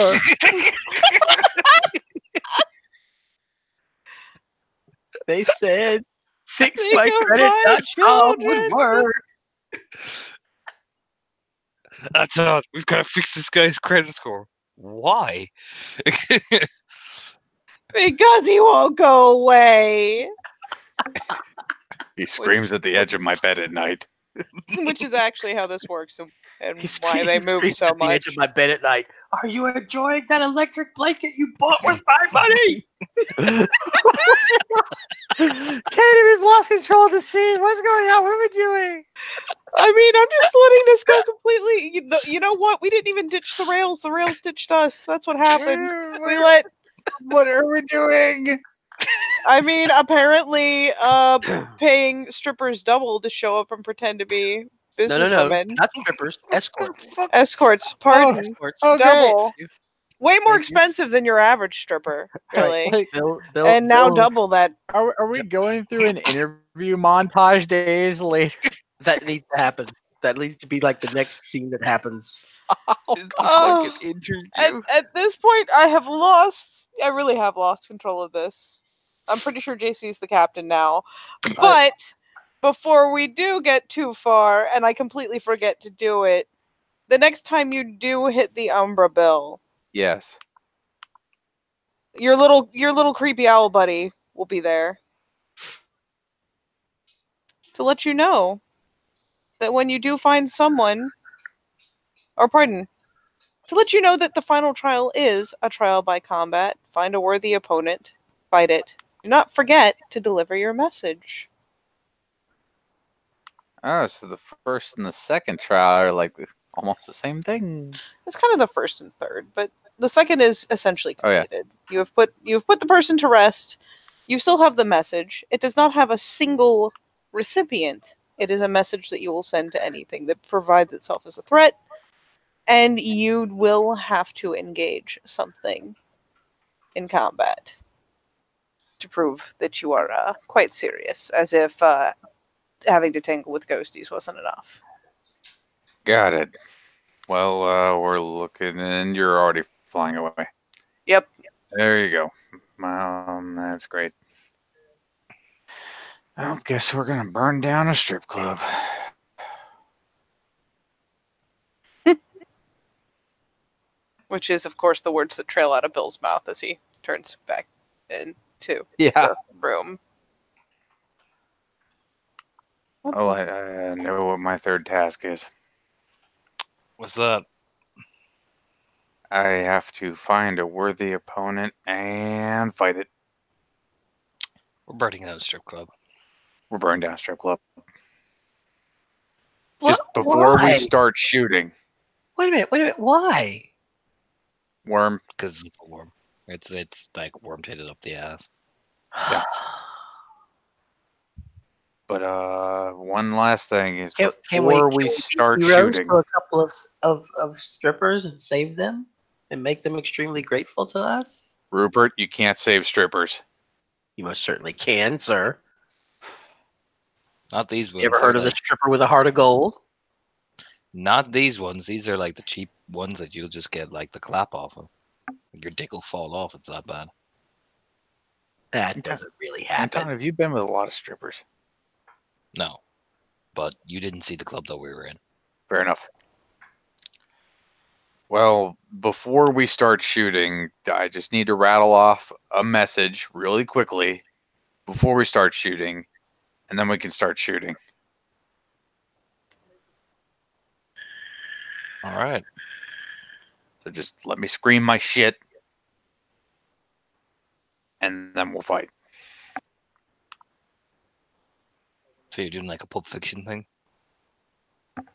They said, fix Think my of credit.com my would work. That's all. We've got to fix this guy's credit score. Why? Because he won't go away. He screams at the edge of my bed at night. which is actually how this works and He why they screams move so at the edge much. of my bed at night. Are you enjoying that electric blanket you bought with my money? Katie, we've lost control of the scene. What's going on? What are we doing? I mean, I'm just letting this go completely. You know what? We didn't even ditch the rails. The rails ditched us. That's what happened. We let. What are we doing? I mean, apparently, paying strippers double to show up and pretend to be No, businesswomen. not strippers, escorts. Escorts, pardon. Escorts. Okay. Double. Way more Thank you. expensive than your average stripper, really. Like, Bill, And now Bill, double that. are we going through an interview montage days later? that needs to happen. That needs to be like the next scene that happens. Oh, at this point, I really have lost control of this. I'm pretty sure JC's the captain now. But before we do get too far, and I completely forget to do it, the next time you do hit the Umbra Bill, Yes. your little creepy owl buddy will be there to let you know that when you do find someone, or pardon, to let you know that the final trial is a trial by combat. Find a worthy opponent, fight it. Do not forget to deliver your message. Oh, so the first and the second trial are like almost the same thing. It's kind of the first and third, but the second is essentially Oh, yeah. completed. You have put the person to rest. You still have the message. It does not have a single recipient. It is a message that you will send to anything that provides itself as a threat, and you will have to engage something in combat to prove that you are quite serious, as if having to tangle with ghosties wasn't enough. Got it. Well, we're looking, and you're already flying away. Yep. There you go. That's great. I guess we're gonna burn down a strip club. Which is, of course, the words that trail out of Bill's mouth as he turns back into Yeah. the room. Oh, I know what my third task is. What's that? I have to find a worthy opponent and fight it. We're burning down a strip club. We're burning down a strip club. What? Just before Why? we start shooting. Wait a minute. Why? Worm. Because it's a worm. It's like worm tated up the ass. Yeah. But one last thing is Can before we we be start heroes shooting. to a couple of strippers and save them and make them extremely grateful to us? Rupert, you can't save strippers. You most certainly can, sir. Not these ones. You ever heard of the stripper with a heart of gold? Not these ones. These are like the cheap ones that you'll just get like the clap off of. Your dick will fall off. It's that bad. That doesn't really Anton, happen. have you been with a lot of strippers? No. But you didn't see the club that we were in. Fair enough. Well, before we start shooting, I just need to rattle off a message really quickly before we start shooting, and then we can start shooting. All right. So just let me scream my shit, and then we'll fight. So you're doing like a Pulp Fiction thing?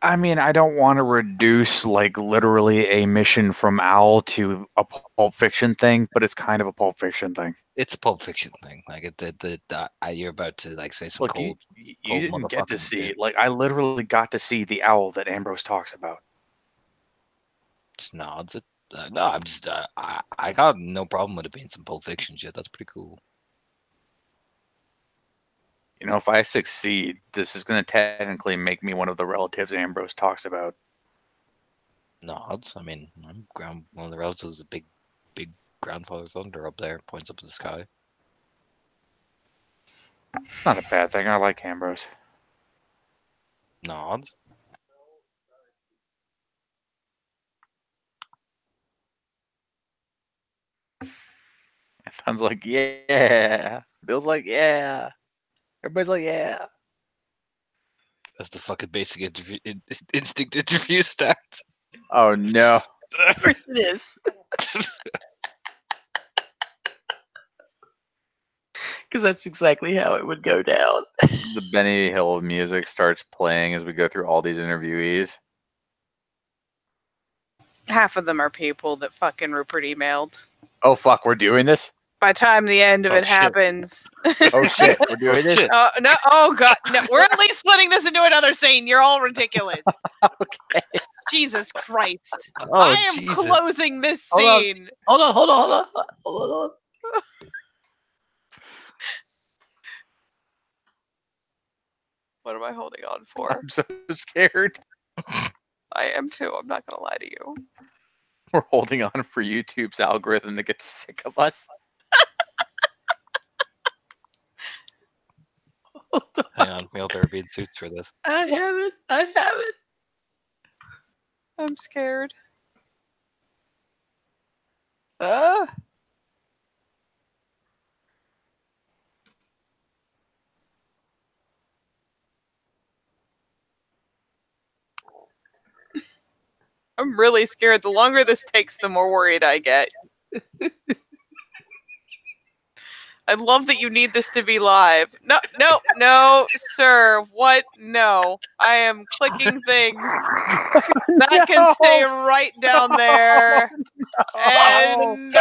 I mean, I don't want to reduce like literally a mission from Owl to a Pulp Fiction thing, but it's kind of a Pulp Fiction thing. It's a Pulp Fiction thing. Like you're about to like say some Look, cold. you cold didn't get to motherfucking see shit. like I literally got to see the owl that Ambrose talks about. Just nods. No, I'm just. I got no problem with it being some Pulp Fiction shit. That's pretty cool. You know, if I succeed, this is going to technically make me one of the relatives Ambrose talks about. Nods. I mean, I'm one of the relatives, a big grandfather thunder up there, points up to the sky. Not a bad thing. I like Ambrose. Nods. Anton's like, yeah. Bill's like, yeah. Everybody's like, yeah. as the fucking basic instinct interview starts. Oh no. Of course it is. Because that's exactly how it would go down. The Benny Hill music starts playing as we go through all these interviewees. Half of them are people that fucking Rupert emailed. Oh fuck, we're doing this? By the time the end of Oh, it shit. happens. Oh shit, we're doing this? Shit. No, oh god, no, we're at least splitting this into another scene. You're all ridiculous. Okay. Jesus Christ. Oh, I am Jesus. closing this Hold on. scene. Hold on. What am I holding on for? I'm so scared. I am too. I'm not gonna lie to you. We're holding on for YouTube's algorithm to get sick of us. Hang on, we all better be in suits for this. I have it. I'm scared. I'm really scared. The longer this takes, the more worried I get. I love that you need this to be live. No, sir. What? No. I am clicking things. That can stay right down there. And